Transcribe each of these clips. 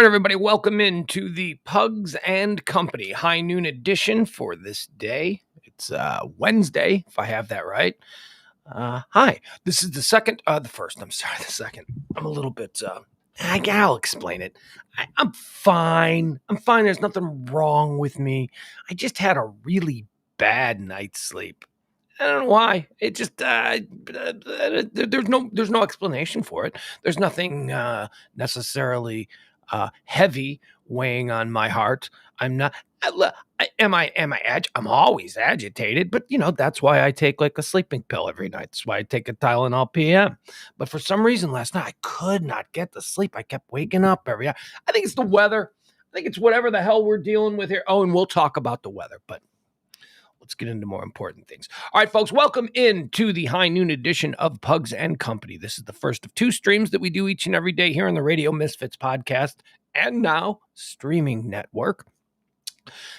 right, everybody, welcome into the Pugs and Company High Noon edition for this day. It's Wednesday, if I have that right. Hi, this is the second. The second. I'm a little bit, I'll explain it. I'm fine. There's nothing wrong with me. I just had a really bad night's sleep. I don't know why. It just there's no explanation for it. There's nothing necessarily heavy weighing on my heart. I'm not. Am I? I'm always agitated, but that's why I take like a sleeping pill every night. That's why I take a Tylenol PM. But for some reason last night I could not get to sleep. I kept waking up every hour. I think it's the weather. I think it's whatever the hell we're dealing with here. Oh, and we'll talk about the weather, but let's get into more important things. All right, folks, welcome into the High Noon edition of Pugs and Company. This is the first of two streams that we do each and every day here on the Radio Misfits podcast and now streaming network.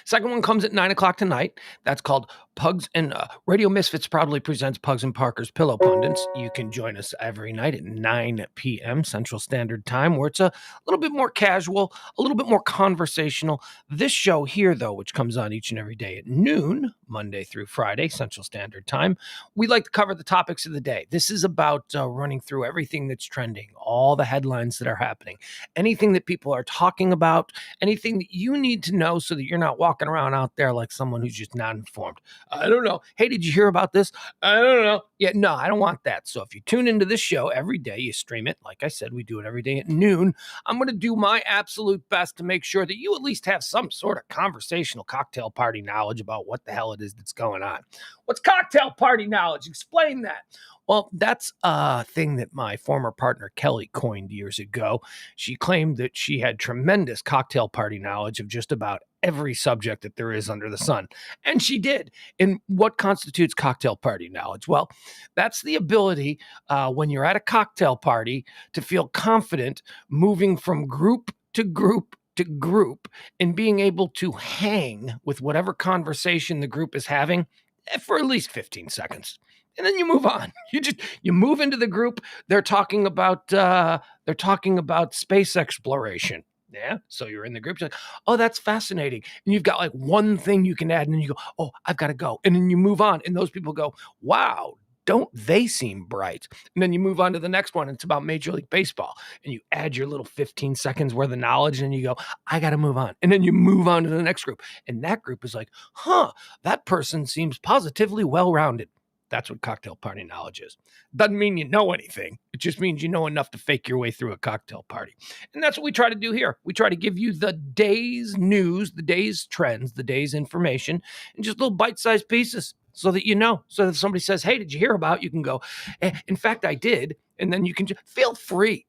Second one comes at 9 o'clock tonight. That's called Pugs and Radio Misfits proudly presents Pugs and Parker's Pillow Pundits. You can join us every night at 9 p.m. Central Standard Time, where it's a little bit more casual, a little bit more conversational. This show here, though, which comes on each and every day at noon, Monday through Friday, Central Standard Time, we like to cover the topics of the day. This is about running through everything that's trending, all the headlines that are happening, anything that people are talking about, anything that you need to know so that you're not walking around out there like someone who's just not informed. I don't know. Hey, did you hear about this? I don't know. Yeah, no, I don't want that. So if you tune into this show every day, you stream it. Like I said, we do it every day at noon. I'm going to do my absolute best to make sure that you at least have some sort of conversational cocktail party knowledge about what the hell it is that's going on. What's cocktail party knowledge? Explain that. Well, that's a thing that my former partner Kelly coined years ago. She claimed that she had tremendous cocktail party knowledge of just about every subject that there is under the sun. And she did. And what constitutes cocktail party knowledge? Well, that's the ability when you're at a cocktail party to feel confident moving from group to group to group and being able to hang with whatever conversation the group is having for at least 15 seconds. And then you move on. You move into the group. They're talking about space exploration. Yeah. So you're in the group. You're like, oh, that's fascinating. And you've got like one thing you can add. And then you go, oh, I've got to go. And then you move on. And those people go, wow, don't they seem bright? And then you move on to the next one. And it's about Major League Baseball. And you add your little 15 seconds worth of knowledge. And you go, I got to move on. And then you move on to the next group. And that group is like, that person seems positively well-rounded. That's what cocktail party knowledge is. Doesn't mean you know anything. It just means you know enough to fake your way through a cocktail party. And that's what we try to do here. We try to give you the day's news, the day's trends, the day's information, and just little bite-sized pieces so that you know. So that if somebody says, hey, did you hear about? You can go, in fact, I did. And then you can just feel free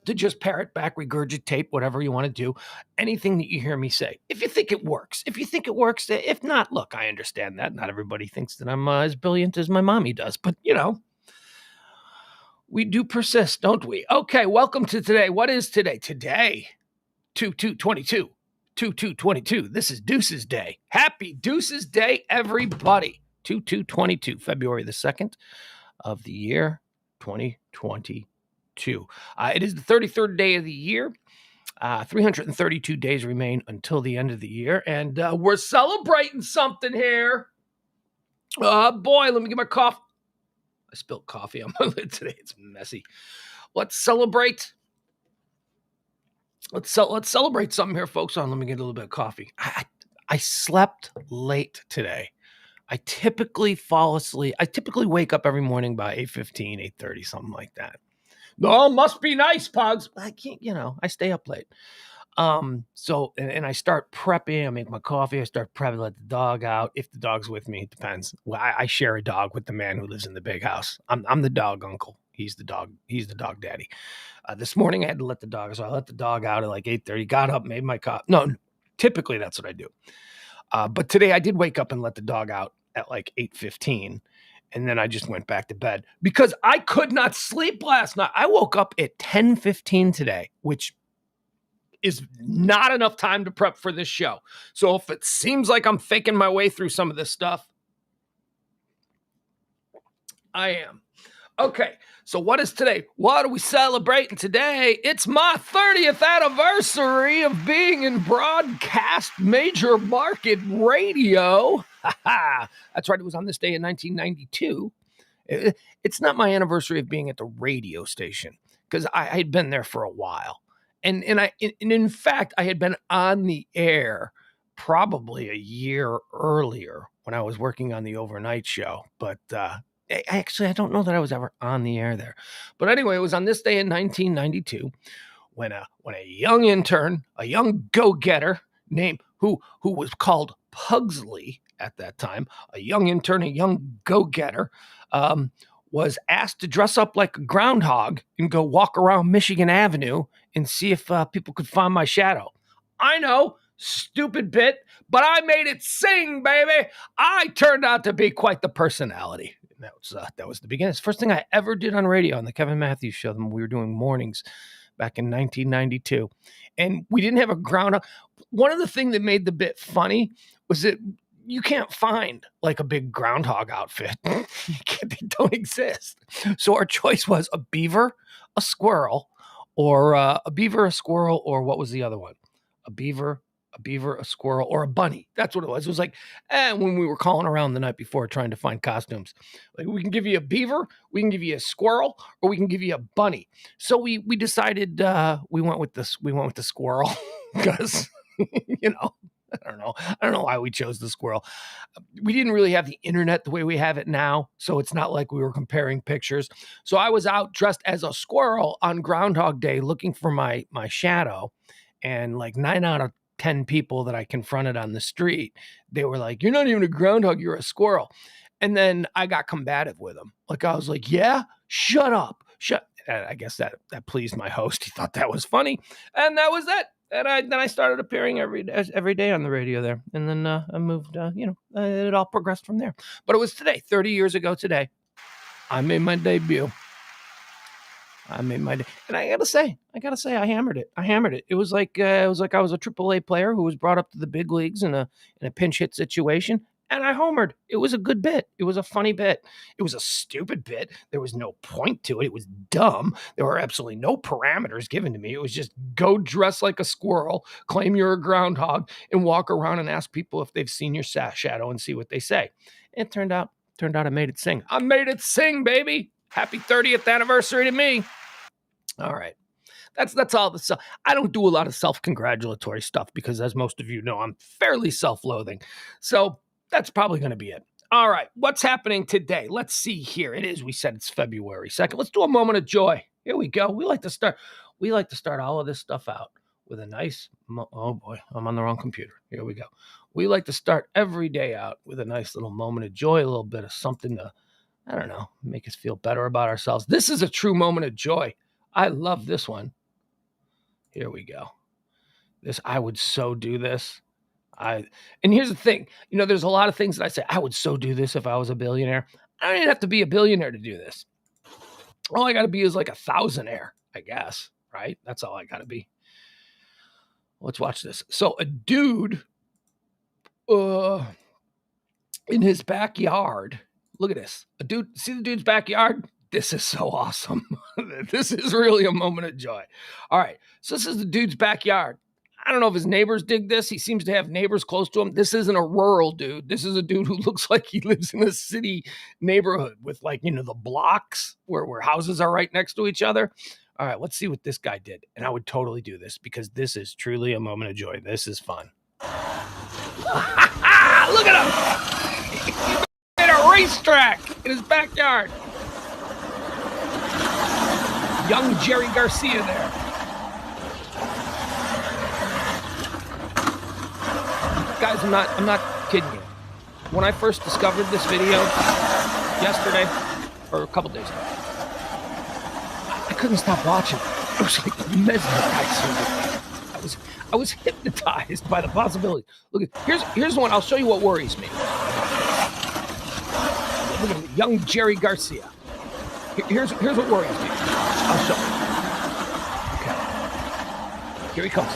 to just parrot back, regurgitate, whatever you want to do, anything that you hear me say. If you think it works. If not, look, I understand that. Not everybody thinks that I'm as brilliant as my mommy does, but, we do persist, don't we? Okay, welcome to today. What is today? Today, 2/2/22. 2/2/22. This is Deuces Day. Happy Deuces Day, everybody. 2/2/22, February the 2nd of the year 2022. It is the 33rd day of the year. 332 days remain until the end of the year, and we're celebrating something here. Boy, let me get my coffee. I spilled coffee on my lid today. It's messy. Let's celebrate. Let's celebrate something here, folks. Let me get a little bit of coffee. I slept late today. I typically fall asleep. I typically wake up every morning by 8:15, 8:30, something like that. No, must be nice, Pugs. I can't, I stay up late. So I start prepping. I make my coffee. I start prepping, let the dog out. If the dog's with me, it depends. Well, I share a dog with the man who lives in the big house. I'm the dog uncle. He's the dog daddy. This morning I had to let the dog. So I let the dog out at like 8:30, got up, made my coffee. No, typically that's what I do. But today I did wake up and let the dog out at like 8:15. And then I just went back to bed because I could not sleep last night. I woke up at 10:15 today, which is not enough time to prep for this show. So if it seems like I'm faking my way through some of this stuff, I am. Okay, so what is today? What are we celebrating today? It's my 30th anniversary of being in broadcast major market radio. That's right, it was on this day in 1992. It's not my anniversary of being at the radio station, because I had been there for a while. And in fact, I had been on the air probably a year earlier when I was working on the overnight show. But I don't know that I was ever on the air there. But anyway, it was on this day in 1992 when a young intern, a young go-getter named who was called Pugsley at that time, a young intern, a young go-getter, was asked to dress up like a groundhog and go walk around Michigan Avenue and see if people could find my shadow. I know, stupid bit, but I made it sing, baby. I turned out to be quite the personality. And that was the beginning. It's the first thing I ever did on radio on the Kevin Matthews show. We were doing mornings back in 1992. And we didn't have a groundhog. One of the things that made the bit funny was that you can't find like a big groundhog outfit. They don't exist. So our choice was a beaver, a squirrel, or a squirrel, or what was the other one? A beaver, a squirrel, or a bunny. That's what it was. It was like, when we were calling around the night before trying to find costumes, like, we can give you a beaver, we can give you a squirrel, or we can give you a bunny. So we decided we went with the squirrel because I don't know why we chose the squirrel. We didn't really have the internet the way we have it now, so it's not like we were comparing pictures. So I was out dressed as a squirrel on Groundhog Day looking for my shadow, and like 9 out of 10 people that I confronted on the street, they were like, "You're not even a groundhog, you're a squirrel." And then I got combative with them. Like, I was like, "Yeah, shut up. And I guess that pleased my host. He thought that was funny, and that was it. And then I started appearing every day on the radio there. And then I moved, it all progressed from there. But it was today, 30 years ago today, I made my debut. And I gotta say, I hammered it. It was like I was a AAA player who was brought up to the big leagues in a pinch hit situation. And I homered. It was a good bit. It was a funny bit. It was a stupid bit. There was no point to it. It was dumb. There were absolutely no parameters given to me. It was just go dress like a squirrel, claim you're a groundhog, and walk around and ask people if they've seen your shadow and see what they say. And it turned out I made it sing. I made it sing, baby. Happy 30th anniversary to me. All right. That's all the stuff. I don't do a lot of self-congratulatory stuff because, as most of you know, I'm fairly self-loathing. So that's probably going to be it. All right. What's happening today? Let's see here. We said it's February 2nd. Let's do a moment of joy. Here we go. We like to start all of this stuff out with a nice, oh boy, I'm on the wrong computer. Here we go. We like to start every day out with a nice little moment of joy, a little bit of something to, I don't know, make us feel better about ourselves. This is a true moment of joy. I love this one. Here we go. I would so do this. And here's the thing, there's a lot of things that I say, I would so do this if I was a billionaire. I don't even have to be a billionaire to do this. All I got to be is like a thousandaire, I guess, right? That's all I got to be. Let's watch this. So a dude in his backyard, look at this. See the dude's backyard? This is so awesome. This is really a moment of joy. All right, so this is the dude's backyard. I don't know if his neighbors dig this. He seems to have neighbors close to him. This isn't a rural dude. This is a dude who looks like he lives in a city neighborhood with the blocks where houses are right next to each other. All right, let's see what this guy did. And I would totally do this because this is truly a moment of joy. This is fun. Look at him. He made a racetrack in his backyard. Young Jerry Garcia there. Guys, I'm not kidding you. When I first discovered this video yesterday, or a couple days ago, I couldn't stop watching it. I was like mesmerized. I was hypnotized by the possibility. Look, here's one. I'll show you what worries me. Look at young Jerry Garcia. Here's what worries me. I'll show you. Okay. Here he comes.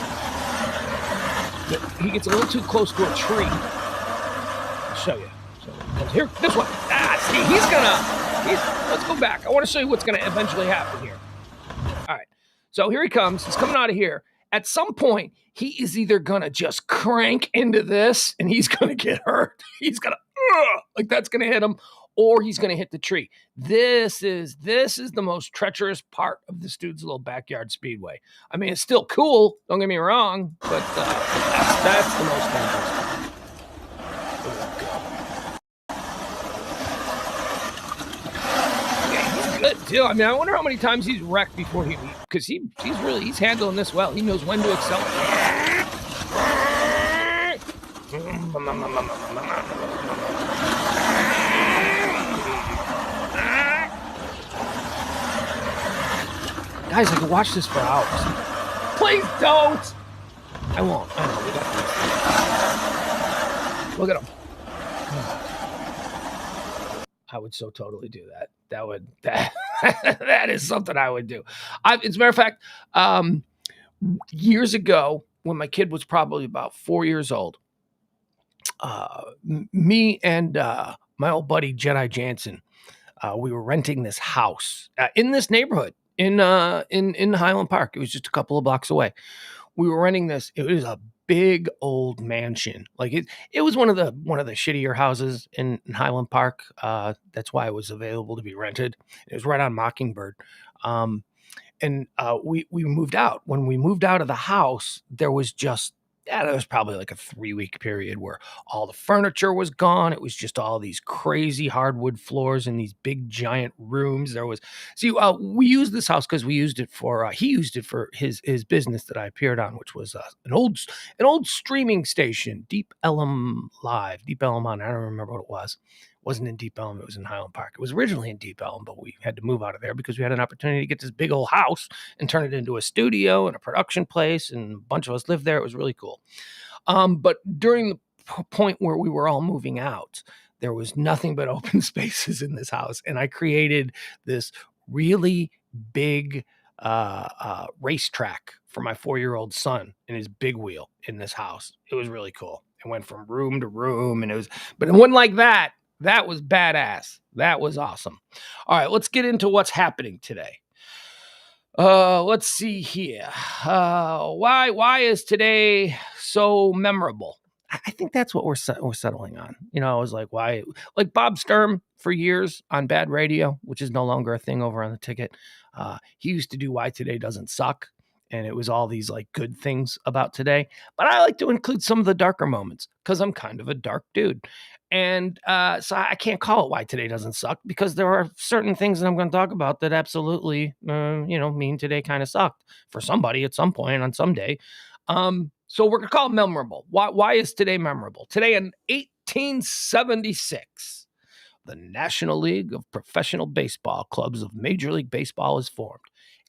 He gets a little too close to a tree. I'll show you. So here, this one. See, he's gonna Let's go back. I want to show you what's going to eventually happen here. All right. So here he comes. He's coming out of here. At some point, he is either going to just crank into this and he's going to get hurt. He's going to, like that's going to hit him, or he's going to hit the tree. This is the most treacherous part of this dude's little backyard speedway. I mean, it's still cool. Don't get me wrong, but that's the most dangerous part. Good too. I mean, I wonder how many times he's wrecked before because he's handling this well. He knows when to accelerate. Guys, I could watch this for hours. Please don't. I won't. I know, we got this. Look at him. I would so totally do that. That is something I would do. As a matter of fact, years ago, when my kid was probably about 4 years old, me and my old buddy Jedi Jansen, we were renting this house in this neighborhood in Highland Park. It was just a couple of blocks away. We were renting this. It was a big old mansion. Like it was one of the shittier houses in Highland Park. That's why it was available to be rented. It was right on Mockingbird. And we moved out. When we moved out of the house, there was probably like a 3-week period where all the furniture was gone. It was just all these crazy hardwood floors in these big giant rooms. We used this house because he used it for his business that I appeared on, which was an old streaming station, Deep Ellum Live, Deep Ellum on. I don't remember what it was. It wasn't in Deep Ellum. It was in Highland Park. It was originally in Deep Ellum, but we had to move out of there because we had an opportunity to get this big old house and turn it into a studio and a production place. And a bunch of us lived there. It was really cool. But during the point where we were all moving out, there was nothing but open spaces in this house. And I created this really big racetrack for my 4-year-old son and his big wheel in this house. It was really cool. It went from room to room, but it wasn't like that. That was badass. That was awesome. All right, let's get into what's happening today. Let's see here. Why is today so memorable? I think that's what we're settling on. I was like, why? Like Bob Sturm for years on Bad Radio, which is no longer a thing over on the ticket. He used to do Why Today Doesn't Suck. And it was all these like good things about today. But I like to include some of the darker moments because I'm kind of a dark dude. And so I can't call it Why Today Doesn't Suck because there are certain things that I'm going to talk about that absolutely, mean today kind of sucked for somebody at some point on some day. So we're going to call it memorable. Why is today memorable? Today in 1876, the National League of Professional Baseball Clubs of Major League Baseball is formed.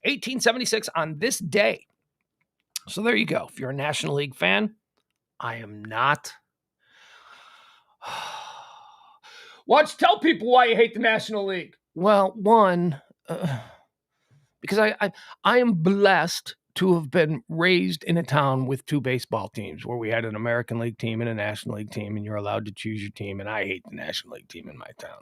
1876 on this day. So there you go. If you're a National League fan, I am not. Why don't you tell people why you hate the National League? Well, one, because I am blessed to have been raised in a town with 2 baseball teams where we had an American League team and a National League team, and you're allowed to choose your team. And I hate the National League team in my town.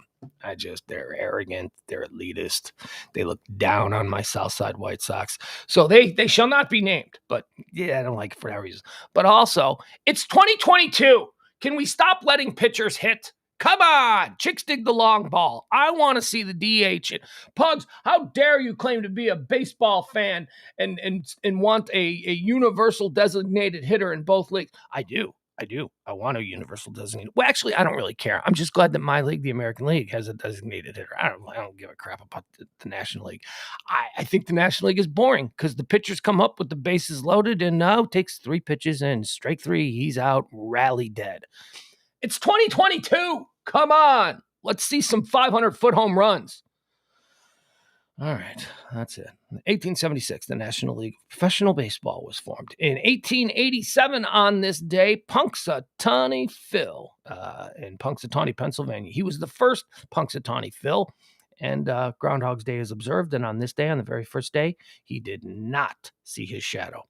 They're arrogant. They're elitist. They look down on my Southside White Sox. So they shall not be named. But yeah, I don't like it for that reason. But also, it's 2022. Can we stop letting pitchers hit? Come on, chicks dig the long ball. I want to see the DH. Pugs, how dare you claim to be a baseball fan and want a universal designated hitter in both leagues? I do. I want a universal designated. Well, actually, I don't really care. I'm just glad that my league, the American League, has a designated hitter. I don't give a crap about the National League. I think the National League is boring because the pitchers come up with the bases loaded and now takes 3 pitches and strike 3. He's out, rally dead. It's 2022. Come on. Let's see some 500-foot home runs. All right, that's it. In 1876, the National League of Professional Baseball was formed. In 1887, on this day, Punxsutawney Phil in Punxsutawney, Pennsylvania. He was the first Punxsutawney Phil, and Groundhog's Day is observed. And on this day, on the very first day, he did not see his shadow.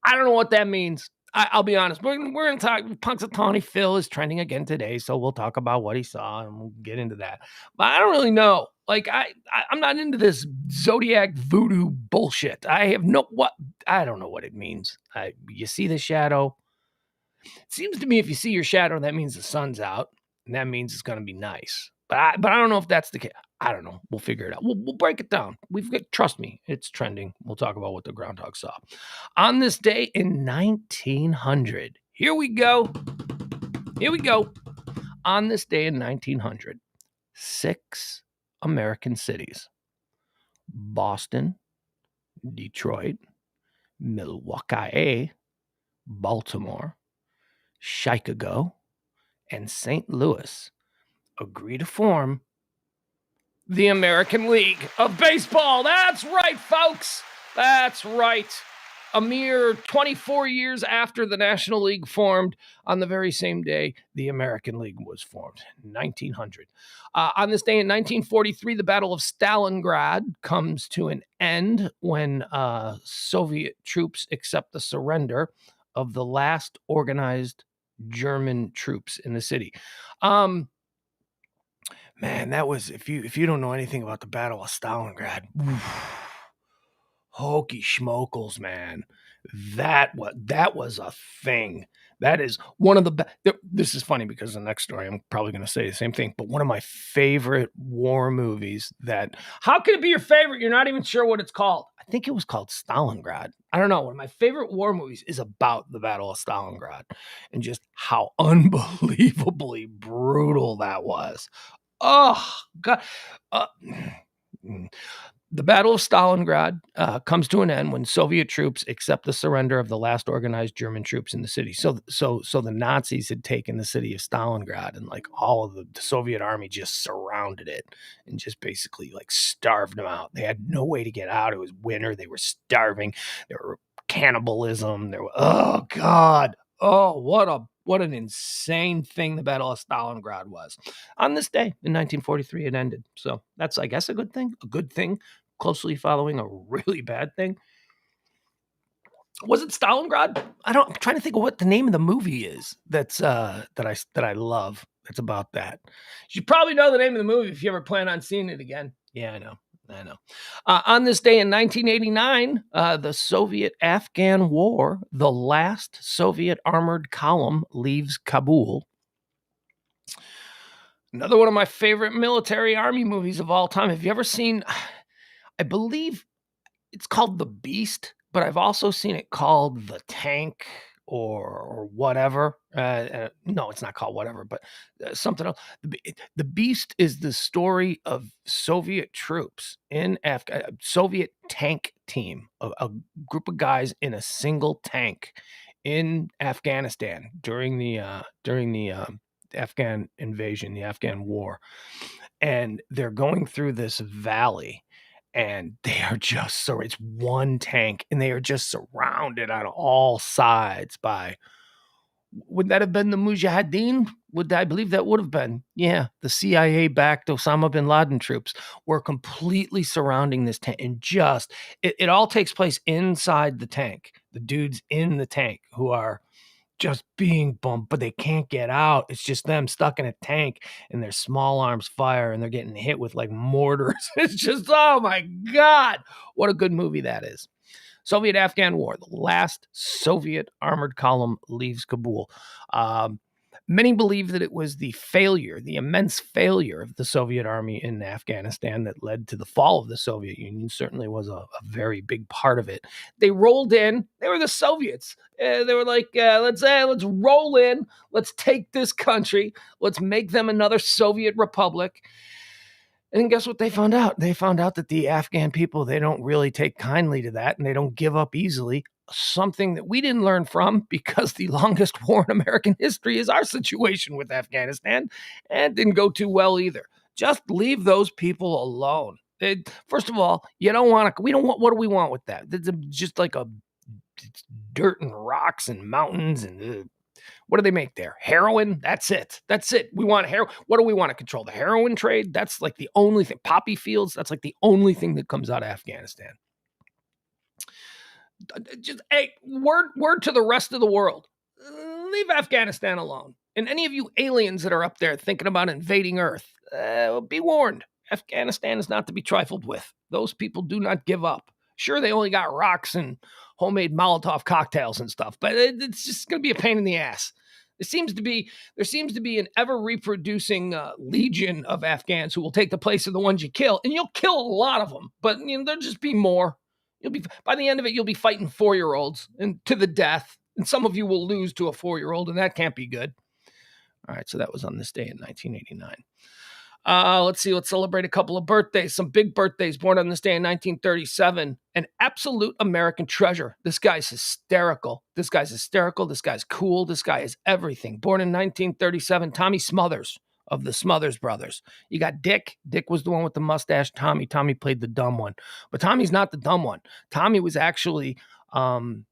I don't know what that means. I'll be honest. We're going to talk. Punxsutawney Phil is trending again today, so we'll talk about what he saw and we'll get into that. But I don't really know. Like I'm not into this zodiac voodoo bullshit. I don't know what it means. You see the shadow. It seems to me if you see your shadow, that means the sun's out, and that means it's going to be nice. But I don't know if that's the case. I don't know. We'll figure it out. We'll break it down. Trust me, it's trending. We'll talk about what the groundhog saw. On this day in 1900, here we go. On this day in 1900, 6 American cities: Boston, Detroit, Milwaukee, Baltimore, Chicago, and St. Louis agree to form the American League of Baseball. That's right, folks. That's right. A mere 24 years after the National League formed, on the very same day, the American League was formed, 1900. On this day in 1943, the Battle of Stalingrad comes to an end when Soviet troops accept the surrender of the last organized German troops in the city. Man, that was, if you don't know anything about the Battle of Stalingrad, hokey schmokels, man. That was a thing. That is one of the this is funny because the next story I'm probably going to say the same thing, but one of my favorite war movies that, how can it be your favorite? You're not even sure what it's called. I think it was called Stalingrad. I don't know. One of my favorite war movies is about the Battle of Stalingrad and just how unbelievably brutal that was. Oh, God. The Battle of Stalingrad comes to an end when Soviet troops accept the surrender of the last organized German troops in the city. So the Nazis had taken the city of Stalingrad, and like all of the Soviet army just surrounded it and just basically like starved them out. They had no way to get out. It was winter. They were starving. There were cannibalism. There were, oh God. Oh, what an insane thing the Battle of Stalingrad was. On this day in 1943, it ended. So that's, I guess, a good thing. A good thing, closely following a really bad thing. Was it Stalingrad? I'm trying to think of what the name of the movie is. That I love. That's about that. You should probably know the name of the movie if you ever plan on seeing it again. Yeah, I know. On this day in 1989, the Soviet-Afghan War, the last Soviet armored column leaves Kabul. Another one of my favorite military army movies of all time. Have you ever seen, I believe it's called The Beast, but I've also seen it called The Tank or whatever. No, it's not called whatever, but something else. The Beast is the story of Soviet troops in Soviet tank team, a group of guys in a single tank in Afghanistan during the Afghan invasion, the Afghan war, and they're going through this valley. And they are just it's one tank, and they are just surrounded on all sides by, would that have been the Mujahideen? I believe that would have been. Yeah, the CIA-backed Osama bin Laden troops were completely surrounding this tank, and it all takes place inside the tank. The dudes in the tank who are just being bumped, but they can't get out. It's just them stuck in a tank, and their small arms fire, and they're getting hit with like mortars. It's just, oh my God, what a good movie that is. Soviet-Afghan War, the last Soviet armored column leaves Kabul. Many believe that it was the immense failure of the Soviet army in Afghanistan that led to the fall of the Soviet Union. Certainly was a very big part of it. They rolled in. They were the Soviets. They were like, let's roll in. Let's take this country. Let's make them another Soviet republic. And guess what they found out? They found out that the Afghan people, they don't really take kindly to that, and they don't give up easily. Something that we didn't learn from, because the longest war in American history is our situation with Afghanistan, and didn't go too well either. Just leave those people alone. First of all, what do we want with that? It's just like it's dirt and rocks and mountains and what do they make there? Heroin? That's it. We want heroin. What do we want to control? The heroin trade? That's like the only thing. Poppy fields? That's like the only thing that comes out of Afghanistan. Just word to the rest of the world. leave Afghanistan alone. And any of you aliens that are up there thinking about invading Earth, be warned. Afghanistan is not to be trifled with. Those people do not give up. Sure, they only got rocks and homemade Molotov cocktails and stuff, but it's just going to be a pain in the ass. There seems to be an ever reproducing legion of Afghans who will take the place of the ones you kill, and you'll kill a lot of them. But there'll just be more. By the end of it, you'll be fighting 4-year-olds and to the death, and some of you will lose to a 4-year-old, and that can't be good. All right, so that was on this day in 1989. Let's see. Let's celebrate a couple of birthdays. Some big birthdays. Born on this day in 1937. An absolute American treasure. This guy's hysterical. This guy's cool. This guy is everything. Born in 1937. Tommy Smothers of the Smothers Brothers. You got Dick. Dick was the one with the mustache. Tommy played the dumb one. But Tommy's not the dumb one. Tommy was actually the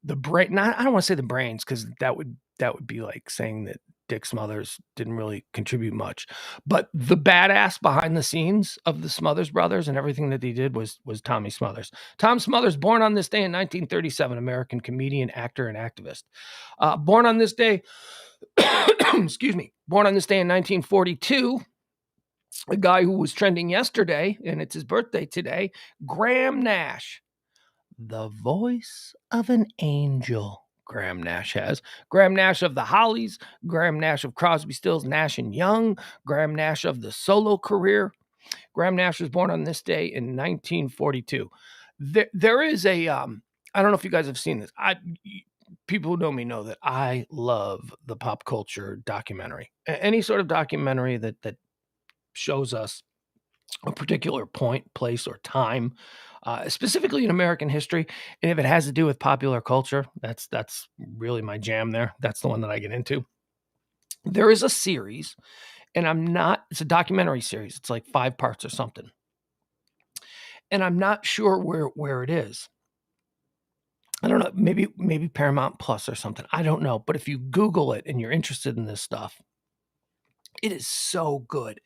brain. I don't want to say the brains because that would be like saying that Dick Smothers didn't really contribute much, but the badass behind the scenes of the Smothers Brothers and everything that they did was Tommy Smothers. Tom Smothers, born on this day in 1937, American comedian, actor, and activist. Born on this day, born on this day in 1942, a guy who was trending yesterday, and it's his birthday today, Graham Nash, the voice of an angel. Graham Nash has. Graham Nash of the Hollies, Graham Nash of Crosby, Stills, Nash and Young, Graham Nash of the solo career. Graham Nash was born on this day in 1942. There is a, I don't know if you guys have seen this. People who know me know that I love the pop culture documentary. Any sort of documentary that shows us a particular point, place, or time, specifically in American history. And if it has to do with popular culture, that's really my jam there. That's the one that I get into. There is a series, and it's a documentary series. It's like 5 parts or something. And I'm not sure where it is. I don't know, maybe Paramount Plus or something. I don't know. But if you Google it and you're interested in this stuff, it is so good.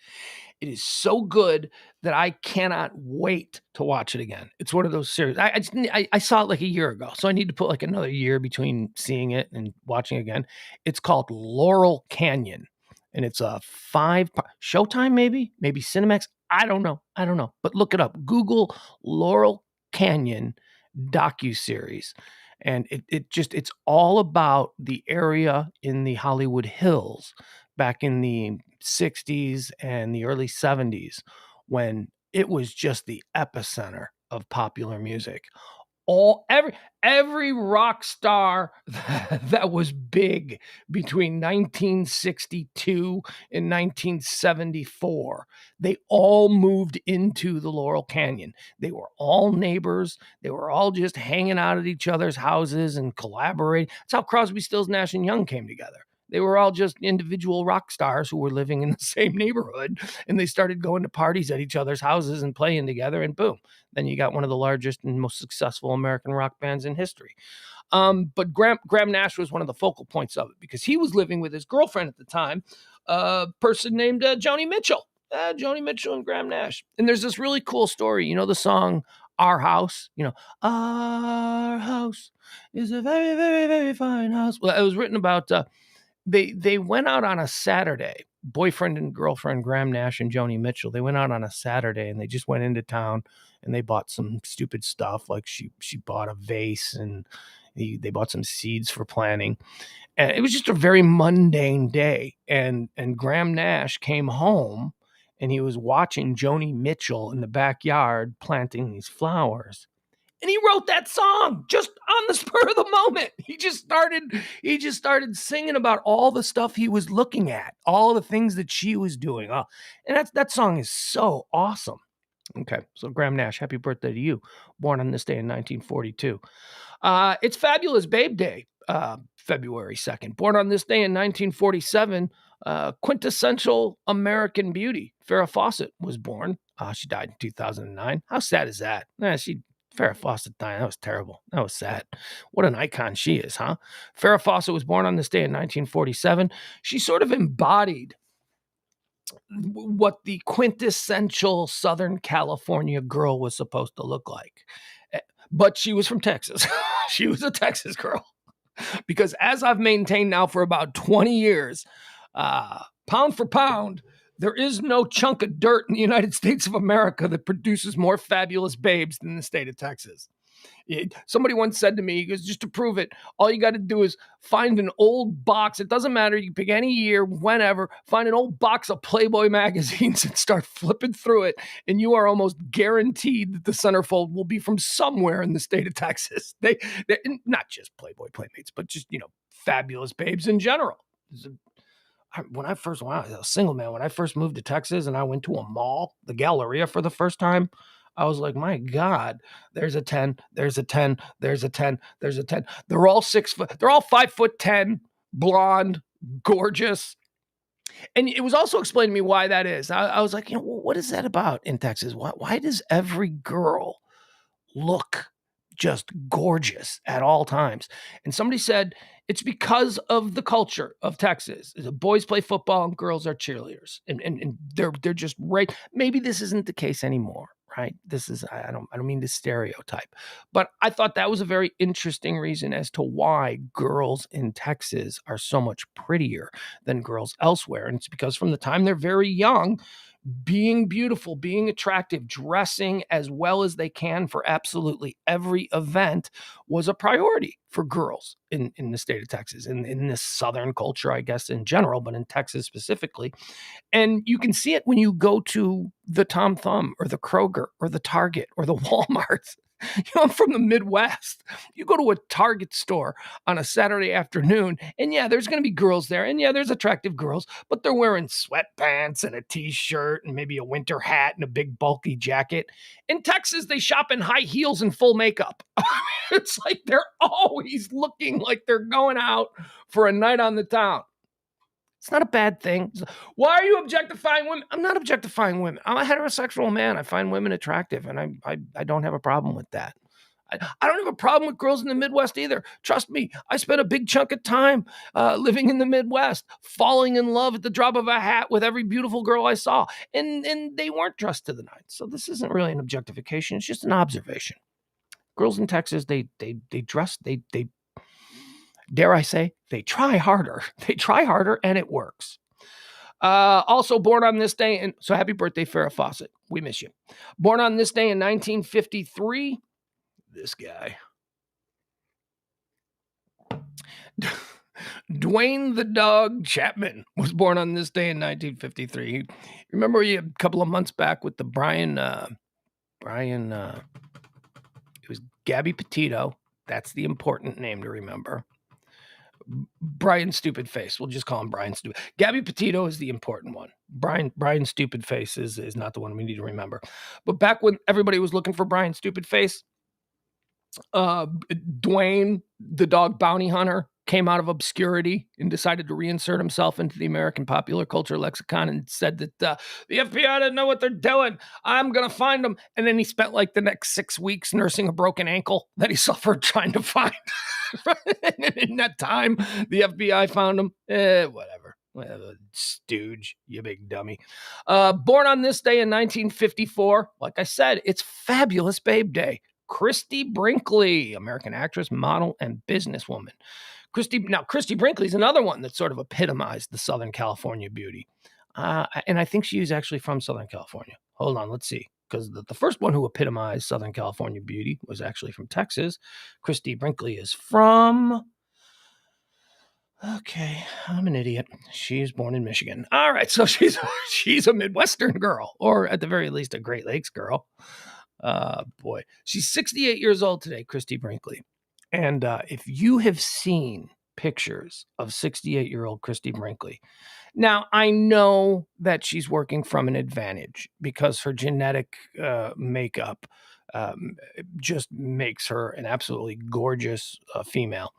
It is so good that I cannot wait to watch it again. It's one of those series. I saw it like a year ago, so I need to put like another year between seeing it and watching it again. It's called Laurel Canyon, and it's a 5-part Showtime, maybe Cinemax. I don't know, but look it up. Google Laurel Canyon docuseries, and it's all about the area in the Hollywood Hills back in the 60s and the early 70s when it was just the epicenter of popular music. Every rock star that was big between 1962 and 1974, they all moved into the Laurel Canyon. They were all neighbors. They were all just hanging out at each other's houses and collaborating. That's how Crosby, Stills, Nash and Young came together. They were all just individual rock stars who were living in the same neighborhood, and they started going to parties at each other's houses and playing together, and boom. Then you got one of the largest and most successful American rock bands in history. But Graham Nash was one of the focal points of it because he was living with his girlfriend at the time, a person named Joni Mitchell. Joni Mitchell and Graham Nash. And there's this really cool story. You know the song Our House? Our house is a very, very, very fine house. Well, it was written about... They went out on a Saturday, boyfriend and girlfriend, Graham Nash and Joni Mitchell. They went out on a Saturday and they just went into town and they bought some stupid stuff. Like she bought a vase and they bought some seeds for planting. And it was just a very mundane day. And Graham Nash came home and he was watching Joni Mitchell in the backyard planting these flowers. And he wrote that song just on the spur of the moment. He just started singing about all the stuff he was looking at, all the things that she was doing. And that song is so awesome. Okay, so Graham Nash, happy birthday to you. Born on this day in 1942. It's Fabulous Babe Day, February 2nd. Born on this day in 1947, quintessential American beauty, Farrah Fawcett was born. She died in 2009. How sad is that? Farrah Fawcett died. That was terrible. That was sad. What an icon she is, huh? Farrah Fawcett was born on this day in 1947. She sort of embodied what the quintessential Southern California girl was supposed to look like. But she was from Texas. She was a Texas girl. Because as I've maintained now for about 20 years, pound for pound, there is no chunk of dirt in the United States of America that produces more fabulous babes than the state of Texas. Somebody once said to me, he goes, just to prove it, all you got to do is find an old box. It doesn't matter. You can pick any year, whenever, find an old box of Playboy magazines and start flipping through it. And you are almost guaranteed that the centerfold will be from somewhere in the state of Texas. They not just Playboy Playmates, but just, fabulous babes in general. When I was a single man, when I first moved to Texas and I went to a mall, the Galleria, for the first time, I was like, my God, there's a 10, there's a 10, there's a 10, there's a 10. They're all 6 foot, they're all 5'10", blonde, gorgeous. And it was also explained to me why that is. I was like, what is that about in Texas? Why does every girl look just gorgeous at all times? And somebody said it's because of the culture of Texas. The boys play football and girls are cheerleaders, and they're just right. Maybe this isn't the case anymore, right? This is, I don't mean to stereotype, but I thought that was a very interesting reason as to why girls in Texas are so much prettier than girls elsewhere. And it's because from the time they're very young, being beautiful, being attractive, dressing as well as they can for absolutely every event was a priority for girls in the state of Texas, in this Southern culture, I guess, in general, but in Texas specifically. And you can see it when you go to the Tom Thumb or the Kroger or the Target or the Walmart. I'm from the Midwest. You go to a Target store on a Saturday afternoon, and yeah, there's going to be girls there, and yeah, there's attractive girls, but they're wearing sweatpants and a t-shirt and maybe a winter hat and a big bulky jacket. In Texas, they shop in high heels and full makeup. It's like they're always looking like they're going out for a night on the town. It's not a bad thing. Why are you objectifying women? I'm not objectifying women. I'm a heterosexual man. I find women attractive, and I don't have a problem with that. I don't have a problem with girls in the Midwest either. Trust me, I spent a big chunk of time living in the Midwest, falling in love at the drop of a hat with every beautiful girl I saw, and they weren't dressed to the nines. So this isn't really an objectification. It's just an observation. Girls in Texas, they dress, they dare I say, they try harder. They try harder, and it works. Also born on this day, and so happy birthday, Farrah Fawcett. We miss you. Born on this day in 1953, this guy. Dwayne the Dog Chapman was born on this day in 1953. Remember a couple of months back with the Brian, it was Gabby Petito. That's the important name to remember. Brian Stupid Face. We'll just call him Brian Stupid. Gabby Petito is the important one. Brian Stupid Face is not the one we need to remember. But back when everybody was looking for Brian Stupid Face, Dwayne, the dog bounty hunter, came out of obscurity and decided to reinsert himself into the American popular culture lexicon and said that the FBI doesn't know what they're doing. I'm going to find them. And then he spent like the next 6 weeks nursing a broken ankle that he suffered trying to find. In that time, the FBI found him. Whatever. Stooge, you big dummy. Born on this day in 1954. Like I said, it's Fabulous Babe Day. Christy Brinkley, American actress, model, and businesswoman. Christy Brinkley is another one that sort of epitomized the Southern California beauty. And I think she is actually from Southern California. Hold on, let's see. Because the first one who epitomized Southern California beauty was actually from Texas. Christy Brinkley is from... Okay, I'm an idiot. She's born in Michigan. All right, so she's a Midwestern girl, or at the very least a Great Lakes girl. Boy, she's 68 years old today, Christy Brinkley. And if you have seen pictures of 68-year-old Christy Brinkley, now I know that she's working from an advantage because her genetic makeup just makes her an absolutely gorgeous female.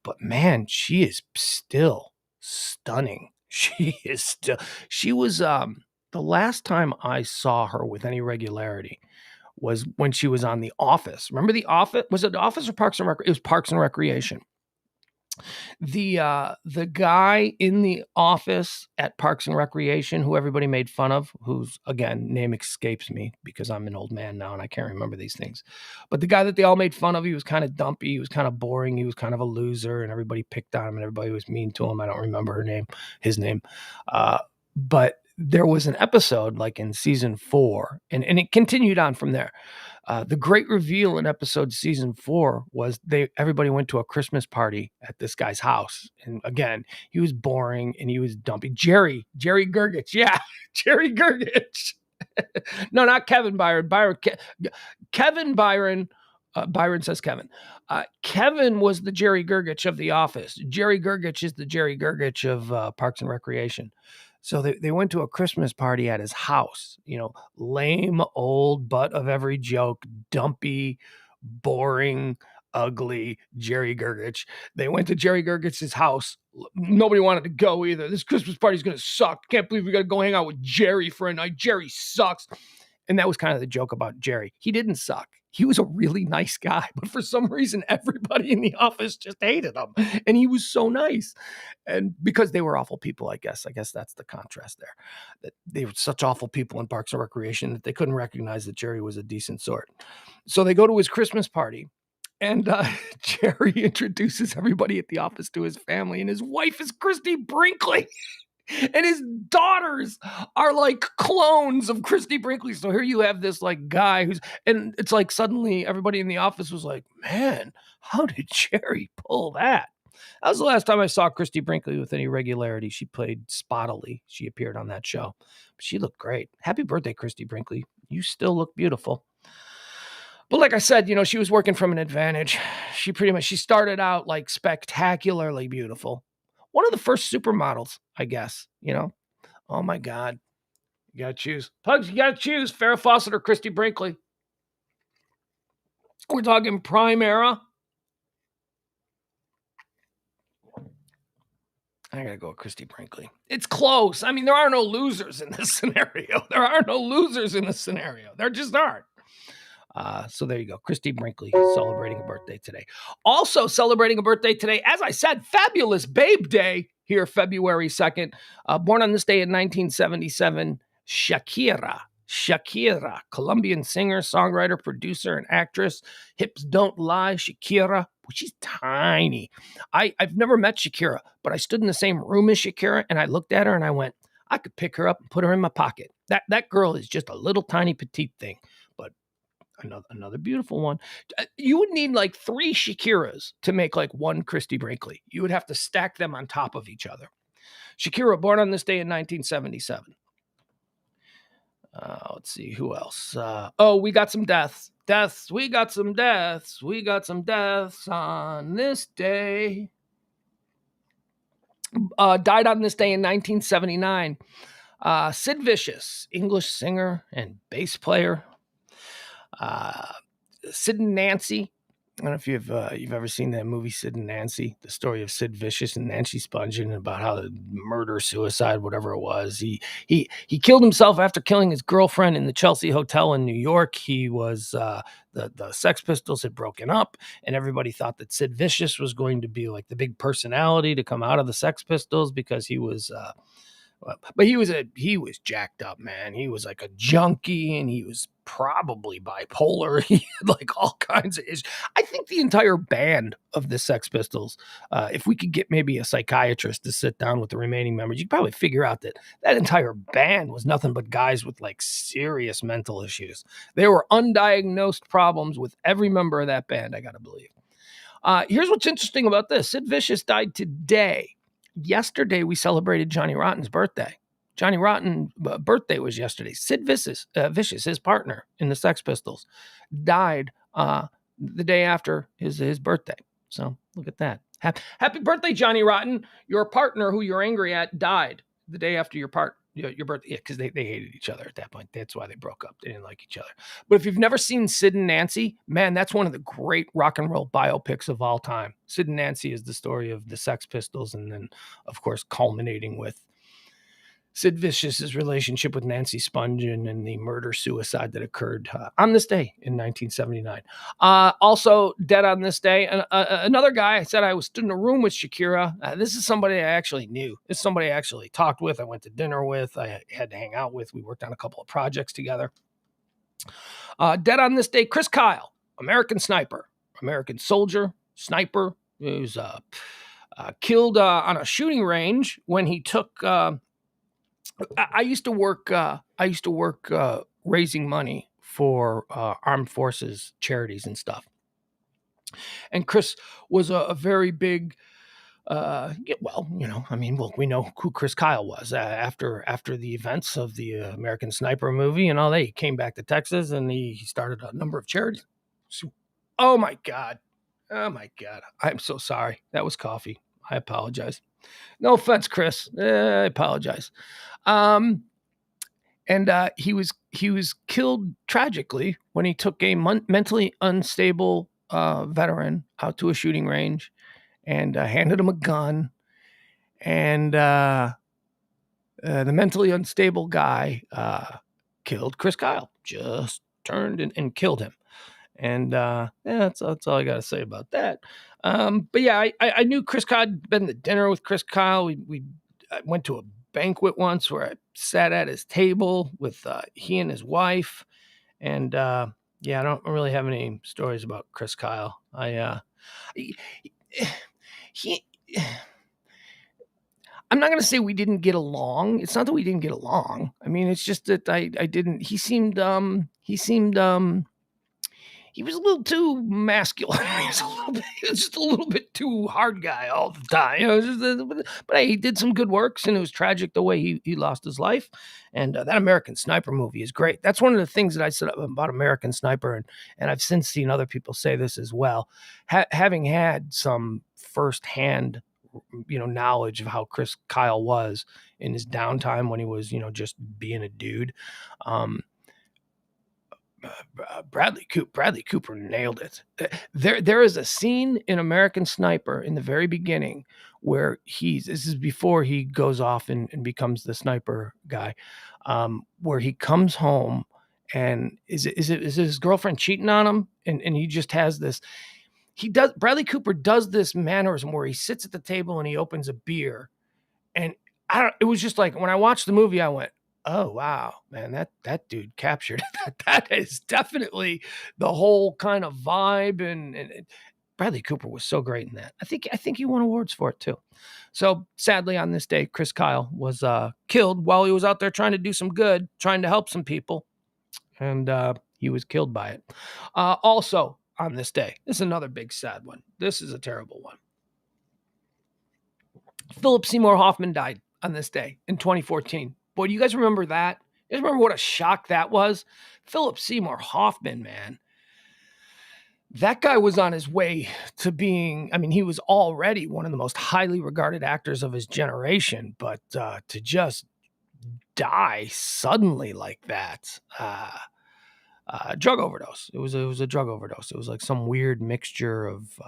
But man, she is still stunning. She was, the last time I saw her with any regularity was when she was on The Office. Remember The Office? Was it The Office or Parks and Recreation? It was Parks and Recreation. The guy in the office at Parks and Recreation who everybody made fun of, whose again name escapes me because I'm an old man now and I can't remember these things. But the guy that they all made fun of, he was kind of dumpy, he was kind of boring, he was kind of a loser, and everybody picked on him and everybody was mean to him. I don't remember his name. But there was an episode like in season 4, and it continued on from there. The great reveal in episode season 4 was everybody went to a Christmas party at this guy's house. And again, he was boring and he was dumpy. Jerry Gergich. Yeah, Jerry Gergich. No, not Kevin Byron. Kevin Byron. Byron says Kevin. Kevin was the Jerry Gergich of The Office. Jerry Gergich is the Jerry Gergich of Parks and Recreation. So they went to a Christmas party at his house, lame, old, butt of every joke, dumpy, boring, ugly Jerry Gergich. They went to Jerry Gergich's house. Nobody wanted to go either. This Christmas party's going to suck. Can't believe we got to go hang out with Jerry for a night. Jerry sucks. And that was kind of the joke about Jerry. He didn't suck. He was a really nice guy, but for some reason, everybody in the office just hated him. And he was so nice. And because they were awful people, I guess that's the contrast there. That they were such awful people in Parks and Recreation that they couldn't recognize that Jerry was a decent sort. So they go to his Christmas party. And Jerry introduces everybody at the office to his family, and his wife is Christy Brinkley. And his daughters are like clones of Christy Brinkley. So here you have this like guy and it's like suddenly everybody in the office was like, man, how did Jerry pull that? That was the last time I saw Christy Brinkley with any regularity. She played Spottily. She appeared on that show. She looked great. Happy birthday, Christy Brinkley. You still look beautiful. But like I said, she was working from an advantage. She started out like spectacularly beautiful. One of the first supermodels, I guess, Oh my God. You got to choose. Pugs, you got to choose Farrah Fawcett or Christy Brinkley. We're talking prime era. I got to go with Christy Brinkley. It's close. I mean, there are no losers in this scenario. There just aren't. So there you go. Christy Brinkley celebrating a birthday today. Also celebrating a birthday today, as I said, Fabulous Babe Day here, February 2nd. Born on this day in 1977, Shakira, Colombian singer, songwriter, producer, and actress. Hips don't lie, Shakira. She's tiny. I've never met Shakira, but I stood in the same room as Shakira, and I looked at her and I went, I could pick her up and put her in my pocket. That girl is just a little tiny petite thing. Another beautiful one. You would need like 3 Shakiras to make like one Christy Brinkley. You would have to stack them on top of each other. Shakira, born on this day in 1977. Let's see, who else? We got some deaths. We got some deaths on this day. Died on this day in 1979. Sid Vicious, English singer and bass player. Sid and Nancy. I don't know if you've ever seen that movie Sid and Nancy, the story of Sid Vicious and Nancy Spungen, about how the murder, suicide, whatever it was. He killed himself after killing his girlfriend in the Chelsea Hotel in New York. He was the Sex Pistols had broken up, and everybody thought that Sid Vicious was going to be like the big personality to come out of the Sex Pistols because he was. But he was jacked up, man. He was like a junkie, and he was probably bipolar. He had like all kinds of issues. I think the entire band of the Sex Pistols, if we could get maybe a psychiatrist to sit down with the remaining members, you could probably figure out that entire band was nothing but guys with like serious mental issues. There were undiagnosed problems with every member of that band, I gotta believe. Here's what's interesting about this. Sid Vicious died today. Yesterday, we celebrated Johnny Rotten's birthday. Johnny Rotten's birthday was yesterday. Sid Vicious, his partner in the Sex Pistols, died the day after his birthday. So look at that. Happy birthday, Johnny Rotten. Your partner who you're angry at died the day after your birthday. Yeah, because they hated each other at that point. That's why they broke up. They didn't like each other. But if you've never seen Sid and Nancy, man, that's one of the great rock and roll biopics of all time. Sid and Nancy is the story of the Sex Pistols, and then, of course, culminating with Sid Vicious's relationship with Nancy Spungen and the murder-suicide that occurred on this day in 1979. Also dead on this day, another guy. I said I was stood in a room with Shakira. This is somebody I actually knew. This is somebody I actually talked with. I went to dinner with. I had to hang out with. We worked on a couple of projects together. Dead on this day, Chris Kyle, American sniper, American soldier, sniper, who's killed on a shooting range when he took... I used to work raising money for armed forces charities and stuff. And Chris was a very big, we know who Chris Kyle was after the events of the American Sniper movie and all that. He came back to Texas and he started a number of charities. Oh my God. I'm so sorry. That was coffee. I apologize. No offense, Chris. I apologize. And he was killed tragically when he took a mentally unstable veteran out to a shooting range and handed him a gun. And the mentally unstable guy killed Chris Kyle. Just turned and killed him. And that's all I got to say about that. But yeah, I knew Chris Kyle. I'd been to dinner with Chris Kyle. We went to a banquet once where I sat at his table with he and his wife. And I don't really have any stories about Chris Kyle. I'm not going to say we didn't get along. It's not that we didn't get along. I mean, it's just that I didn't. He seemed he was a little too masculine. He was just a little bit too hard guy all the time. But hey, he did some good works, and it was tragic the way he lost his life. And that American Sniper movie is great. That's one of the things that I said about American Sniper, and I've since seen other people say this as well. Having had some firsthand, knowledge of how Chris Kyle was in his downtime when he was, just being a dude. Bradley Cooper nailed it. There is a scene in American Sniper in the very beginning where this is before he goes off and becomes the sniper guy, where he comes home and is it his girlfriend cheating on him, and he just has this. Bradley Cooper does this mannerism where he sits at the table and he opens a beer, and it was just like when I watched the movie, I went, oh, wow, man, that dude captured it. That is definitely the whole kind of vibe. And Bradley Cooper was so great in that. I think he won awards for it, too. So sadly, on this day, Chris Kyle was killed while he was out there trying to do some good, trying to help some people. And he was killed by it. Also, on this day, this is another big sad one. This is a terrible one. Phillip Seymour Hoffman died on this day in 2014. Boy, do you guys remember that? You guys remember what a shock that was? Phillip Seymour Hoffman, man. That guy was on his way to being, he was already one of the most highly regarded actors of his generation, but to just die suddenly like that, drug overdose. It was a drug overdose. It was like some weird mixture of...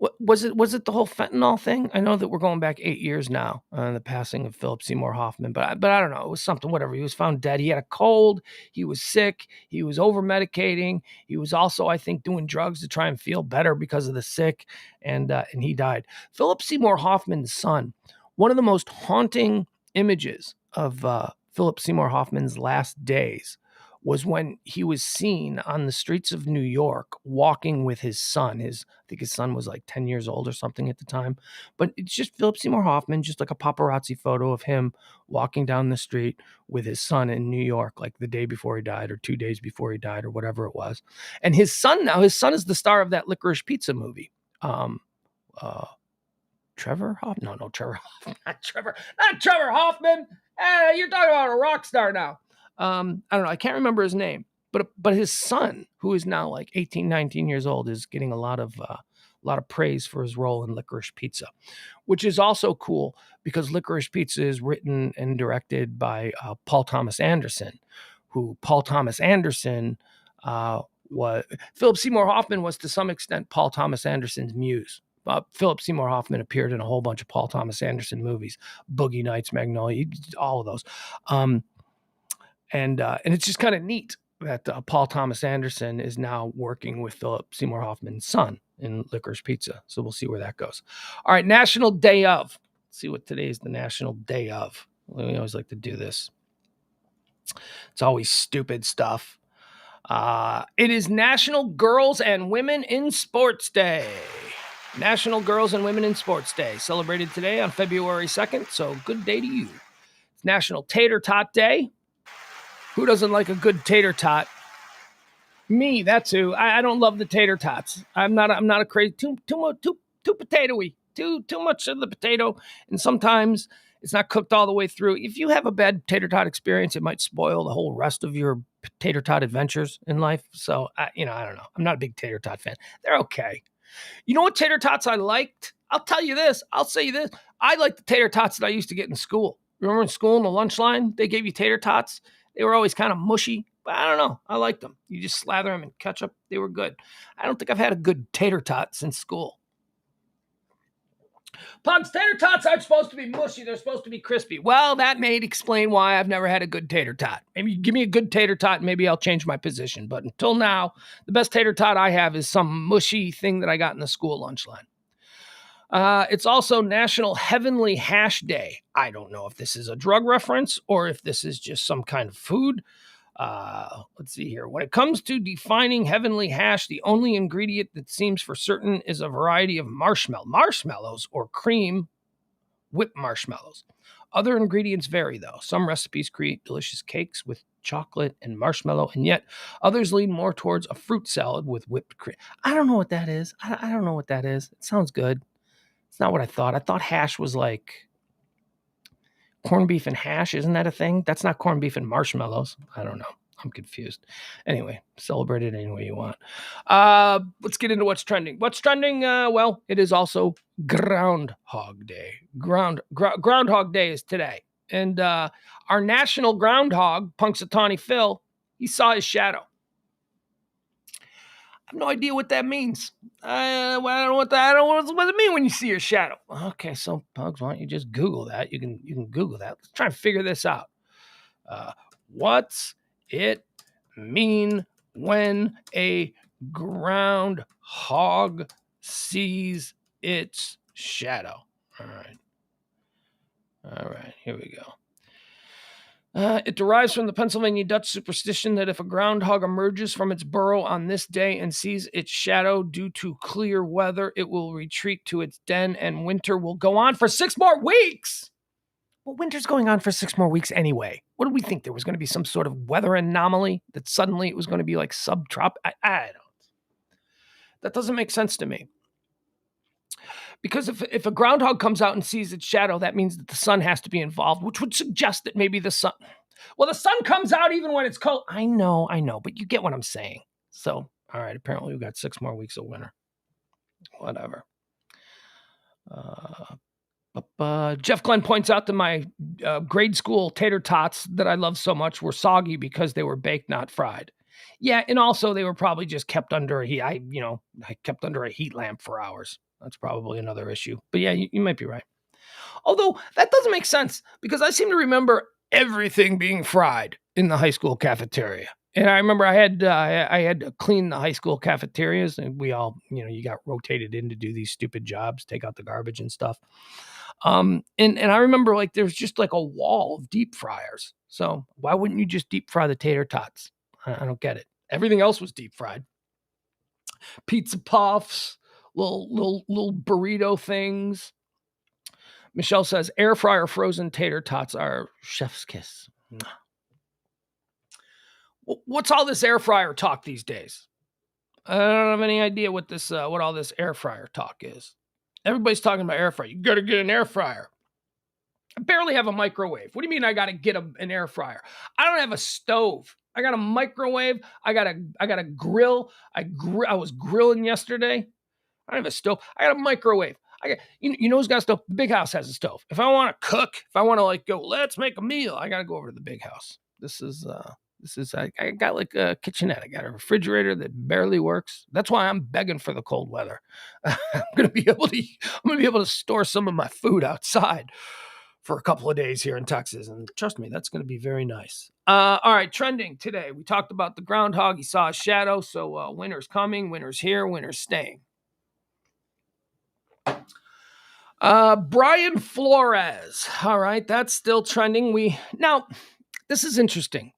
What was it the whole fentanyl thing? I know that we're going back 8 years now on the passing of Phillip Seymour Hoffman, but I don't know. It was something, whatever. He was found dead. He had a cold. He was sick. He was over-medicating. He was also, I think, doing drugs to try and feel better because of the sick, and he died. Phillip Seymour Hoffman's son, one of the most haunting images of Phillip Seymour Hoffman's last days was when he was seen on the streets of New York walking with his son. I think his son was like 10 years old or something at the time. But it's just Phillip Seymour Hoffman, just like a paparazzi photo of him walking down the street with his son in New York, like the day before he died or 2 days before he died or whatever it was. And his son is the star of that Licorice Pizza movie. Trevor Hoffman? No, Trevor Hoffman. Not Trevor Hoffman. You're talking about a rock star now. I don't know. I can't remember his name, but his son, who is now like 18, 19 years old, is getting a lot of praise for his role in Licorice Pizza, which is also cool because Licorice Pizza is written and directed by Paul Thomas Anderson, Phillip Seymour Hoffman was to some extent Paul Thomas Anderson's muse. Phillip Seymour Hoffman appeared in a whole bunch of Paul Thomas Anderson movies, Boogie Nights, Magnolia, all of those. And it's just kind of neat that Paul Thomas Anderson is now working with Phillip Seymour Hoffman's son in Licorice Pizza. So we'll see where that goes. All right, National Day of. Let's see what today is the National Day of. We always like to do this. It's always stupid stuff. It is National Girls and Women in Sports Day. National Girls and Women in Sports Day, celebrated today on February 2nd, so good day to you. It's National Tater Tot Day. Who doesn't like a good tater tot? Me, that's who. I don't love the tater tots. I'm not a crazy too potatoey. Too much of the potato, and sometimes it's not cooked all the way through. If you have a bad tater tot experience, it might spoil the whole rest of your tater tot adventures in life. So I don't know. I'm not a big tater tot fan. They're okay. You know what tater tots I liked? I'll tell you this. I'll say you this. I like the tater tots that I used to get in school. Remember in school in the lunch line, they gave you tater tots. They were always kind of mushy, but I don't know. I liked them. You just slather them in ketchup. They were good. I don't think I've had a good tater tot since school. Pugs, tater tots aren't supposed to be mushy. They're supposed to be crispy. Well, that may explain why I've never had a good tater tot. Maybe give me a good tater tot and maybe I'll change my position. But until now, the best tater tot I have is some mushy thing that I got in the school lunch line. It's also National Heavenly Hash Day. I don't know if this is a drug reference or if this is just some kind of food. Let's see here. When it comes to defining heavenly hash, the only ingredient that seems for certain is a variety of marshmallows or cream whipped marshmallows. Other ingredients vary, though. Some recipes create delicious cakes with chocolate and marshmallow, and yet others lean more towards a fruit salad with whipped cream. I don't know what that is. I don't know what that is. It sounds good. It's not what I thought. I thought hash was like corned beef and hash. Isn't that a thing? That's not corned beef and marshmallows. I don't know. I'm confused. Anyway, celebrate it any way you want. Let's get into what's trending. What's trending? Well, it is also Groundhog Day. Groundhog Day is today. And our national groundhog, Punxsutawney Phil, he saw his shadow. I have no idea what that means. I don't know what does it mean when you see your shadow. Okay, so Pugs, why don't you just Google that? You can Google that. Let's try and figure this out. What's it mean when a groundhog sees its shadow? All right, here we go. It derives from the Pennsylvania Dutch superstition that if a groundhog emerges from its burrow on this day and sees its shadow due to clear weather, it will retreat to its den and winter will go on for 6 more weeks. Well, winter's going on for 6 more weeks anyway. What did we think? There was going to be some sort of weather anomaly that suddenly it was going to be like subtropical? I don't. That doesn't make sense to me. Because if a groundhog comes out and sees its shadow, that means that the sun has to be involved, which would suggest that maybe the sun... Well, the sun comes out even when it's cold. I know, but you get what I'm saying. So, all right, apparently we've got 6 more weeks of winter. Whatever. Jeff Glenn points out that my grade school tater tots that I love so much were soggy because they were baked, not fried. Yeah, and also they were probably just kept under a heat. I kept under a heat lamp for hours. That's probably another issue. But yeah, you might be right. Although that doesn't make sense because I seem to remember everything being fried in the high school cafeteria. And I remember I had to clean the high school cafeterias, and we all, you got rotated in to do these stupid jobs, take out the garbage and stuff. And I remember like there's just like a wall of deep fryers. So why wouldn't you just deep fry the tater tots? I don't get it. Everything else was deep fried. Pizza puffs, little burrito things. Michelle says air fryer frozen tater tots are chef's kiss. What's all this air fryer talk these days? I don't have any idea what all this air fryer talk is. Everybody's talking about air fryer. You got to get an air fryer. I barely have a microwave. What do you mean I got to get an air fryer? I don't have a stove. I got a microwave. I got a grill. I was grilling yesterday. I don't have a stove. I got a microwave. You know who's got a stove? The big house has a stove. If I want to cook, if I want to go, let's make a meal, I got to go over to the big house. This is I got like a kitchenette. I got a refrigerator that barely works. That's why I'm begging for the cold weather. I'm gonna be able to store some of my food outside for a couple of days here in Texas, and trust me, that's gonna be very nice. All right, trending today. We talked about the groundhog. He saw a shadow, so winter's coming, winter's here, winter's staying. Brian Flores. All right, that's still trending. Now, this is interesting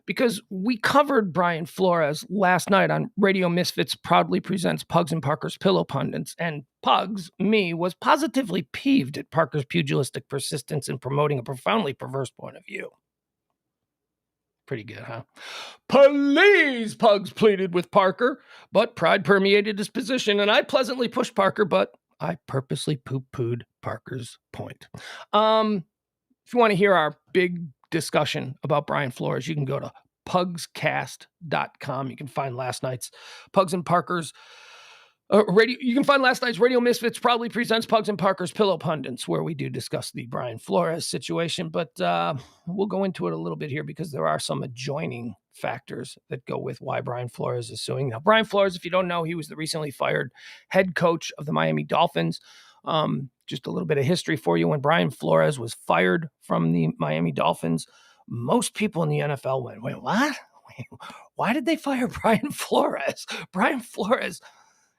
because we covered Brian Flores last night on Radio Misfits proudly presents Pugs and Parker's Pillow Pundits, and Pugs, me, was positively peeved at Parker's pugilistic persistence in promoting a profoundly perverse point of view. Pretty good, huh? Please, Pugs pleaded with Parker, but pride permeated his position, and I pleasantly pushed Parker, but I purposely poo-pooed Parker's point. If you want to hear our big discussion about Brian Flores, you can go to pugscast.com. You can find last night's Pugs and Parker's radio. You can find last night's Radio Misfits probably presents Pugs and Parker's Pillow Pundits, where we do discuss the Brian Flores situation. But we'll go into it a little bit here because there are some adjoining factors that go with why Brian Flores is suing. Now, Brian Flores, if you don't know, he was the recently fired head coach of the Miami Dolphins. Just a little bit of history for you. When Brian Flores was fired from the Miami Dolphins, most people in the NFL went, wait, what? Why did they fire Brian Flores? Brian Flores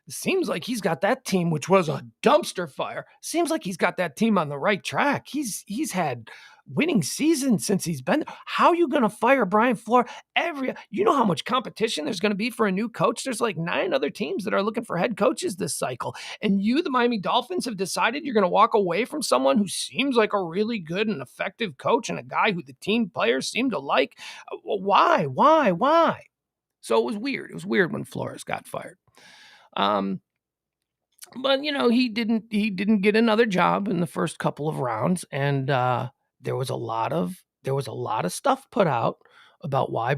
seems like he's got that team, which was a dumpster fire. Seems like he's got that team on the right track. He's had winning seasons since he's been there. How are you going to fire Brian Flores? You know how much competition there's going to be for a new coach? There's like 9 other teams that are looking for head coaches this cycle. And you, the Miami Dolphins, have decided you're going to walk away from someone who seems like a really good and effective coach and a guy who the team players seem to like. Why? So it was weird. It was weird when Flores got fired. But he didn't get another job in the first couple of rounds, and there was a lot of stuff put out about why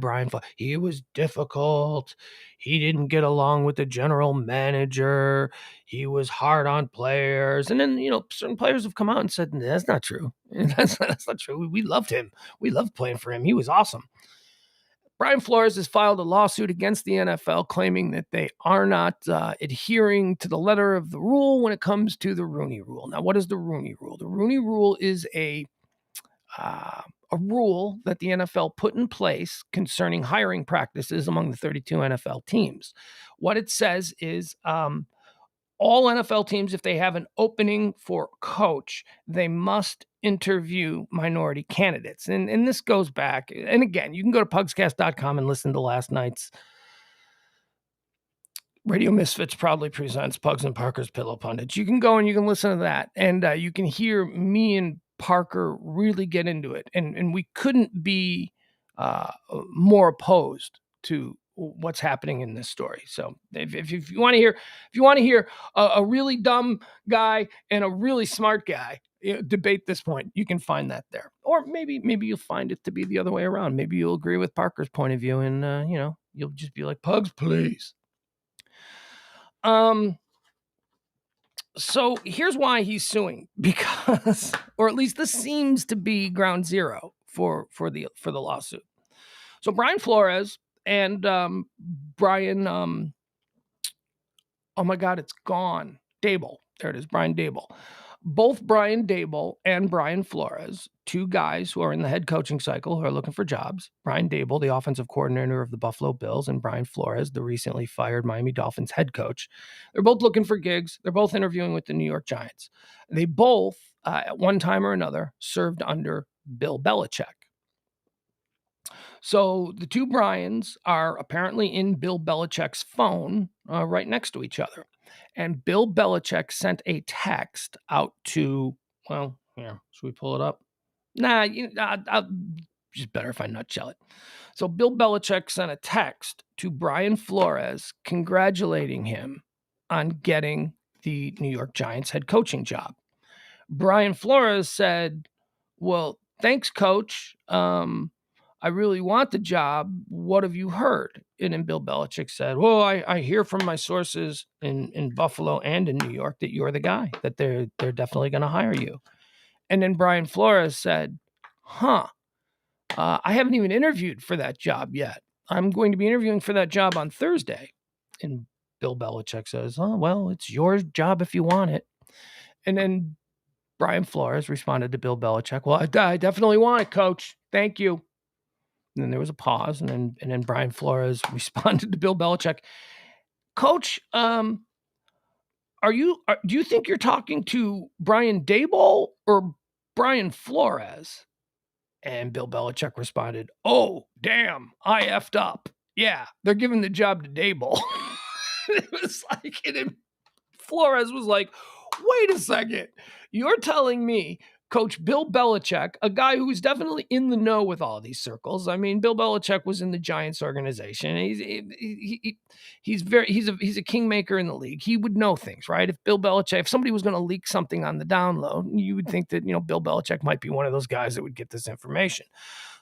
he was difficult. He didn't get along with the general manager. He was hard on players, and then certain players have come out and said that's not true. That's not true. We loved him. We loved playing for him. He was awesome. Brian Flores has filed a lawsuit against the NFL claiming that they are not adhering to the letter of the rule when it comes to the Rooney Rule. Now, what is the Rooney Rule? The Rooney Rule is a rule that the NFL put in place concerning hiring practices among the 32 NFL teams. What it says is all NFL teams, if they have an opening for coach, they must interview minority candidates. And this goes back. And again, you can go to pugscast.com and listen to last night's Radio Misfits proudly presents Pugs and Parker's Pillow Pundits. You can go and you can listen to that. And you can hear me and Parker really get into it. And we couldn't be more opposed to what's happening in this story. So if you want to hear a really dumb guy and a really smart guy debate this point, you can find that there. Or maybe you'll find it to be the other way around. Maybe you'll agree with Parker's point of view and you'll just be like, Pugs, please. So here's why he's suing, because, or at least this seems to be ground zero for the lawsuit. So Brian Flores and Brian, oh my God, it's gone. Dable. There it is, Brian Dable. Both Brian Dable and Brian Flores, 2 guys who are in the head coaching cycle who are looking for jobs. Brian Dable, the offensive coordinator of the Buffalo Bills, and Brian Flores, the recently fired Miami Dolphins head coach. They're both looking for gigs. They're both interviewing with the New York Giants. They both, at one time or another, served under Bill Belichick. So the 2 Bryans are apparently in Bill Belichick's phone right next to each other. And Bill Belichick sent a text out to, well, here, should we pull it up? Nah, I'll just better if I nutshell it. So Bill Belichick sent a text to Brian Flores congratulating him on getting the New York Giants head coaching job. Brian Flores said, well, thanks, coach. I really want the job. What have you heard? And then Bill Belichick said, well, I hear from my sources in Buffalo and in New York that you're the guy, that they're definitely going to hire you. And then Brian Flores said, I haven't even interviewed for that job yet. I'm going to be interviewing for that job on Thursday. And Bill Belichick says, oh, well, it's your job if you want it. And then Brian Flores responded to Bill Belichick, well, I definitely want it, Coach. Thank you. And then there was a pause, and then Brian Flores responded to Bill Belichick, Coach, do you think you're talking to Brian Dable or Brian Flores? And Bill Belichick responded, oh, damn, I effed up. Yeah, they're giving the job to Dable. It was like, and then Flores was like, wait a second. You're telling me Coach Bill Belichick, a guy who is definitely in the know with all these circles. I mean, Bill Belichick was in the Giants organization. He's a kingmaker in the league. He would know things, right? If somebody was going to leak something on the down low, you would think that, Bill Belichick might be one of those guys that would get this information.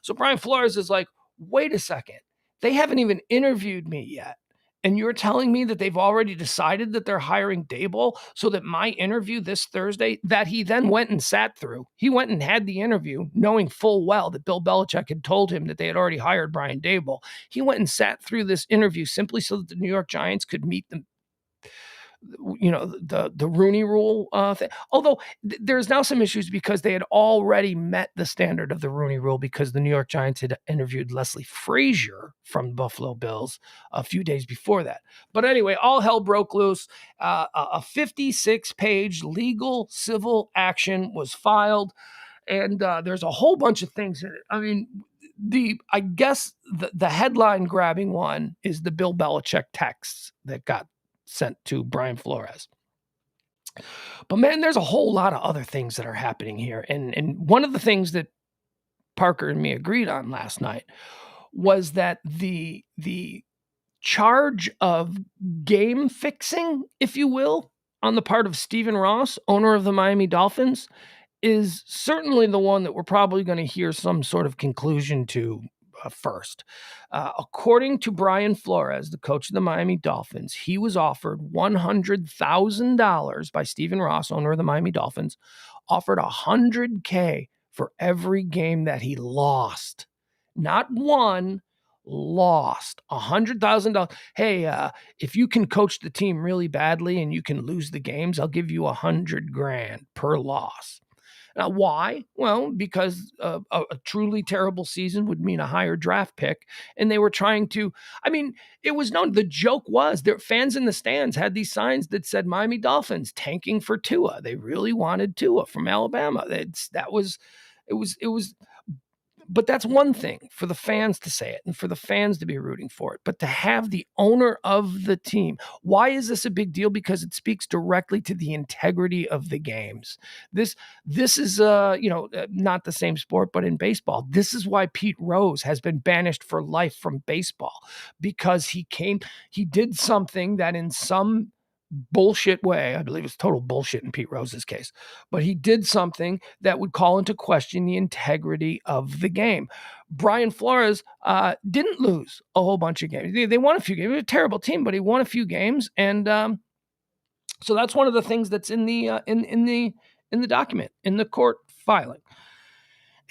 So Brian Flores is like, wait a second. They haven't even interviewed me yet. And you're telling me that they've already decided that they're hiring Dable so that my interview this Thursday that he then went and sat through, he went and had the interview knowing full well that Bill Belichick had told him that they had already hired Brian Dable. He went and sat through this interview simply so that the New York Giants could meet them. The Rooney Rule thing. Although there's now some issues because they had already met the standard of the Rooney Rule because the New York Giants had interviewed Leslie Frazier from the Buffalo Bills a few days before that. But anyway, all hell broke loose. A 56-page legal civil action was filed, and there's a whole bunch of things in it. I mean, I guess the headline grabbing one is the Bill Belichick texts that got sent to Brian Flores. But man, there's a whole lot of other things that are happening here. And one of the things that Parker and me agreed on last night was that the charge of game fixing, if you will, on the part of Stephen Ross, owner of the Miami Dolphins, is certainly the one that we're probably going to hear some sort of conclusion to first. According to Brian Flores, the coach of the Miami Dolphins, he was offered $100,000 by Stephen Ross, owner of the Miami Dolphins, offered $100K for every game that he lost. Not won, lost. $100,000. Hey, if you can coach the team really badly and you can lose the games, I'll give you $100,000 per loss. Now, why? Well, because a truly terrible season would mean a higher draft pick. And they were trying to, it was known. The joke was their fans in the stands had these signs that said Miami Dolphins tanking for Tua. They really wanted Tua from Alabama. But that's one thing for the fans to say it and for the fans to be rooting for it. But to have the owner of the team, why is this a big deal? Because it speaks directly to the integrity of the games. This is, not the same sport, but in baseball, this is why Pete Rose has been banished for life from baseball, because he did something that in some bullshit way, I believe it's total bullshit in Pete Rose's case, but he did something that would call into question the integrity of the game. Brian Flores didn't lose a whole bunch of games. They won a few games. It was a terrible team, but he won a few games, and so that's one of the things that's in the document, in the court filing.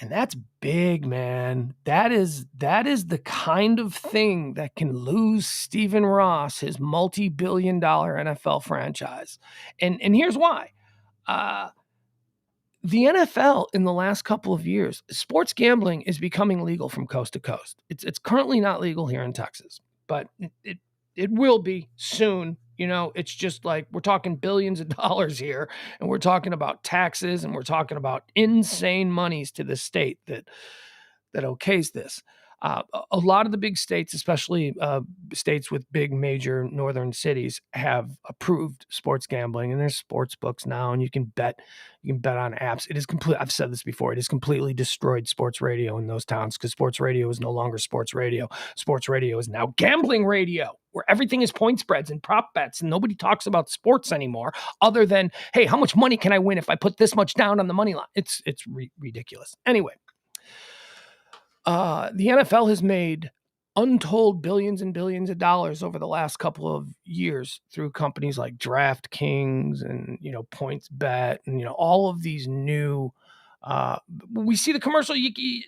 And that's big, man. That is the kind of thing that can lose Stephen Ross his multi-billion-dollar NFL franchise. And here's why. The NFL in the last couple of years, sports gambling is becoming legal from coast to coast. It's currently not legal here in Texas, but it will be soon. It's just like we're talking billions of dollars here, and we're talking about taxes, and we're talking about insane monies to the state that okays this. A lot of the big states, especially states with big major northern cities, have approved sports gambling, and there's sports books now, and you can bet on apps. It is I've said this before. It has completely destroyed sports radio in those towns, because sports radio is no longer sports radio. Sports radio is now gambling radio, where everything is point spreads and prop bets, and nobody talks about sports anymore other than, hey, how much money can I win if I put this much down on the money line? It's ridiculous. Anyway, the NFL has made untold billions and billions of dollars over the last couple of years through companies like DraftKings and, PointsBet and, all of these new We see the commercial.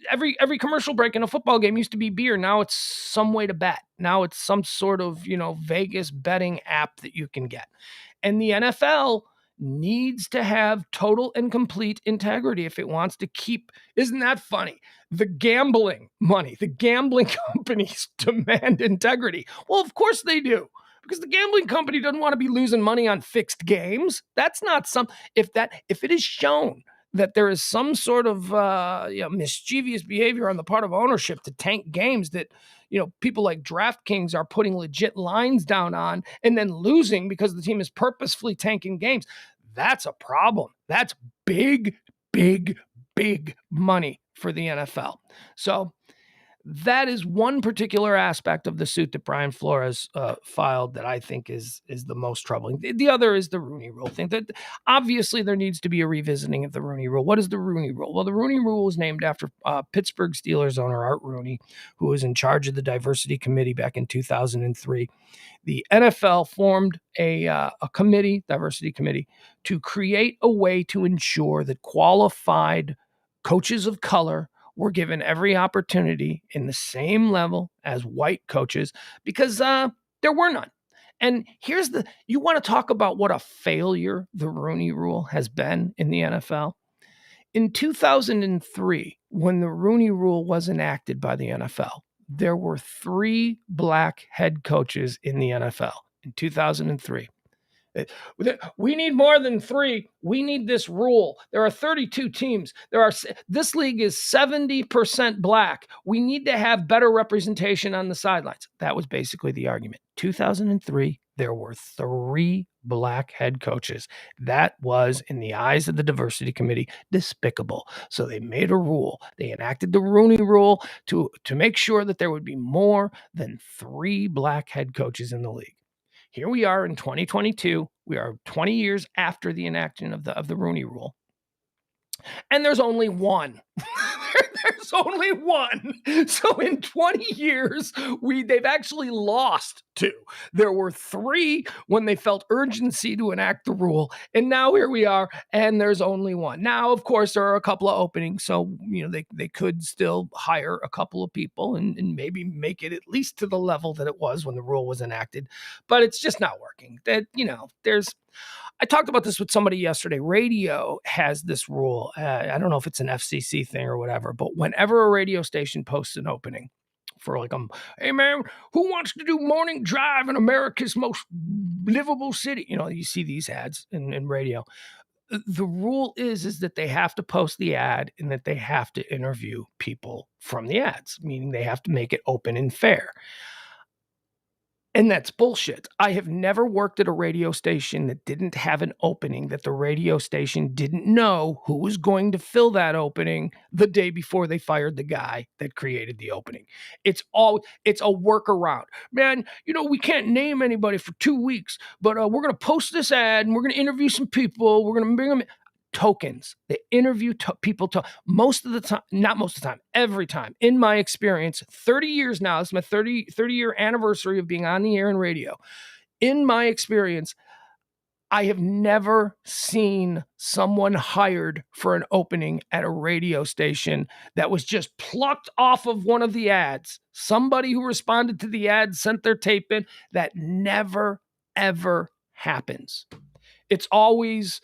Every commercial break in a football game used to be beer. Now it's some way to bet. Now it's some sort of Vegas betting app that you can get. And the NFL needs to have total and complete integrity if it wants to keep. Isn't that funny? The gambling money, the gambling companies demand integrity. Well, of course they do. Because the gambling company doesn't want to be losing money on fixed games. That's not if it is shown that there is some sort of mischievous behavior on the part of ownership to tank games that people like DraftKings are putting legit lines down on and then losing because the team is purposefully tanking games. That's a problem. That's big, big, big money for the NFL. So that is one particular aspect of the suit that Brian Flores filed that I think is the most troubling. The other is the Rooney Rule thing. That obviously there needs to be a revisiting of the Rooney Rule. What is the Rooney Rule? Well, the Rooney Rule was named after Pittsburgh Steelers owner Art Rooney, who was in charge of the diversity committee back in 2003. The NFL formed a committee, diversity committee, to create a way to ensure that qualified coaches of color were given every opportunity in the same level as white coaches because there were none. And you want to talk about what a failure the Rooney Rule has been in the NFL? In 2003, when the Rooney Rule was enacted by the NFL, there were 3 black head coaches in the NFL in 2003. We need more than 3. We need this rule. There are 32 teams. This league is 70% black. We need to have better representation on the sidelines. That was basically the argument. 2003, there were 3 black head coaches. That was, in the eyes of the diversity committee, despicable. So they made a rule. They enacted the Rooney Rule to make sure that there would be more than 3 black head coaches in the league. Here we are in 2022. We are 20 years after the enactment of the Rooney Rule. And there's only one. There's only one. So in 20 years, they've actually lost 2. There were 3 when they felt urgency to enact the rule. And now here we are, and there's only one. Now, of course, there are a couple of openings. So, they could still hire a couple of people and maybe make it at least to the level that it was when the rule was enacted. But it's just not working. I talked about this with somebody yesterday. Radio has this rule. I don't know if it's an FCC thing or whatever, but whenever a radio station posts an opening for hey man, who wants to do morning drive in America's most livable city? You see these ads in radio. The rule is that they have to post the ad and that they have to interview people from the ads, meaning they have to make it open and fair. And that's bullshit. I have never worked at a radio station that didn't have an opening, that the radio station didn't know who was going to fill that opening the day before they fired the guy that created the opening. It's a workaround. Man, we can't name anybody for 2 weeks, but we're going to post this ad and we're going to interview some people. We're going to bring them in. Tokens. They interview people most of the time, not most of the time, every time. In my experience, 30 years now, it's my 30-year anniversary of being on the air and radio. In my experience, I have never seen someone hired for an opening at a radio station that was just plucked off of one of the ads. Somebody who responded to the ad sent their tape in. That never, ever happens. It's always,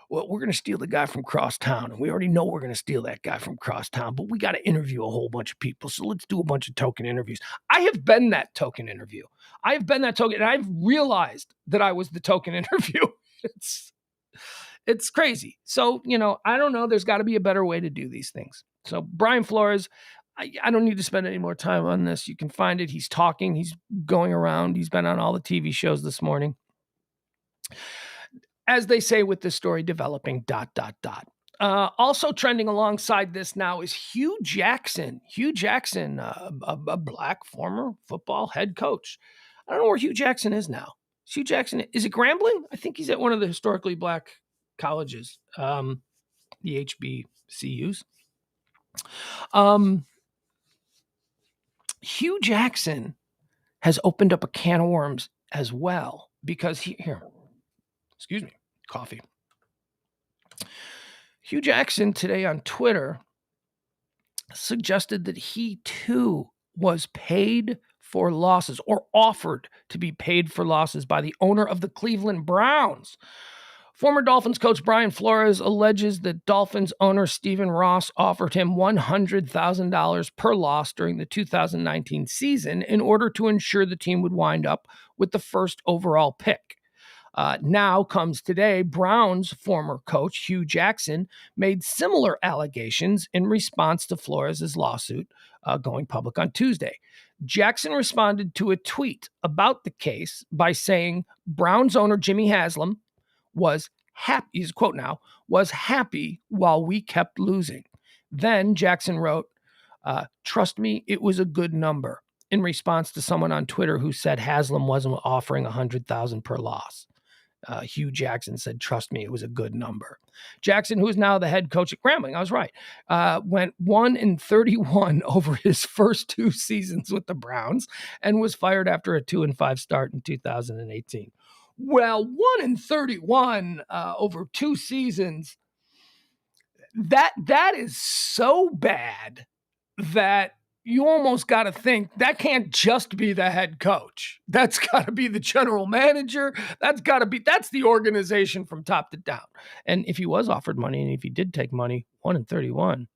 well, we're going to steal the guy from crosstown, and we already know we're going to steal that guy from crosstown, but we got to interview a whole bunch of people, so let's do a bunch of token interviews. I have been that token interview. And I've realized that I was the token interview. It's crazy. So, I don't know. There's got to be a better way to do these things. So Brian Flores, I don't need to spend any more time on this. You can find it. He's talking. He's going around. He's been on all the TV shows this morning. As they say with this story, developing ... Also trending alongside this now is Hugh Jackson. Hugh Jackson, a black former football head coach. I don't know where Hugh Jackson is now. Hugh Jackson, is it Grambling? I think he's at one of the historically black colleges, the HBCUs. Hugh Jackson has opened up a can of worms as well because excuse me, coffee. Hugh Jackson today on Twitter suggested that he too was paid for losses or offered to be paid for losses by the owner of the Cleveland Browns. Former Dolphins coach Brian Flores alleges that Dolphins owner Stephen Ross offered him $100,000 per loss during the 2019 season in order to ensure the team would wind up with the first overall pick. Now comes today, Browns former coach Hugh Jackson made similar allegations in response to Flores' lawsuit going public on Tuesday. Jackson responded to a tweet about the case by saying Browns owner Jimmy Haslam was happy, his quote now, was happy while we kept losing. Then Jackson wrote, trust me, it was a good number, in response to someone on Twitter who said Haslam wasn't offering $100,000 per loss. Hugh Jackson said, trust me, it was a good number. Jackson, who is now the head coach at Grambling, I was right, went 1-31 over his first two seasons with the Browns and was fired after a 2-5 start in 2018. Well, 1-31 over two seasons, that is so bad that you almost got to think that can't just be the head coach. That's got to be the general manager. That's the organization from top to down. And if he was offered money, and if he did take money, 1-31,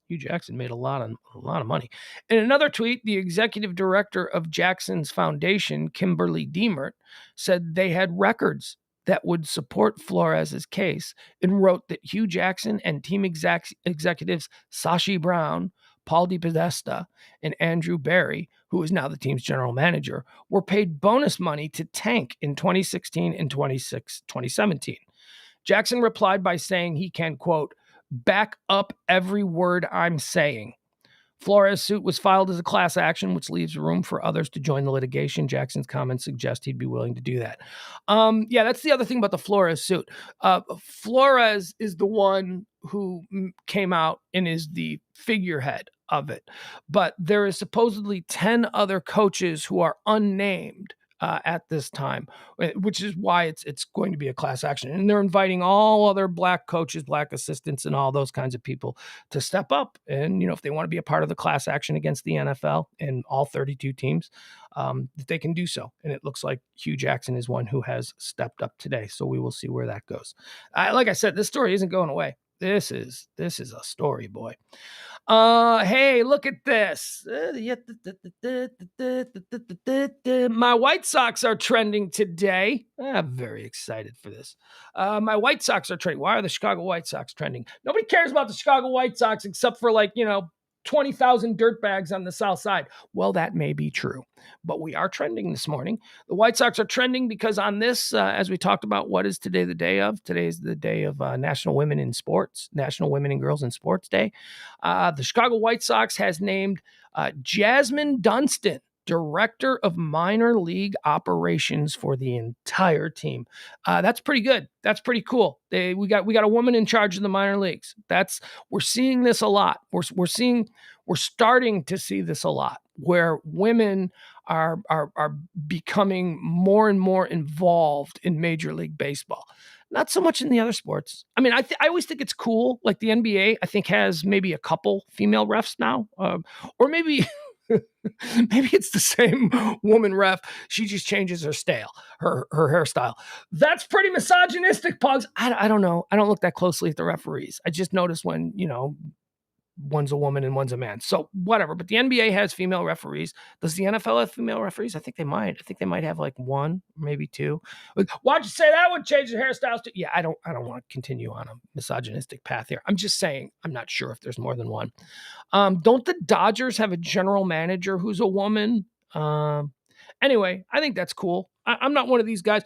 Hugh Jackson made a lot of money. In another tweet, the executive director of Jackson's foundation, Kimberly Deemert, said they had records that would support Flores' case and wrote that Hugh Jackson and team executives Sashi Brown, Paul DePodesta, and Andrew Barry, who is now the team's general manager, were paid bonus money to tank in 2016 and 2017. Jackson replied by saying he can, quote, back up every word I'm saying. Flores' suit was filed as a class action, which leaves room for others to join the litigation. Jackson's comments suggest he'd be willing to do that. Yeah, that's the other thing about the Flores suit. Flores is the one who came out and is the figurehead of it. But there is supposedly 10 other coaches who are unnamed at this time, which is why it's going to be a class action. And they're inviting all other black coaches, black assistants, and all those kinds of people to step up. And, if they want to be a part of the class action against the NFL and all 32 teams, that they can do so. And it looks like Hugh Jackson is one who has stepped up today. So we will see where that goes. Like I said, this story isn't going away. This is a story, boy. Hey, look at this. My White Sox are trending today. I'm very excited for this. My White Sox are trending. Why are the Chicago White Sox trending? Nobody cares about the Chicago White Sox except for 20,000 dirtbags on the South Side. Well, that may be true, but we are trending this morning. The White Sox are trending because on this, as we talked about, what is today the day of? Today is the day of National Women in Sports, National Women and Girls in Sports Day. The Chicago White Sox has named Jasmine Dunston Director of Minor League Operations for the entire team. That's pretty good. That's pretty cool. We got a woman in charge of the minor leagues. We're seeing this a lot. We're starting to see this a lot, where women are becoming more and more involved in Major League Baseball. Not so much in the other sports. I mean, I always think it's cool. Like the NBA, I think has maybe a couple female refs now, or maybe. Maybe it's the same woman ref. She just changes her hairstyle. That's pretty misogynistic, Pugs. I don't know. I don't look that closely at the referees. I just notice when, one's a woman and one's a man. So whatever. But the NBA has female referees. Does the NFL have female referees? I think they might. I think they might have one, maybe two. Why'd you say that would change the hairstyles too? Yeah, I don't want to continue on a misogynistic path here. I'm just saying I'm not sure if there's more than one. Don't the Dodgers have a general manager who's a woman? Anyway, I think that's cool. I'm not one of these guys.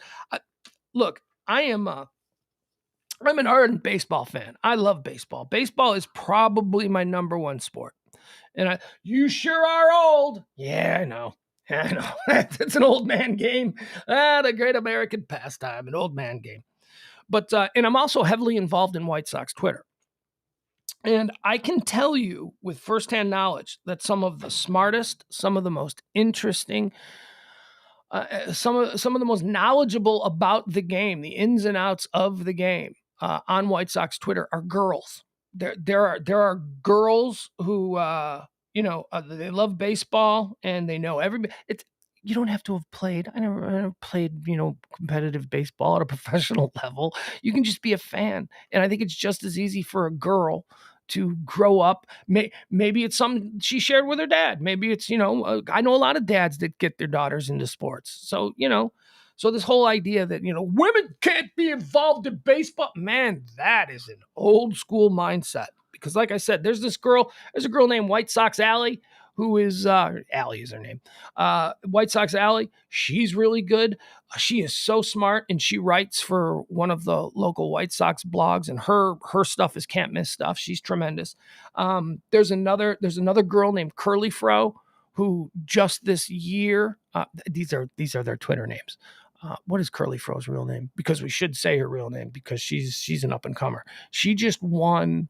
Look, I'm an ardent baseball fan. I love baseball. Baseball is probably my number one sport. And you sure are old. Yeah, I know. It's an old man game. The great American pastime, an old man game. But, and I'm also heavily involved in White Sox Twitter. And I can tell you with firsthand knowledge that some of the smartest, some of the most interesting, some of the most knowledgeable about the game, the ins and outs of the game, on White Sox Twitter are girls. There are girls who they love baseball and they know everybody. You don't have to have played. I never played competitive baseball at a professional level. You can just be a fan, and I think it's just as easy for a girl to grow up. Maybe it's something she shared with her dad. Maybe it's I know a lot of dads that get their daughters into sports. So so this whole idea that, women can't be involved in baseball, man, that is an old school mindset. Because like I said, there's a girl named White Sox Allie, who is, Allie is her name. White Sox Allie, she's really good. She is so smart, and she writes for one of the local White Sox blogs, and her stuff is can't miss stuff. She's tremendous. There's another girl named Curly Fro, who just this year, these are their Twitter names. What is Curly Fro's real name? Because we should say her real name, because she's an up and comer. She just won.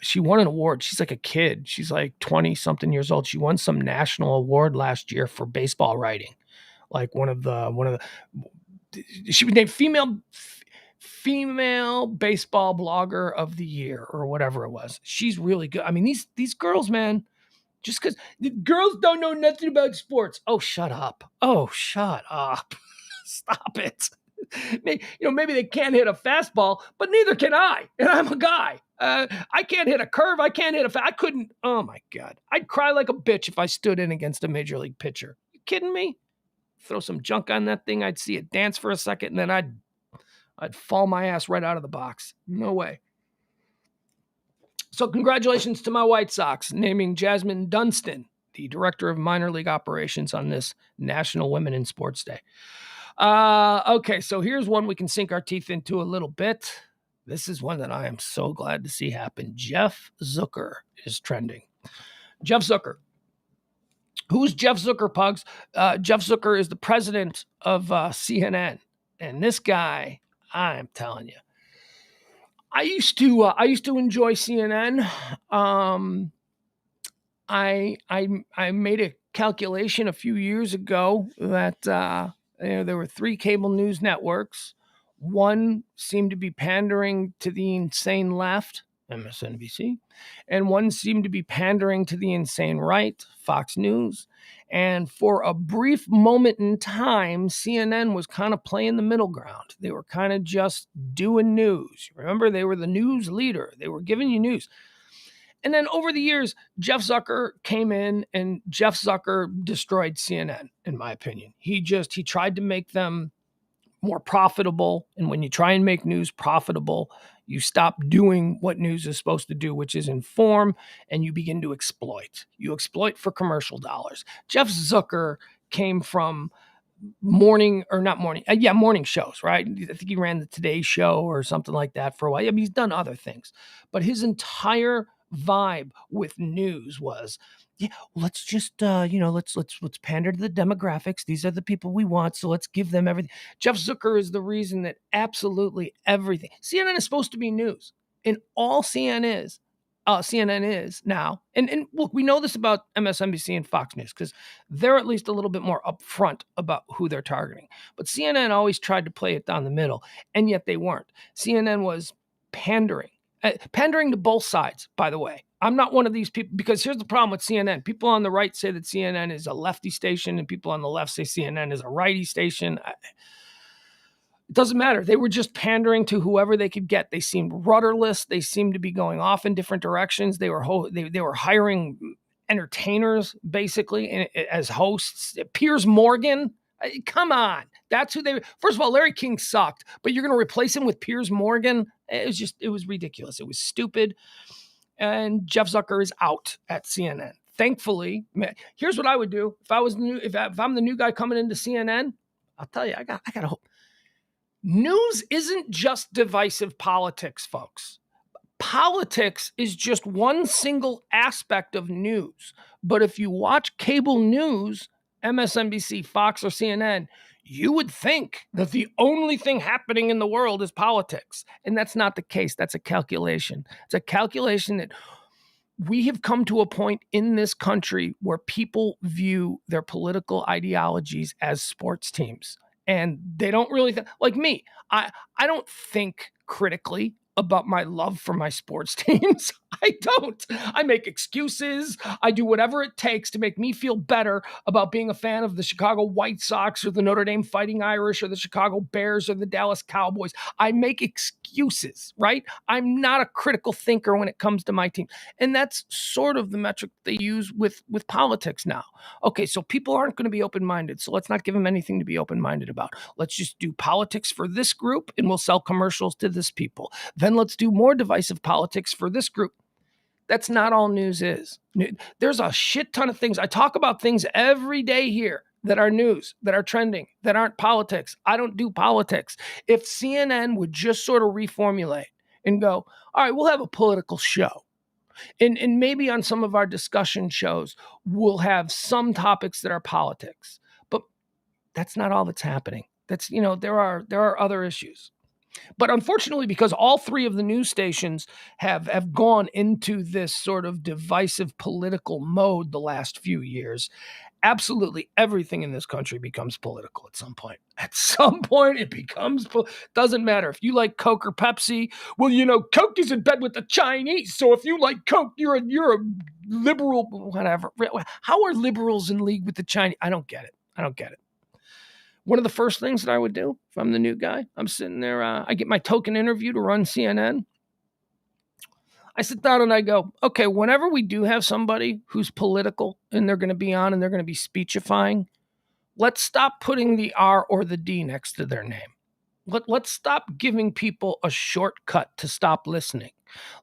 She won an award. She's like a kid. She's like 20 something years old. She won some national award last year for baseball writing. Like one of the. She was named female baseball blogger of the year or whatever it was. She's really good. I mean, these girls, man. Just because the girls don't know nothing about sports. Oh, shut up. Oh, shut up. Stop it. Maybe they can't hit a fastball, but neither can I. And I'm a guy. I can't hit a curve. I can't hit I couldn't. Oh, my God. I'd cry like a bitch if I stood in against a major league pitcher. You kidding me? Throw some junk on that thing. I'd see it dance for a second, and then I'd fall my ass right out of the box. No way. So congratulations to my White Sox, naming Jasmine Dunstan the director of minor league operations on this National Women in Sports Day. Okay, so here's one we can sink our teeth into a little bit. This is one that I am so glad to see happen. Jeff Zucker is trending. Jeff Zucker. Who's Jeff Zucker, Pugs? Jeff Zucker is the president of CNN. And this guy, I'm telling you, I used to enjoy CNN. I made a calculation a few years ago that there were 3 cable news networks. One seemed to be pandering to the insane left, MSNBC, and one seemed to be pandering to the insane right, Fox News. And for a brief moment in time, CNN was kind of playing the middle ground. They were kind of just doing news. Remember, they were the news leader. They were giving you news. And then over the years, Jeff Zucker came in, and Jeff Zucker destroyed CNN, in my opinion. He tried to make them more profitable. And when you try and make news profitable, you stop doing what news is supposed to do, which is inform, and you begin to exploit. You exploit for commercial dollars. Jeff Zucker came from morning shows, right? I think he ran the Today Show or something like that for a while. I mean, he's done other things, but his entire vibe with news was, let's just let's pander to the demographics. These are the people we want, so let's give them everything. Jeff Zucker is the reason that absolutely everything. CNN is supposed to be news, and all CNN is now. And look, we know this about MSNBC and Fox News because they're at least a little bit more upfront about who they're targeting. But CNN always tried to play it down the middle, and yet they weren't. CNN was pandering to both sides, by the way. I'm not one of these people, because here's the problem with CNN. People on the right say that CNN is a lefty station, and people on the left say CNN is a righty station. It doesn't matter. They were just pandering to whoever they could get. They seemed rudderless. They seemed to be going off in different directions. They were hiring entertainers, basically, as hosts. Piers Morgan. Come on. That's who they... First of all, Larry King sucked, but you're going to replace him with Piers Morgan? It was ridiculous. It was stupid. And Jeff Zucker is out at CNN. Thankfully, here's what I would do. If I'm the new guy coming into CNN, I'll tell you, I got to hope. News isn't just divisive politics, folks. Politics is just one single aspect of news. But if you watch cable news, MSNBC, Fox, or CNN, you would think that the only thing happening in the world is politics. And that's not the case. That's a calculation. It's a calculation that we have come to a point in this country where people view their political ideologies as sports teams. and they don't really like me. I don't think critically about my love for my sports teams. I don't. I make excuses. I do whatever it takes to make me feel better about being a fan of the Chicago White Sox or the Notre Dame Fighting Irish or the Chicago Bears or the Dallas Cowboys. I make excuses, right? I'm not a critical thinker when it comes to my team. And that's sort of the metric they use with politics now. Okay, so people aren't going to be open-minded, so let's not give them anything to be open-minded about. Let's just do politics for this group and we'll sell commercials to this people. Then let's do more divisive politics for this group. That's not all news is. There's a shit ton of things. I talk about things every day here that are news, that are trending, that aren't politics. I don't do politics. If CNN would just sort of reformulate and go, all right, we'll have a political show. And maybe on some of our discussion shows, we'll have some topics that are politics. But that's not all that's happening. That's, there are other issues. But unfortunately, because all three of the news stations have gone into this sort of divisive political mode the last few years, absolutely everything in this country becomes political at some point. At some point, it becomes, doesn't matter. If you like Coke or Pepsi, well, Coke is in bed with the Chinese. So if you like Coke, you're a liberal, whatever. How are liberals in league with the Chinese? I don't get it. One of the first things that I would do if I'm the new guy, I'm sitting there, I get my token interview to run CNN. I sit down and I go, okay, whenever we do have somebody who's political and they're going to be on and they're going to be speechifying, let's stop putting the R or the D next to their name. Let's stop giving people a shortcut to stop listening.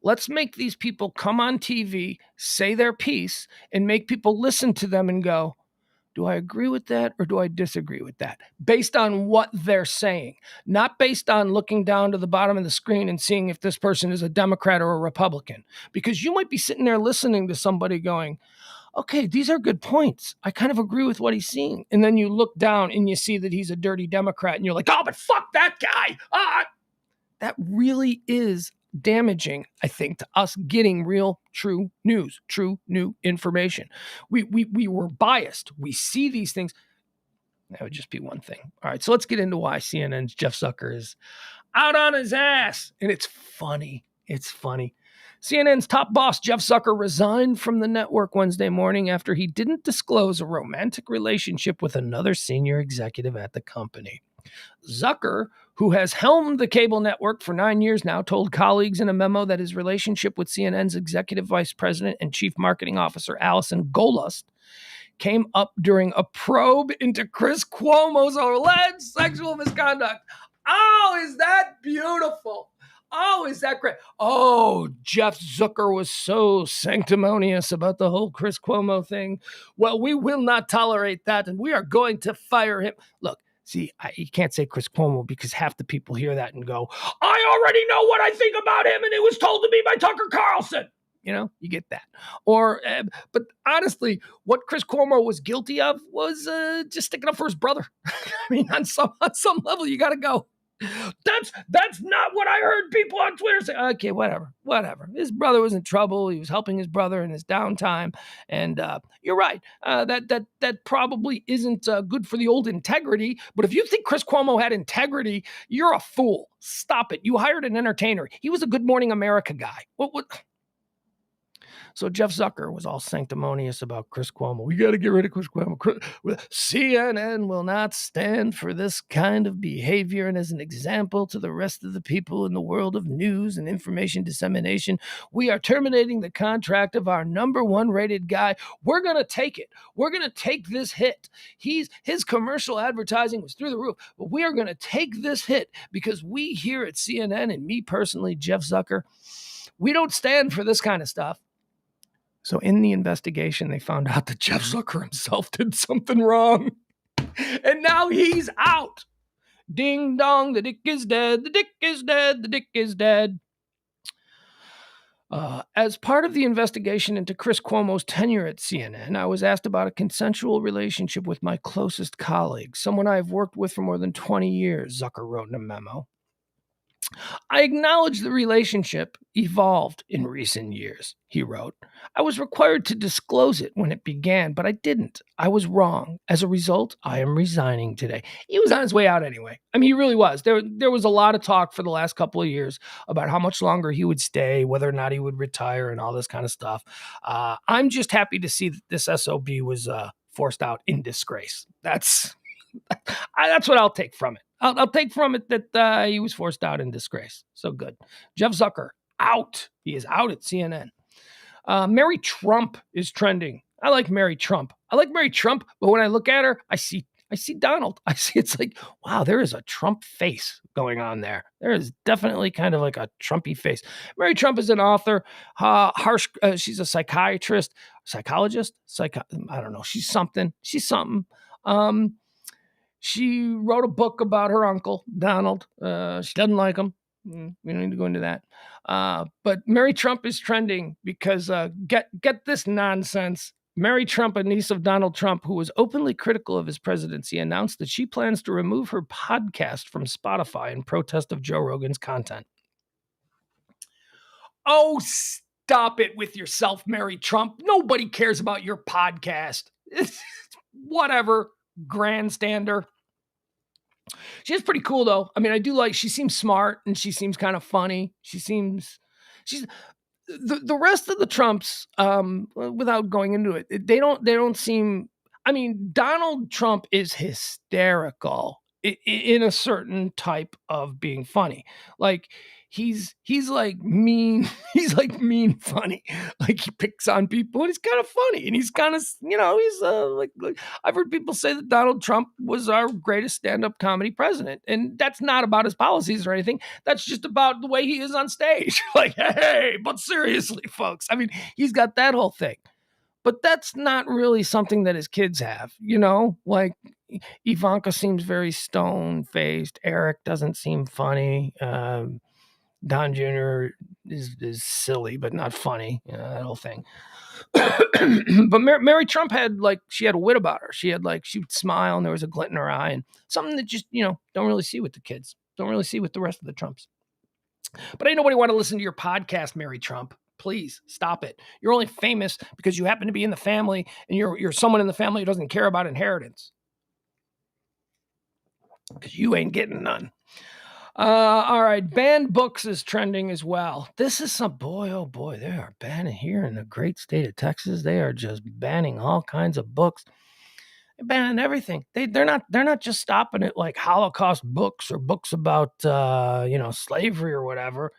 Let's make these people come on TV, say their piece, and make people listen to them and go, do I agree with that or do I disagree with that? Based on what they're saying, not based on looking down to the bottom of the screen and seeing if this person is a Democrat or a Republican. Because you might be sitting there listening to somebody going, okay, these are good points. I kind of agree with what he's saying. And then you look down and you see that he's a dirty Democrat and you're like, oh, but fuck that guy. That really is damaging, I think, to us getting real, true news, true new information. We were biased. We see these things. That would just be one thing. All right, so let's get into why CNN's Jeff Zucker is out on his ass. And it's funny. CNN's top boss, Jeff Zucker, resigned from the network Wednesday morning after he didn't disclose a romantic relationship with another senior executive at the company. Zucker, who has helmed the cable network for 9 years now, told colleagues in a memo that his relationship with CNN's executive vice president and chief marketing officer, Allison Golust, came up during a probe into Chris Cuomo's alleged sexual misconduct. Oh, is that beautiful? Oh, is that great? Oh, Jeff Zucker was so sanctimonious about the whole Chris Cuomo thing. Well, we will not tolerate that, and we are going to fire him. Look, see, you can't say Chris Cuomo because half the people hear that and go, I already know what I think about him, and it was told to me by Tucker Carlson. You get that. But honestly, what Chris Cuomo was guilty of was just sticking up for his brother. I mean, on some level, you got to go. That's not what I heard people on Twitter say. Okay, whatever. His brother was in trouble. He was helping his brother in his downtime. And you're right. That probably isn't good for the old integrity. But if you think Chris Cuomo had integrity, you're a fool. Stop it. You hired an entertainer. He was a Good Morning America guy. What? So Jeff Zucker was all sanctimonious about Chris Cuomo. We got to get rid of Chris Cuomo. CNN will not stand for this kind of behavior. And as an example to the rest of the people in the world of news and information dissemination, we are terminating the contract of our number one rated guy. We're going to take it. We're going to take this hit. His commercial advertising was through the roof, but we are going to take this hit because we here at CNN, and me personally, Jeff Zucker, we don't stand for this kind of stuff. So in the investigation, they found out that Jeff Zucker himself did something wrong. And now he's out. Ding dong, the dick is dead. The dick is dead. The dick is dead. As part of the investigation into Chris Cuomo's tenure at CNN, I was asked about a consensual relationship with my closest colleague, someone I've worked with for more than 20 years, Zucker wrote in a memo. I acknowledge the relationship evolved in recent years, he wrote. I was required to disclose it when it began, but I didn't. I was wrong. As a result, I am resigning today. He was on his way out anyway. I mean, he really was. There was a lot of talk for the last couple of years about how much longer he would stay, whether or not he would retire, and all this kind of stuff. I'm just happy to see that this SOB was forced out in disgrace. That's what I'll take from it. I'll take from it that he was forced out in disgrace. So good. Jeff Zucker, out. He is out at CNN. Mary Trump is trending. I like Mary Trump. But when I look at her, I see Donald. I see it's like, wow, there is a Trump face going on there. There is definitely kind of like a Trumpy face. Mary Trump is an author, she's a psychologist. I don't know. She's something. She wrote a book about her uncle, Donald. She doesn't like him. We don't need to go into that. But Mary Trump is trending because get this nonsense. Mary Trump, a niece of Donald Trump, who was openly critical of his presidency, announced that she plans to remove her podcast from Spotify in protest of Joe Rogan's content. Oh, stop it with yourself, Mary Trump. Nobody cares about your podcast. Whatever, grandstander. She's pretty cool, though. I mean, I do like, she seems smart and she seems kind of funny. She's the rest of the Trumps, without going into it, they don't seem, I mean, Donald Trump is hysterical in a certain type of being funny. Like, he's like mean, he's like mean funny. Like, he picks on people and he's kind of funny. And he's kind of, he's like I've heard people say that Donald Trump was our greatest stand-up comedy president. And that's not about his policies or anything. That's just about the way he is on stage. Like, hey, but seriously, folks. I mean, he's got that whole thing. But that's not really something that his kids have, like Ivanka seems very stone-faced. Eric doesn't seem funny. Don Jr. is silly, but not funny, that whole thing. But Mary Trump she had a wit about her. She would smile and there was a glint in her eye, and something that just, don't really see with the kids. Don't really see with the rest of the Trumps. But ain't nobody want to listen to your podcast, Mary Trump. Please stop it. You're only famous because you happen to be in the family and you're someone in the family who doesn't care about inheritance. Because you ain't getting none. All right, banned books is trending as well. This is some, oh boy, they are banning here in the great state of Texas. They are just banning all kinds of books. They're banning everything. They're not just stopping at like Holocaust books or books about slavery or whatever.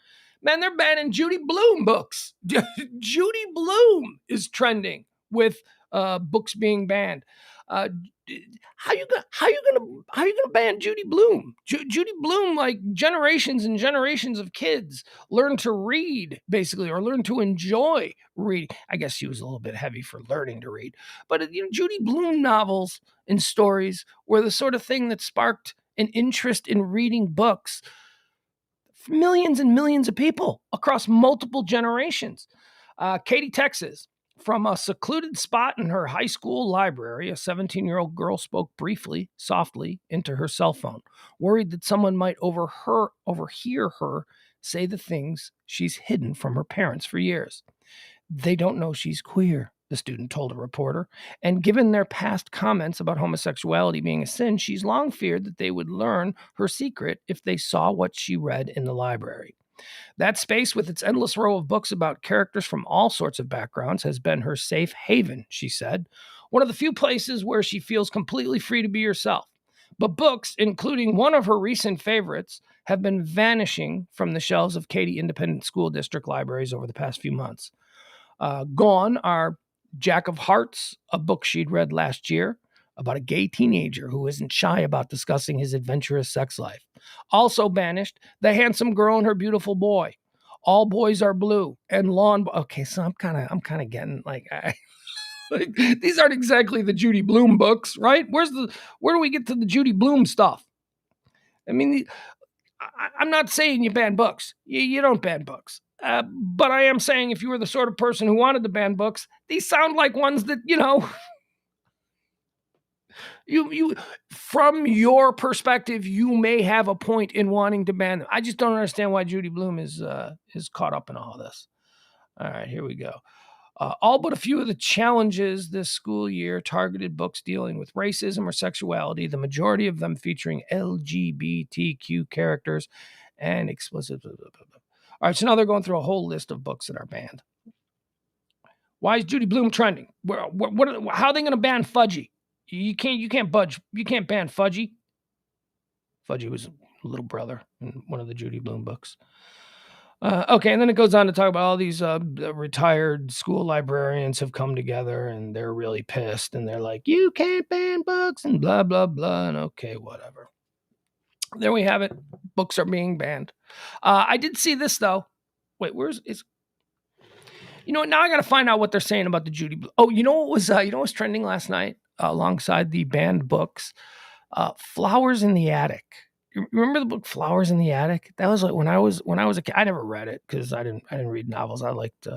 Man, they're banning Judy Blume books. Judy Blume is trending with books being banned. How you gonna ban Judy Blume? Judy Blume, like, generations and generations of kids learn to read, basically, or learn to enjoy reading. I guess she was a little bit heavy for learning to read, but Judy Blume novels and stories were the sort of thing that sparked an interest in reading books for millions and millions of people across multiple generations. Katy, Texas. From a secluded spot in her high school library, a 17-year-old girl spoke briefly, softly, into her cell phone, worried that someone might overhear her say the things she's hidden from her parents for years. They don't know she's queer, the student told a reporter, and given their past comments about homosexuality being a sin, she's long feared that they would learn her secret if they saw what she read in the library. That space, with its endless row of books about characters from all sorts of backgrounds, has been her safe haven, she said. One of the few places where she feels completely free to be herself. But books, including one of her recent favorites, have been vanishing from the shelves of Katy Independent School District libraries over the past few months. Gone are Jack of Hearts, a book she'd read last year about a gay teenager who isn't shy about discussing his adventurous sex life. Also banished, The Handsome Girl and Her Beautiful Boy, All Boys Are Blue, and Lawn. Okay, so I'm kind of getting like, like, these aren't exactly the Judy Blume books, right? Where do we get to the Judy Blume stuff? I mean, I'm not saying you ban books. You don't ban books. But I am saying if you were the sort of person who wanted to ban books, these sound like ones that, You, from your perspective, you may have a point in wanting to ban them. I just don't understand why Judy Blume is caught up in all this. All right, here we go. All but a few of the challenges this school year targeted books dealing with racism or sexuality, the majority of them featuring LGBTQ characters and explicit. Blah, blah, blah, blah. All right, so now they're going through a whole list of books that are banned. Why is Judy Blume trending? How are they going to ban Fudgy? You can't ban Fudgy. Fudgy was a little brother in one of the Judy Blume books. Okay, and then it goes on to talk about all these retired school librarians have come together and they're really pissed and they're like, you can't ban books and blah, blah, blah. And okay, whatever. There we have it. Books are being banned. I did see this, though. Wait, you know what? Now I got to find out what they're saying about the Judy Blume. Oh, you know what was trending last night alongside the banned books? Flowers in the Attic. You remember the book Flowers in the Attic? That was like when I was a kid. I never read it because I didn't read novels. I liked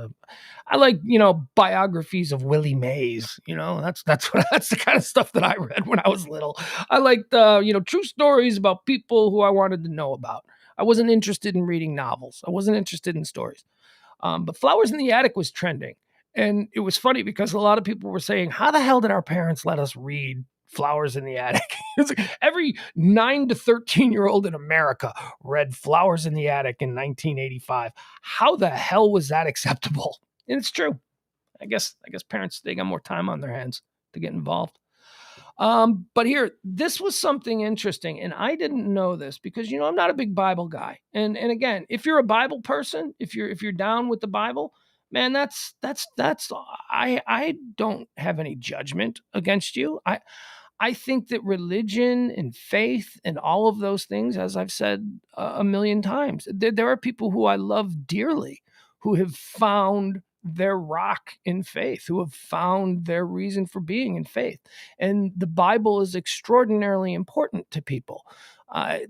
biographies of Willie Mays. That's the kind of stuff that I read when I was little. I liked true stories about people who I wanted to know about. I wasn't interested in reading novels. I wasn't interested in stories. But Flowers in the Attic was trending. And it was funny because a lot of people were saying, how the hell did our parents let us read Flowers in the Attic? Every 9 to 13-year-old in America read Flowers in the Attic in 1985. How the hell was that acceptable? And it's true. I guess parents, they got more time on their hands to get involved. But here, this was something interesting, and I didn't know this because I'm not a big Bible guy. And again, if you're a Bible person, if you're down with the Bible, man, that's I don't have any judgment against you. I think that religion and faith and all of those things, as I've said a million times, there are people who I love dearly who have found their rock in faith, who have found their reason for being in faith. And the Bible is extraordinarily important to people. I've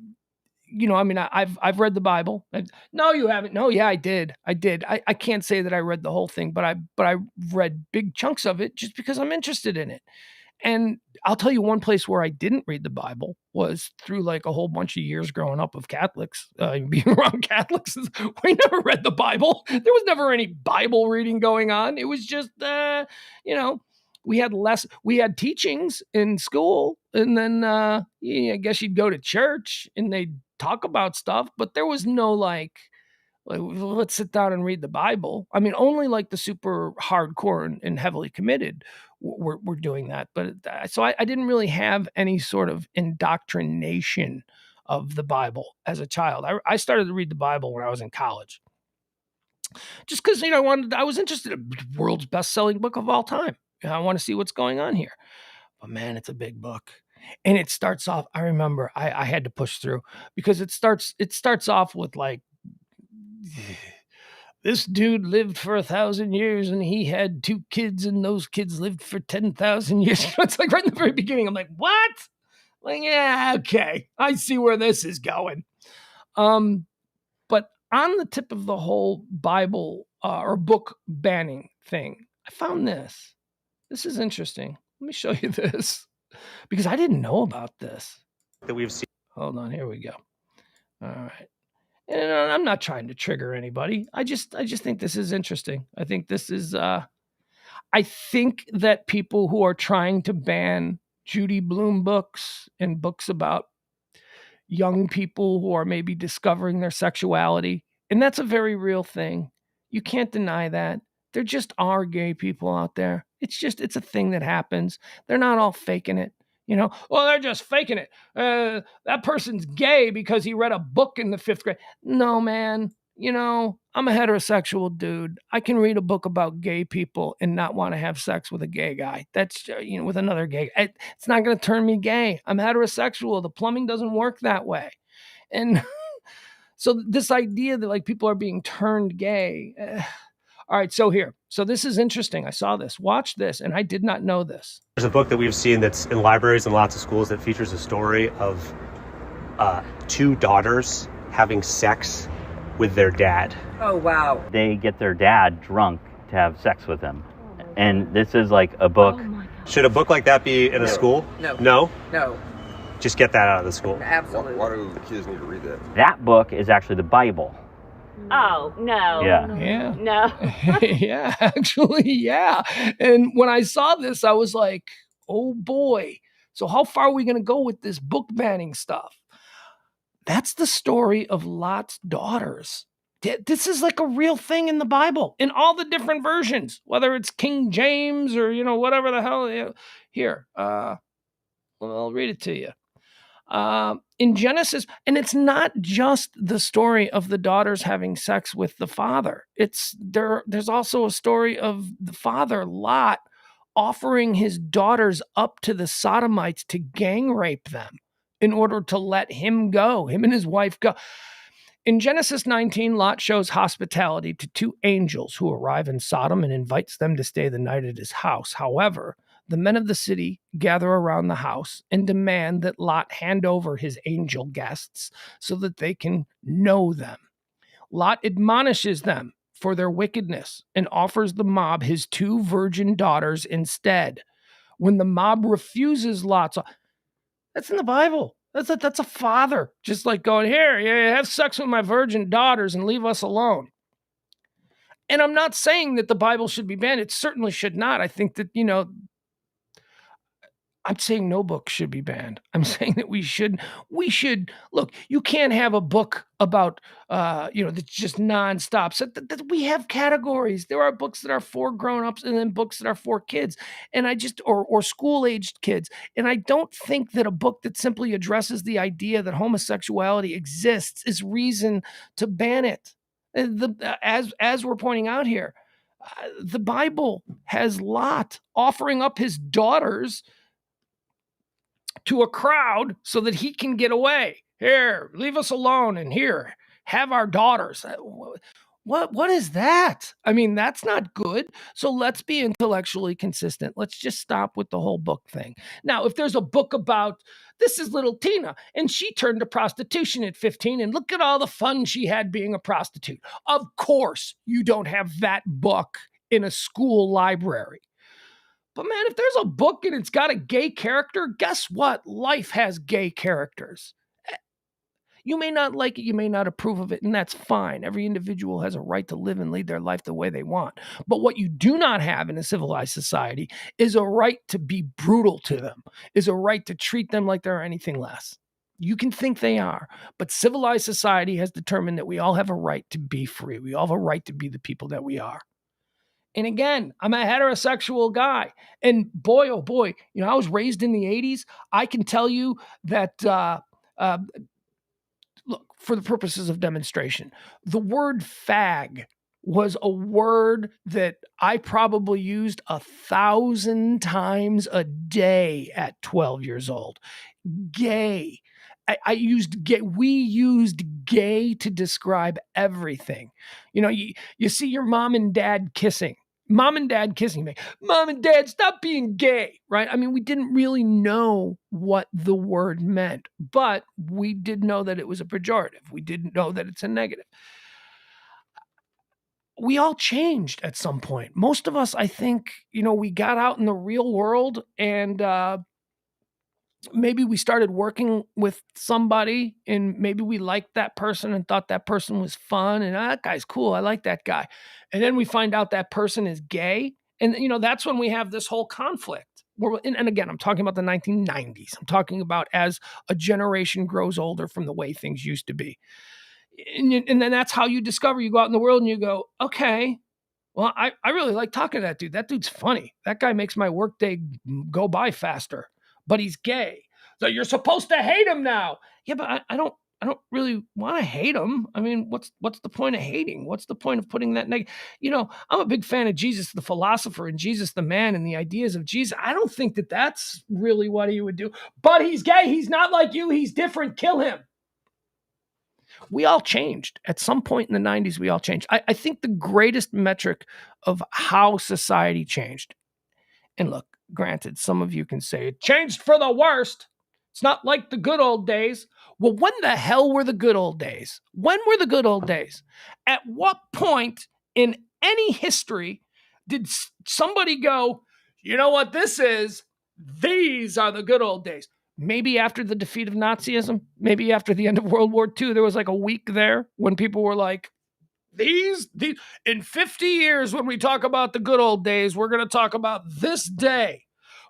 read the Bible. No, you haven't. No, yeah, I did. I can't say that I read the whole thing, but I read big chunks of it just because I'm interested in it. And I'll tell you one place where I didn't read the Bible was through like a whole bunch of years growing up of Catholics, being around Catholics. We never read the Bible. There was never any Bible reading going on. It was just, we had teachings in school, and then I guess you'd go to church and they'd talk about stuff, but there was no let's sit down and read the Bible. I mean, only like the super hardcore and heavily committed were doing that. But so I didn't really have any sort of indoctrination of the Bible as a child. I started to read the Bible when I was in college, just because I was interested in the world's best-selling book of all time. I want to see what's going on here. But man, it's a big book. And it starts off, I remember I had to push through because it starts off with like, this dude lived for 1,000 years and he had 2 kids and those kids lived for 10,000 years. It's like right in the very beginning. I'm like, what? Like, yeah, okay. I see where this is going. But on the tip of the whole Bible or book banning thing, I found this. This is interesting. Let me show you this because I didn't know about this. That we've seen. Hold on. Here we go. All right. And I'm not trying to trigger anybody. I just think this is interesting. I think this is, I think that people who are trying to ban Judy Blume books and books about young people who are maybe discovering their sexuality, and that's a very real thing. You can't deny that. There just are gay people out there. It's a thing that happens. They're not all faking it. Well, they're just faking it. That person's gay because he read a book in the 5th grade. No, man. I'm a heterosexual dude. I can read a book about gay people and not want to have sex with a gay guy. That's, with another gay guy. It's not going to turn me gay. I'm heterosexual. The plumbing doesn't work that way. And so this idea that like people are being turned gay. All right, so this is interesting. I saw this. Watch this, and I did not know this. There's a book that we've seen that's in libraries and lots of schools that features a story of 2 daughters having sex with their dad. Oh, wow. They get their dad drunk to have sex with him. And this is like a book Should a book like that be in a school? No. No? No. Just get that out of the school. Absolutely. Why do kids need to read that? That book is actually the Bible. Oh, no. Yeah. Yeah. No. Yeah, actually, yeah. And when I saw this, I was like, oh boy. So how far are we going to go with this book banning stuff? That's the story of Lot's daughters. This is like a real thing in the Bible, in all the different versions, whether it's King James or, whatever the hell. Here, I'll read it to you. In Genesis, and it's not just the story of the daughters having sex with the father. There's also a story of the father, Lot, offering his daughters up to the Sodomites to gang rape them in order to let him and his wife go. In Genesis 19, Lot shows hospitality to two angels who arrive in Sodom and invites them to stay the night at his house. However, the men of the city gather around the house and demand that Lot hand over his angel guests so that they can know them. Lot admonishes them for their wickedness and offers the mob his two virgin daughters instead. When the mob refuses Lot's, that's in the Bible. That's a father just like going, here, yeah, have sex with my virgin daughters and leave us alone. And I'm not saying that the Bible should be banned. It certainly should not. I think that, I'm saying no book should be banned. I'm saying that we should look, you can't have a book about, that's just nonstop. So we have categories. There are books that are for grownups and then books that are for kids. And or school-aged kids. And I don't think that a book that simply addresses the idea that homosexuality exists is reason to ban it. As we're pointing out here, the Bible has Lot offering up his daughters to a crowd so that he can get away. Here, leave us alone, and here, have our daughters. What is that? I mean, that's not good. So let's be intellectually consistent. Let's just stop with the whole book thing. Now, if there's a book about, this is little Tina, and she turned to prostitution at 15, and look at all the fun she had being a prostitute. Of course, you don't have that book in a school library. But man, if there's a book and it's got a gay character, guess what? Life has gay characters. You may not like it, you may not approve of it, and that's fine. Every individual has a right to live and lead their life the way they want. But what you do not have in a civilized society is a right to be brutal to them, is a right to treat them like they're anything less. You can think they are, but civilized society has determined that we all have a right to be free. We all have a right to be the people that we are. And again, I'm a heterosexual guy. And boy, oh boy, I was raised in the 80s. I can tell you that, look, for the purposes of demonstration, the word fag was a word that I probably used 1,000 times a day at 12 years old. Gay. We used gay to describe everything. You see your mom and dad kissing. Mom and dad kissing me. Mom and dad, stop being gay, right? I mean, we didn't really know what the word meant, but we did know that it was a pejorative. We didn't know that it's a negative. We all changed at some point. Most of us, I think, we got out in the real world and maybe we started working with somebody and maybe we liked that person and thought that person was fun and that guy's cool. I like that guy. And then we find out that person is gay. And, that's when we have this whole conflict. And again, I'm talking about the 1990s. I'm talking about as a generation grows older from the way things used to be. And then that's how you discover, you go out in the world and you go, okay, well, I really like talking to that dude. That dude's funny. That guy makes my workday go by faster. But he's gay. So you're supposed to hate him now. Yeah, but I don't really want to hate him. I mean, what's the point of hating? What's the point of putting that negative? I'm a big fan of Jesus, the philosopher, and Jesus, the man, and the ideas of Jesus. I don't think that that's really what he would do. But he's gay. He's not like you. He's different. Kill him. We all changed. At some point in the 90s, we all changed. I think the greatest metric of how society changed, and look, granted, some of you can say it changed for the worst. It's not like the good old days. Well, when the hell were the good old days? When were the good old days? At what point in any history did somebody go, You know what this is? These are the good old days. Maybe after the defeat of Nazism, maybe after the end of World War II, there was like a week there when people were like, these in 50 years, when we talk about the good old days, we're going to talk about this day,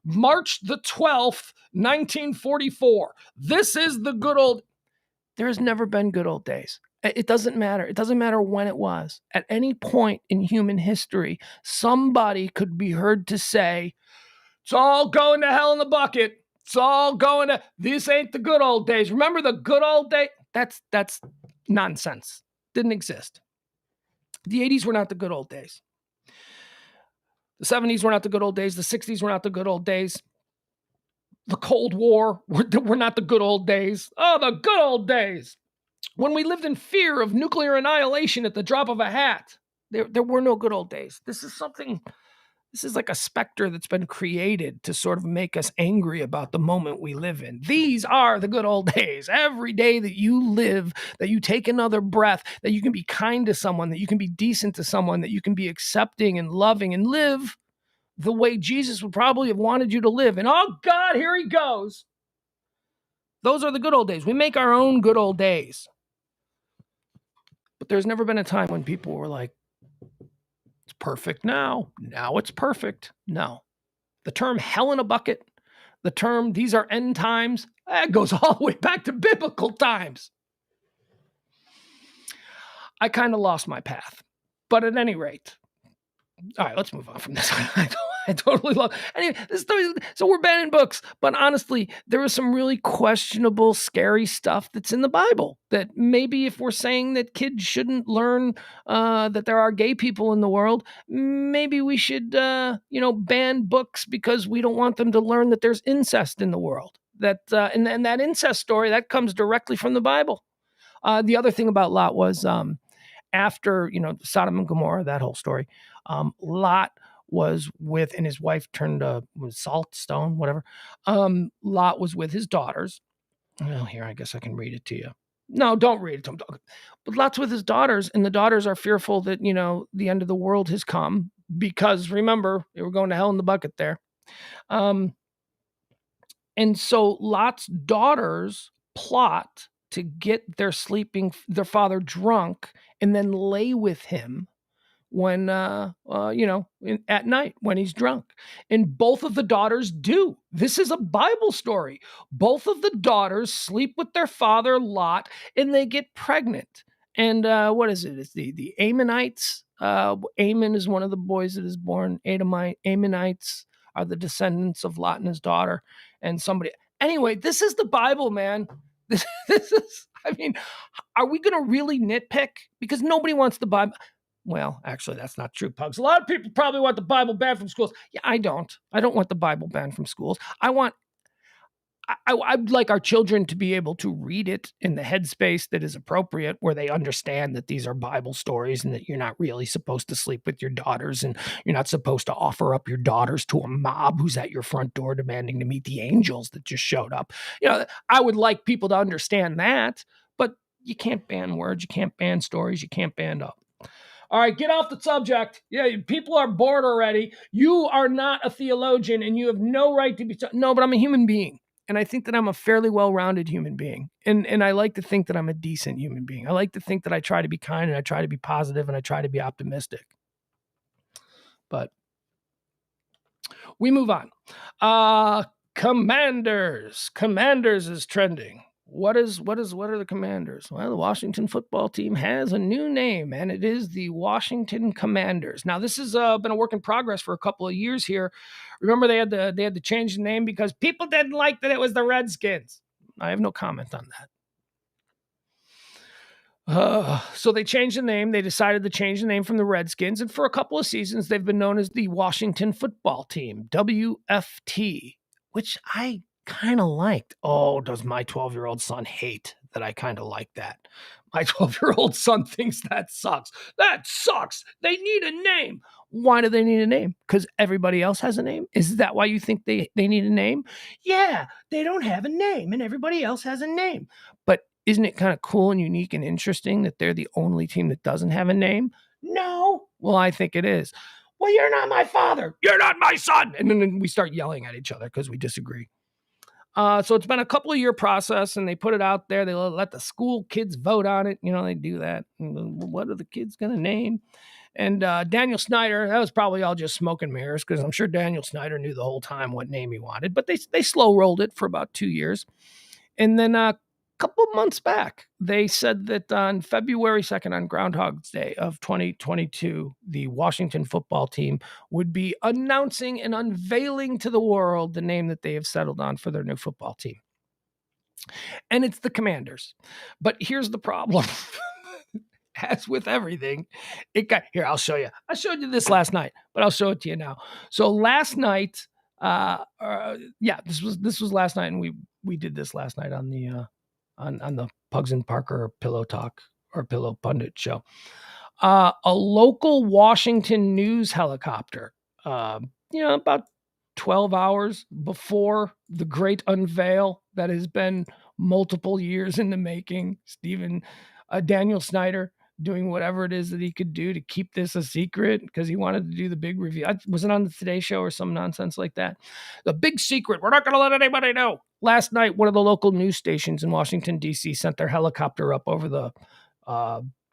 March the 12th, 1944. This is the good old. There has never been good old days. It doesn't matter. It doesn't matter when it was. At any point in human history, somebody could be heard to say, it's all going to hell in the bucket. It's all going to, this ain't the good old days. Remember the good old days? That's nonsense. Didn't exist. The 80s were not the good old days. The 70s were not the good old days. The 60s were not the good old days. The Cold War were not the good old days. Oh, the good old days. When we lived in fear of nuclear annihilation at the drop of a hat, there were no good old days. This is like a specter that's been created to sort of make us angry about the moment we live in. These are the good old days. Every day that you live, that you take another breath, that you can be kind to someone, that you can be decent to someone, that you can be accepting and loving and live the way Jesus would probably have wanted you to live. And oh God, here he goes. Those are the good old days. We make our own good old days. But there's never been a time when people were like, it's perfect now. Now it's perfect. No. The term hell in a bucket, the term these are end times, that goes all the way back to biblical times. I kind of lost my path. But at any rate, all right, let's move on from this. I totally love. Anyway, so we're banning books, but honestly, there is some really questionable, scary stuff that's in the Bible. That maybe if we're saying that kids shouldn't learn that there are gay people in the world, maybe we should, ban books because we don't want them to learn that there's incest in the world. That and that incest story that comes directly from the Bible. The other thing about Lot was after Sodom and Gomorrah, that whole story. Lot was with, and his wife turned was salt, stone, whatever. Lot was with his daughters. Well, here, I guess I can read it to you. No, don't read it to him. But Lot's with his daughters, and the daughters are fearful that, the end of the world has come because, remember, they were going to hell in the bucket there. And so Lot's daughters plot to get their father drunk and then lay with him when, at night when he's drunk. And both of the daughters do. This is a Bible story. Both of the daughters sleep with their father, Lot, and they get pregnant. And what is it? It's the Ammonites. Ammon is one of the boys that is born. Ammonites are the descendants of Lot and his daughter. And anyway, this is the Bible, man. This is, are we going to really nitpick? Because nobody wants the Bible. Well, actually, that's not true, Pugs. A lot of people probably want the Bible banned from schools. Yeah, I don't. I don't want the Bible banned from schools. I'd like our children to be able to read it in the headspace that is appropriate, where they understand that these are Bible stories and that you're not really supposed to sleep with your daughters and you're not supposed to offer up your daughters to a mob who's at your front door demanding to meet the angels that just showed up. I would like people to understand that, but you can't ban words. You can't ban stories. You can't ban up. All right, get off the subject. Yeah, people are bored already. You are not a theologian and you have no right to be. No, but I'm a human being. And I think that I'm a fairly well-rounded human being. And I like to think that I'm a decent human being. I like to think that I try to be kind and I try to be positive and I try to be optimistic. But we move on. Commanders. Commanders is trending. What are the Commanders? Well, the Washington football team has a new name, and it is the Washington Commanders. Now, this has been a work in progress for a couple of years here. Remember, they had to change the name because people didn't like that it was the Redskins. I have no comment on that. So they changed the name. They decided to change the name from the Redskins, and for a couple of seasons, they've been known as the Washington Football Team, WFT, which I kind of liked. Oh, does my 12-year-old son hate that I kind of like that? My 12-year-old son thinks that sucks. That sucks. They need a name. Why do they need a name? Because everybody else has a name? Is that why you think they need a name? Yeah, they don't have a name and everybody else has a name. But isn't it kind of cool and unique and interesting that they're the only team that doesn't have a name? No. Well, I think it is. Well, you're not my father. You're not my son. And then we start yelling at each other because we disagree. So it's been a couple of year process, and they put it out there. They let the school kids vote on it. They do that. What are the kids going to name? And Daniel Snyder, that was probably all just smoke and mirrors, because I'm sure Daniel Snyder knew the whole time what name he wanted. But they slow rolled it for about 2 years. And then a couple of months back, they said that on February 2nd, on Groundhog's Day of 2022, the Washington football team would be announcing and unveiling to the world the name that they have settled on for their new football team. And it's the Commanders. But here's the problem. As with everything, here, I'll show you. I showed you this last night, but I'll show it to you now. So last night, this was last night, and we did this last night on the on the Pugs and Parker Pillow Talk or Pillow Pundit show. A local Washington news helicopter, about 12 hours before the great unveil that has been multiple years in the making, Daniel Snyder doing whatever it is that he could do to keep this a secret because he wanted to do the big reveal. Was it on the Today Show or some nonsense like that? The big secret. We're not going to let anybody know. Last night, one of the local news stations in Washington, D.C. sent their helicopter up over the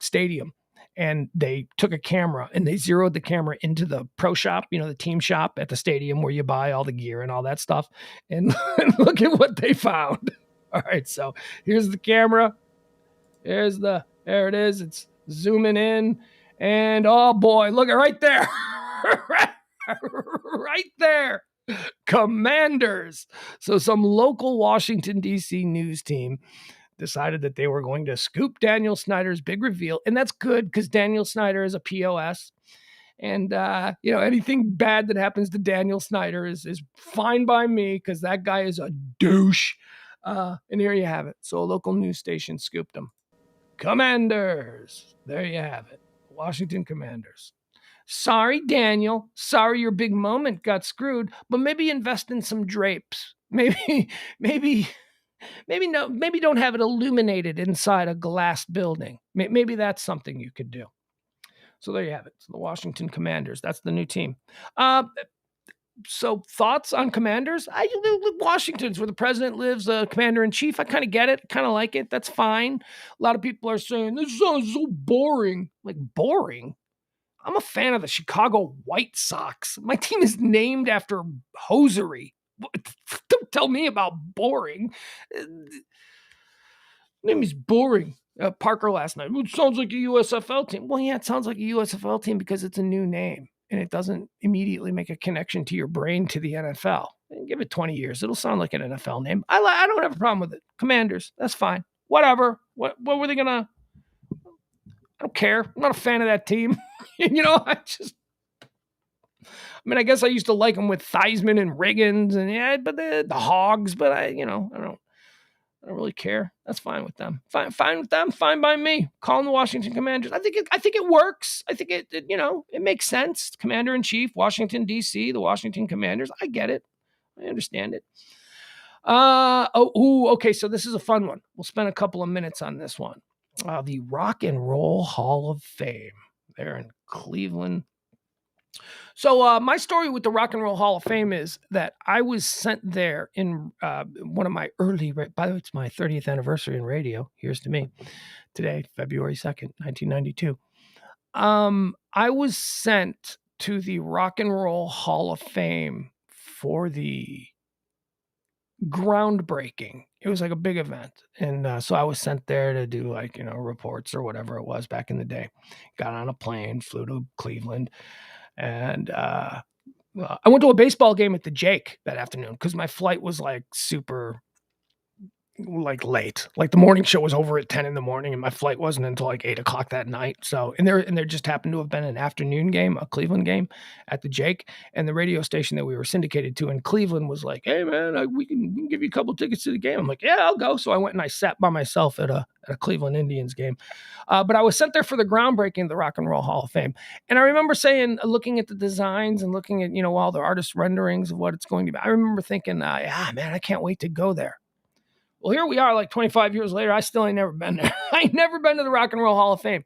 stadium, and they took a camera and they zeroed the camera into the pro shop, the team shop at the stadium where you buy all the gear and all that stuff. And look at what they found. All right, so here's the camera. There it is. It's zooming in, and oh boy, look at right there. Right there. Commanders. So some local Washington, D.C. news team decided that they were going to scoop Daniel Snyder's big reveal. And that's good because Daniel Snyder is a POS. And, anything bad that happens to Daniel Snyder is fine by me because that guy is a douche. And here you have it. So a local news station scooped him. Commanders. There you have it. Washington Commanders. Sorry, Daniel. Sorry your big moment got screwed, but maybe invest in some drapes. Maybe don't have it illuminated inside a glass building. Maybe that's something you could do. So there you have it. So the Washington Commanders. That's the new team. So thoughts on Commanders? I live in Washington's where the president lives, commander-in-chief. I kind of get it. Kind of like it. That's fine. A lot of people are saying, this sounds so boring. Like, boring? I'm a fan of the Chicago White Sox. My team is named after hosiery. Don't tell me about boring. Name is boring. Parker last night. It sounds like a USFL team. Well, yeah, it sounds like a USFL team because it's a new name and it doesn't immediately make a connection to your brain to the NFL. And give it 20 years. It'll sound like an NFL name. I don't have a problem with it. Commanders. That's fine. Whatever. What were they going to... I don't care. I'm not a fan of that team. I guess I used to like them with Theismann and Riggins and but the Hogs, but I don't really care. That's fine with them. Fine with them. Fine by me. Calling the Washington Commanders. I think it works. I think it makes sense. Commander-in-Chief, Washington, D.C., the Washington Commanders. I get it. I understand it. Okay. So this is a fun one. We'll spend a couple of minutes on this one. The Rock and Roll Hall of Fame there in Cleveland. So my story with the Rock and Roll Hall of Fame is that I was sent there in one of my early, by the way, it's my 30th anniversary in radio. Here's to me today, February 2nd, 1992. I was sent to the Rock and Roll Hall of Fame for the groundbreaking. It was like a big event. And so I was sent there to do reports or whatever it was back in the day. Got on a plane, flew to Cleveland. And I went to a baseball game at the Jake that afternoon because my flight was super late. Like the morning show was over at 10 in the morning and my flight wasn't until 8 o'clock that night. So, and there just happened to have been an afternoon game, a Cleveland game at the Jake. And the radio station that we were syndicated to in Cleveland was like, hey man, we can give you a couple tickets to the game. I'm like, yeah, I'll go. So I went and I sat by myself at a Cleveland Indians game. But I was sent there for the groundbreaking of the Rock and Roll Hall of Fame. And I remember looking at the designs and looking at, all the artist renderings of what it's going to be. I remember thinking, man, I can't wait to go there. Well, here we are 25 years later. I still ain't never been there. I ain't never been to the Rock and Roll Hall of Fame.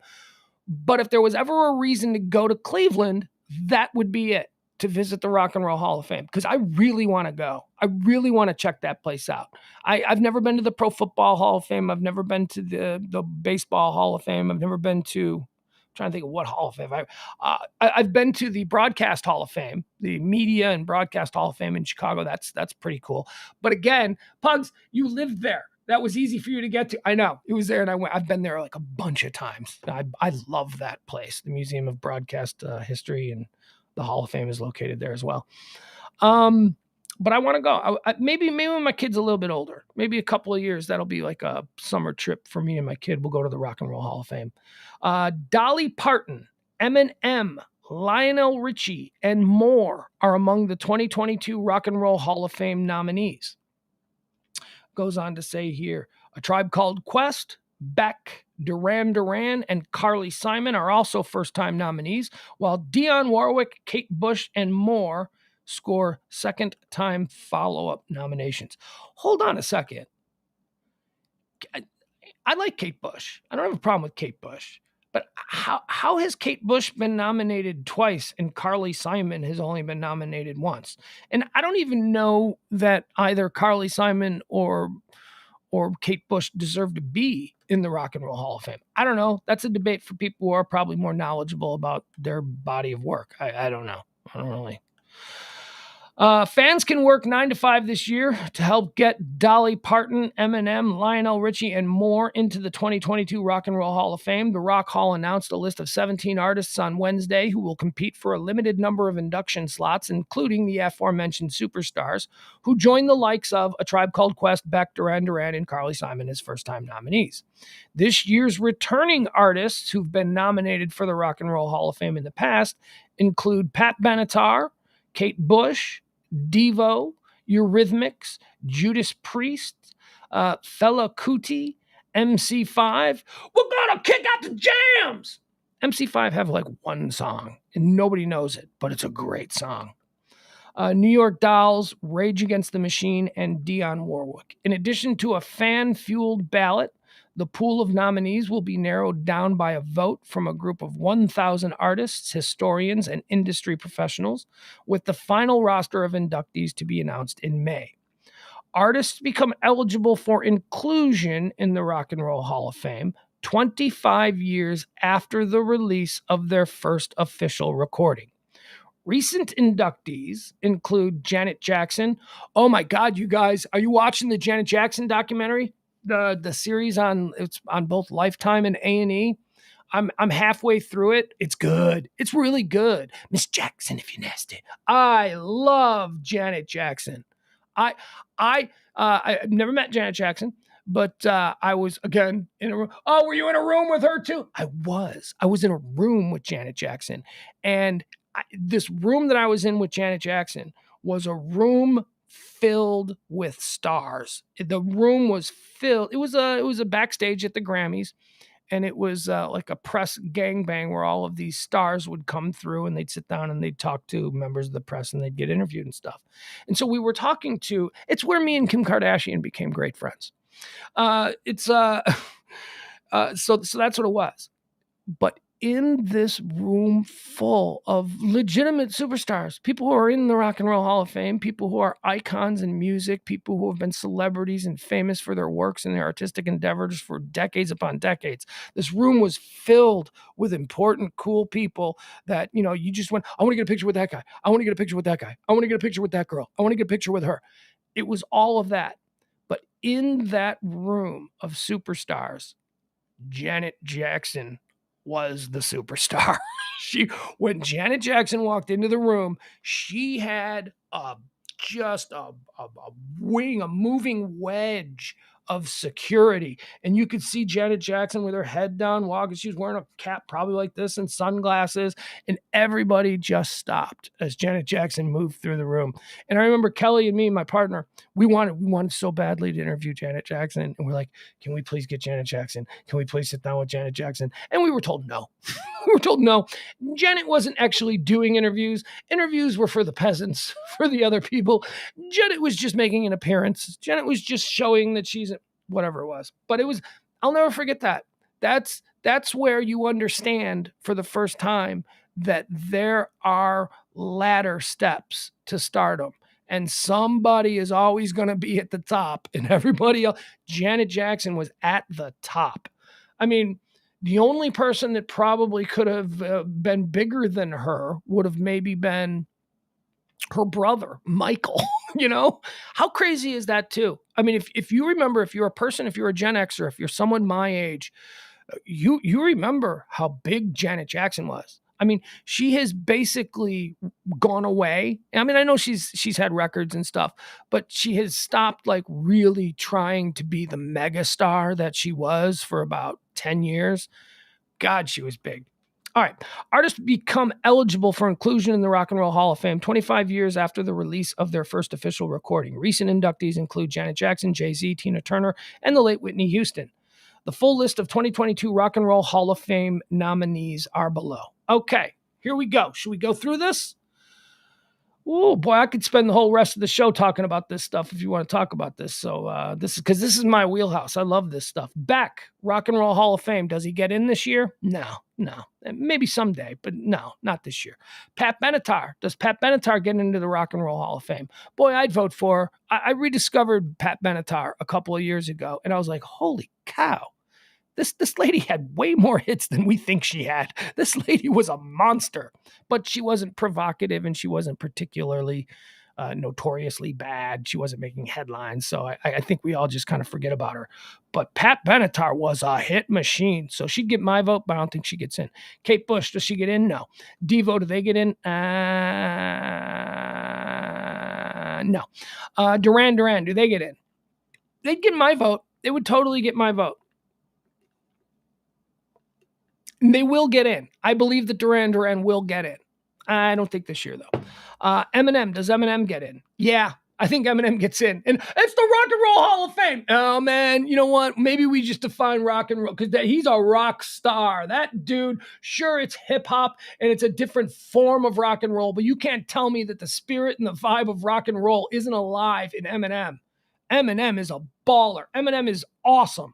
But if there was ever a reason to go to Cleveland, that would be it to visit the Rock and Roll Hall of Fame, because I really want to go. I really want to check that place out. I've never been to the Pro Football Hall of Fame. I've never been to the Baseball Hall of Fame. I've never been to, I'm trying to think of what Hall of Fame. I've been to the Broadcast Hall of Fame, the Media and Broadcast Hall of Fame in Chicago. That's pretty cool. But again, Pugs, you lived there. That was easy for you to get to. I know. It was there, and I've been there like a bunch of times. I love that place, the Museum of Broadcast History, and the Hall of Fame is located there as well. But I want to go. Maybe when my kid's a little bit older, maybe a couple of years, that'll be like a summer trip for me and my kid. We'll go to the Rock and Roll Hall of Fame. Dolly Parton, Eminem, Lionel Richie, and more are among the 2022 Rock and Roll Hall of Fame nominees. Goes on to say here, A Tribe Called Quest, Beck, Duran Duran, and Carly Simon are also first-time nominees, while Dionne Warwick, Kate Bush, and more score second-time follow-up nominations. Hold on a second. I like Kate Bush. I don't have a problem with Kate Bush. But how has Kate Bush been nominated twice and Carly Simon has only been nominated once? And I don't even know that either Carly Simon or Kate Bush deserve to be in the Rock and Roll Hall of Fame. I don't know. That's a debate for people who are probably more knowledgeable about their body of work. I don't know. I don't really. Fans can work 9 to 5 this year to help get Dolly Parton, Eminem, Lionel Richie, and more into the 2022 Rock and Roll Hall of Fame. The Rock Hall announced a list of 17 artists on Wednesday who will compete for a limited number of induction slots, including the aforementioned superstars, who join the likes of A Tribe Called Quest, Beck, Duran Duran, and Carly Simon as first-time nominees. This year's returning artists who've been nominated for the Rock and Roll Hall of Fame in the past include Pat Benatar, Kate Bush, Devo, Eurythmics, Judas Priest, Fela Kuti, MC5. We're gonna kick out the jams! MC5 have like one song, and nobody knows it, but it's a great song. New York Dolls, Rage Against the Machine, and Dionne Warwick. In addition to a fan-fueled ballot, the pool of nominees will be narrowed down by a vote from a group of 1,000 artists, historians, and industry professionals, with the final roster of inductees to be announced in May. Artists become eligible for inclusion in the Rock and Roll Hall of Fame 25 years after the release of their first official recording. Recent inductees include Janet Jackson. Oh my God, you guys, are you watching the Janet Jackson documentary? The series it's on both Lifetime and A&E. I'm halfway through it. It's good. It's really good. Miss Jackson, if you're nasty. I love Janet Jackson. I've never met Janet Jackson, but I was again in a room. Oh, were you in a room with her too? I was in a room with Janet Jackson, and this room that I was in with Janet Jackson was a room filled with stars. The room was filled. It was a backstage at the Grammys, and it was like a press gangbang where all of these stars would come through and they'd sit down and they'd talk to members of the press and they'd get interviewed and stuff. And so we were talking to. It's where me and Kim Kardashian became great friends. So that's what it was. But in this room full of legitimate superstars, people who are in the Rock and Roll Hall of Fame, people who are icons in music, people who have been celebrities and famous for their works and their artistic endeavors for decades upon decades. This room was filled with important, cool people that, you just went, I want to get a picture with that guy. I want to get a picture with that guy. I want to get a picture with that girl. I want to get a picture with her. It was all of that. But in that room of superstars, Janet Jackson was the superstar. When Janet Jackson walked into the room, she had just a moving wedge of security. And you could see Janet Jackson with her head down walking. She was wearing a cap probably like this and sunglasses. And everybody just stopped as Janet Jackson moved through the room. And I remember Kelly and me, my partner, we wanted so badly to interview Janet Jackson. And we're like, can we please get Janet Jackson? Can we please sit down with Janet Jackson? And we were told no. We were told no. Janet wasn't actually doing interviews. Interviews were for the peasants, for the other people. Janet was just making an appearance. Janet was just showing that she's whatever it was. But it was, I'll never forget that. That's where you understand for the first time that there are ladder steps to stardom. And somebody is always going to be at the top, and everybody else. Janet Jackson was at the top. I mean, the only person that probably could have been bigger than her would have maybe been her brother, Michael. You know, how crazy is that too? I mean, if you remember, if you're a person, if you're a Gen Xer, if you're someone my age, you remember how big Janet Jackson was. I mean, she has basically gone away. I mean, I know she's had records and stuff, but she has stopped like really trying to be the megastar that she was for about 10 years. God, she was big. All right. Artists become eligible for inclusion in the Rock and Roll Hall of Fame 25 years after the release of their first official recording. Recent inductees include Janet Jackson, Jay-Z, Tina Turner, and the late Whitney Houston. The full list of 2022 Rock and Roll Hall of Fame nominees are below. Okay, here we go. Should we go through this? Oh boy, I could spend the whole rest of the show talking about this stuff if you want to talk about this. So this is my wheelhouse. I love this stuff. Beck, Rock and Roll Hall of Fame. Does he get in this year? No. Maybe someday, but no, not this year. Pat Benatar. Does Pat Benatar get into the Rock and Roll Hall of Fame? Boy, I'd vote for her. I rediscovered Pat Benatar a couple of years ago, and I was like, holy cow. This lady had way more hits than we think she had. This lady was a monster, but she wasn't provocative and she wasn't particularly notoriously bad. She wasn't making headlines. So I think we all just kind of forget about her. But Pat Benatar was a hit machine. So she'd get my vote, but I don't think she gets in. Kate Bush, does she get in? No. Devo, do they get in? No. Duran Duran, do they get in? They'd get my vote. They would totally get my vote. They will get in. I believe that Duran Duran will get in. I don't think this year, though. Eminem, does Eminem get in? Yeah, I think Eminem gets in. And it's the Rock and Roll Hall of Fame. Oh, man, you know what? Maybe we just define rock and roll because he's a rock star. That dude, sure, it's hip-hop and it's a different form of rock and roll, but you can't tell me that the spirit and the vibe of rock and roll isn't alive in Eminem. Eminem is a baller. Eminem is awesome.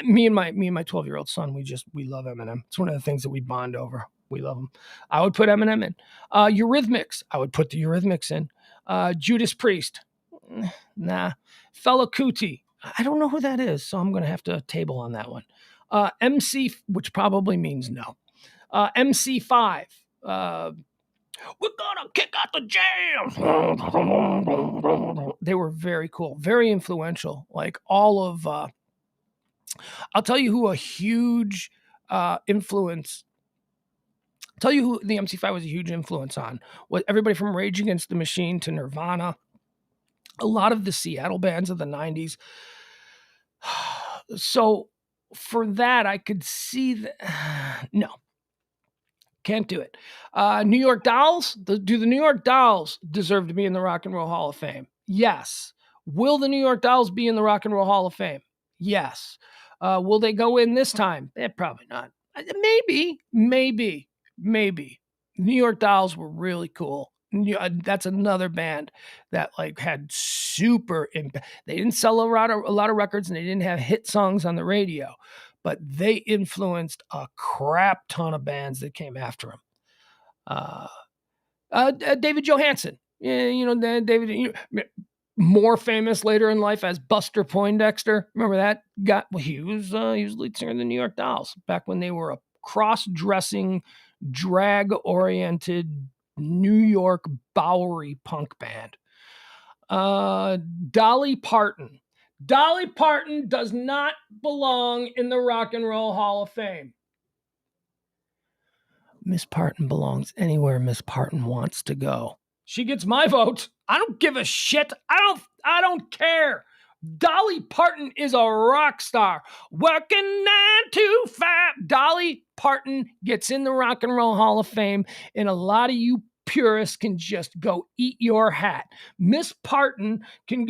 Me and my 12-year-old son, we love Eminem. It's one of the things that we bond over. We love him. I would put Eminem in. Eurythmics, I would put the Eurythmics in. Judas Priest, nah. Fela Kuti, I don't know who that is, so I'm going to have to table on that one. MC, which probably means no. MC5, we're gonna kick out the jam. They were very cool, very influential. Like all of. I'll tell you who a huge influence. I'll tell you who the MC5 was a huge influence on. Was everybody from Rage Against the Machine to Nirvana. A lot of the Seattle bands of the 90s. So for that, I could see that. No. Can't do it. New York Dolls. Do the New York Dolls deserve to be in the Rock and Roll Hall of Fame? Yes. Will the New York Dolls be in the Rock and Roll Hall of Fame? Yes. Will they go in this time? Probably not. Maybe. New York Dolls were really cool. That's another band that like had super impact. They didn't sell a lot of records and they didn't have hit songs on the radio, but they influenced a crap ton of bands that came after them. David Johansen, David, more famous later in life as Buster Poindexter. Remember that guy? Well, he was lead singer of the New York Dolls back when they were a cross-dressing, drag-oriented New York Bowery punk band. Dolly Parton. Dolly Parton does not belong in the Rock and Roll Hall of Fame. Miss Parton belongs anywhere Miss Parton wants to go. She gets my vote. I don't give a shit. I don't care. Dolly Parton is a rock star. Working 9 to 5. Dolly Parton gets in the Rock and Roll Hall of Fame, and a lot of you purists can just go eat your hat. Mrs. Parton can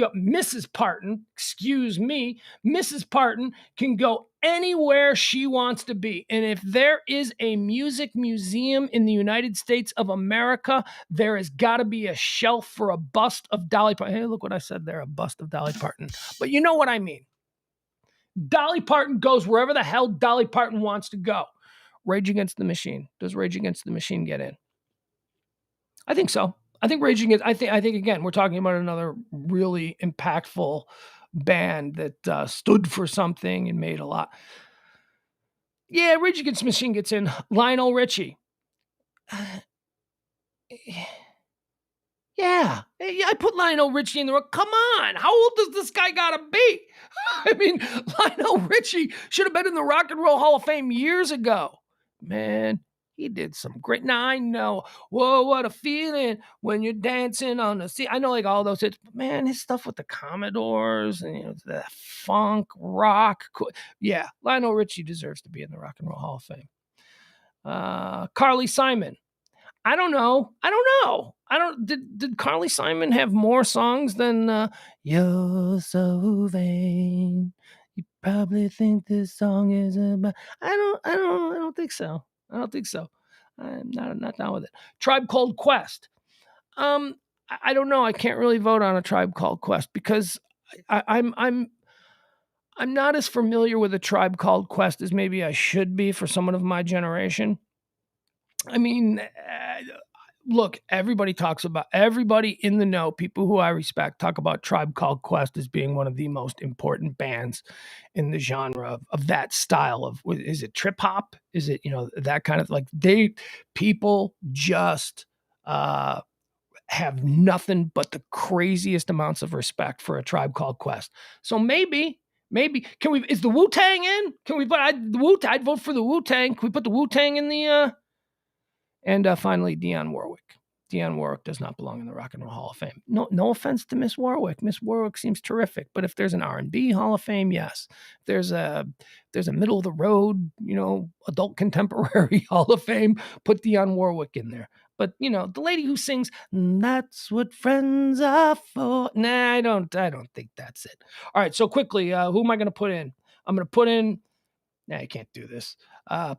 go anywhere she wants to be. And if there is a music museum in the United States of America, there has got to be a shelf for a bust of Dolly Parton. Hey, look what I said there, a bust of Dolly Parton. But you know what I mean. Dolly Parton goes wherever the hell Dolly Parton wants to go. Rage Against the Machine. Does Rage Against the Machine get in? I think so. I think Rage Against. I think again, we're talking about another really impactful band that stood for something and made a lot. Yeah, Rage Against the Machine gets in. Lionel Richie. Yeah, I put Lionel Richie in the room. Come on, how old does this guy gotta be? I mean, Lionel Richie should have been in the Rock and Roll Hall of Fame years ago. Man, he did some great. Now I know. Whoa, what a feeling when you're dancing on the sea. I know, like all those hits. But man, his stuff with the Commodores and the funk rock. Yeah, Lionel Richie deserves to be in the Rock and Roll Hall of Fame. Carly Simon. I don't know. Did Carly Simon have more songs than You're So Vain? You probably think this song is about. I don't think so. I'm not down with it. Tribe Called Quest. I don't know. I can't really vote on a Tribe Called Quest because I'm not as familiar with a Tribe Called Quest as maybe I should be for someone of my generation. I mean, look, everybody in the know, people who I respect, talk about Tribe Called Quest as being one of the most important bands in the genre of that style of, is it trip hop? Is it, that kind of like people just have nothing but the craziest amounts of respect for a Tribe Called Quest. So maybe is the Wu-Tang in? Can we put I'd vote for the Wu-Tang. Can we put the Wu-Tang in the And finally, Dionne Warwick. Dionne Warwick does not belong in the Rock and Roll Hall of Fame. No offense to Miss Warwick. Miss Warwick seems terrific. But if there's an R&B Hall of Fame, yes. If there's a middle of the road, adult contemporary Hall of Fame, put Dionne Warwick in there. But the lady who sings "That's What Friends Are For," nah, I don't think that's it. All right, so quickly, who am I going to put in? I'm going to put in. Nah, I can't do this.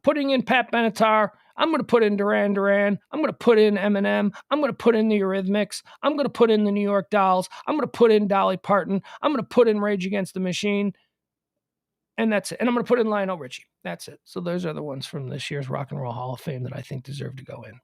Putting in Pat Benatar. I'm going to put in Duran Duran. I'm going to put in Eminem. I'm going to put in the Eurythmics. I'm going to put in the New York Dolls. I'm going to put in Dolly Parton. I'm going to put in Rage Against the Machine. And that's it. And I'm going to put in Lionel Richie. That's it. So those are the ones from this year's Rock and Roll Hall of Fame that I think deserve to go in.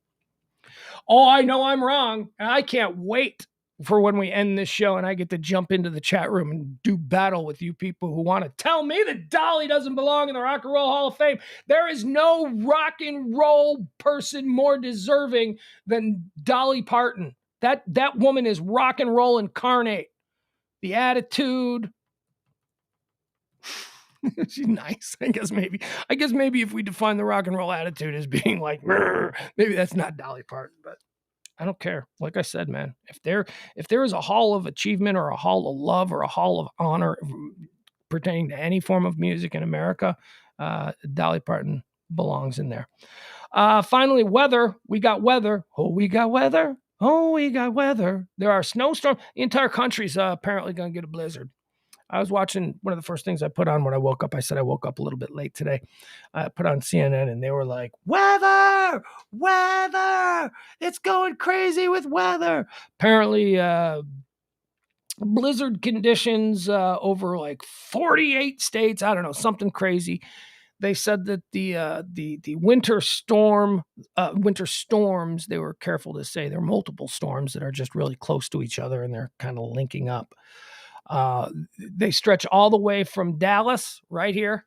Oh, I know I'm wrong. And I can't wait for when we end this show and I get to jump into the chat room and do battle with you people who want to tell me that Dolly doesn't belong in the Rock and Roll Hall of Fame. There is no rock and roll person more deserving than Dolly Parton. That woman is rock and roll incarnate. The attitude. She's nice. I guess maybe if we define the rock and roll attitude as being like, maybe that's not Dolly Parton, but I don't care. Like I said, man, if there is a hall of achievement or a hall of love or a hall of honor pertaining to any form of music in America, Dolly Parton belongs in there. Finally, weather. We got weather. Oh, we got weather. Oh, we got weather. There are snowstorms. The entire country's apparently going to get a blizzard. I was watching, one of the first things I put on when I woke up, I said I woke up a little bit late today. I put on CNN and they were like, weather, it's going crazy with weather. Apparently, blizzard conditions over like 48 states. I don't know, something crazy. They said that the winter storms, they were careful to say there are multiple storms that are just really close to each other and they're kind of linking up. They stretch all the way from Dallas, right here,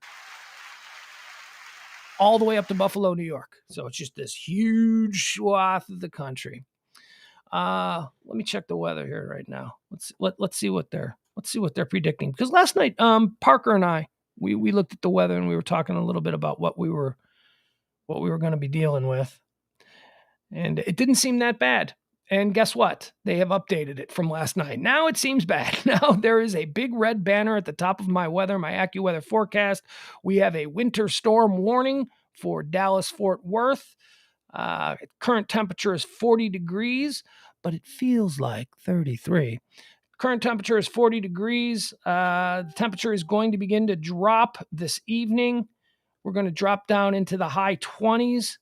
all the way up to Buffalo, New York. So it's just this huge swath of the country. Let me check the weather here right now. Let's see what they're predicting. Because last night, Parker and I, we looked at the weather and we were talking a little bit about what we were going to be dealing with, and it didn't seem that bad. And guess what? They have updated it from last night. Now it seems bad. Now there is a big red banner at the top of my AccuWeather forecast. We have a winter storm warning for Dallas-Fort Worth. Current temperature is 40 degrees, but it feels like 33. Current temperature is 40 degrees. The temperature is going to begin to drop this evening. We're going to drop down into the high 20s.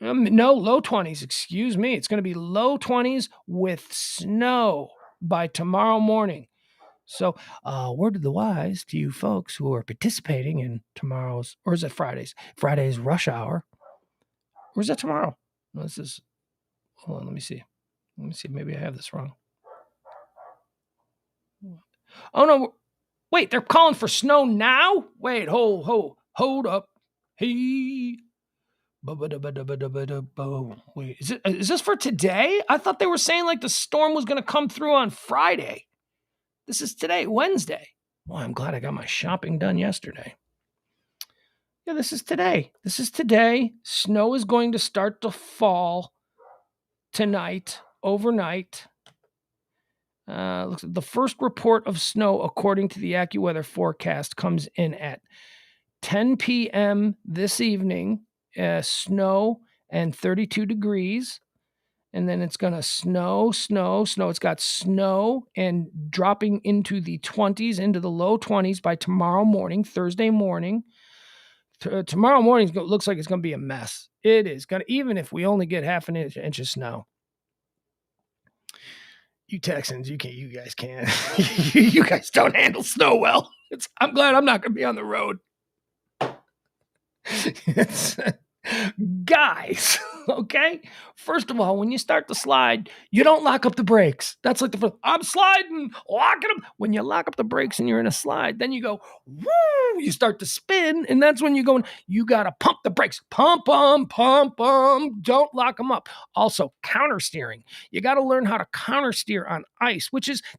No, low 20s, excuse me. It's going to be low 20s with snow by tomorrow morning. So, word of the wise to you folks who are participating in tomorrow's, or is it Friday's rush hour. Or is that tomorrow? No, this is, hold on, let me see. Maybe I have this wrong. Oh, no. Wait, they're calling for snow now? Wait, hold up. Hey. Wait, is this for today? I thought they were saying like the storm was going to come through on Friday. This is today, Wednesday. Well, I'm glad I got my shopping done yesterday. Yeah, this is today. Snow is going to start to fall tonight, overnight. The first report of snow, according to the AccuWeather forecast, comes in at 10 p.m. this evening. Snow and 32 degrees. And then it's going to snow. It's got snow and dropping into the 20s, into the low 20s by tomorrow morning, Thursday morning. Tomorrow morning looks like it's going to be a mess. It is going to, even if we only get half an inch of snow. You Texans, you guys can't. You guys don't handle snow well. I'm glad I'm not going to be on the road. Guys, okay? First of all, when you start to slide, you don't lock up the brakes. That's like the first, I'm sliding, locking them. When you lock up the brakes and you're in a slide, then you go, woo, you start to spin, and that's when you go, you got to pump the brakes. Pump them. Don't lock them up. Also, counter steering. You got to learn how to counter steer on ice,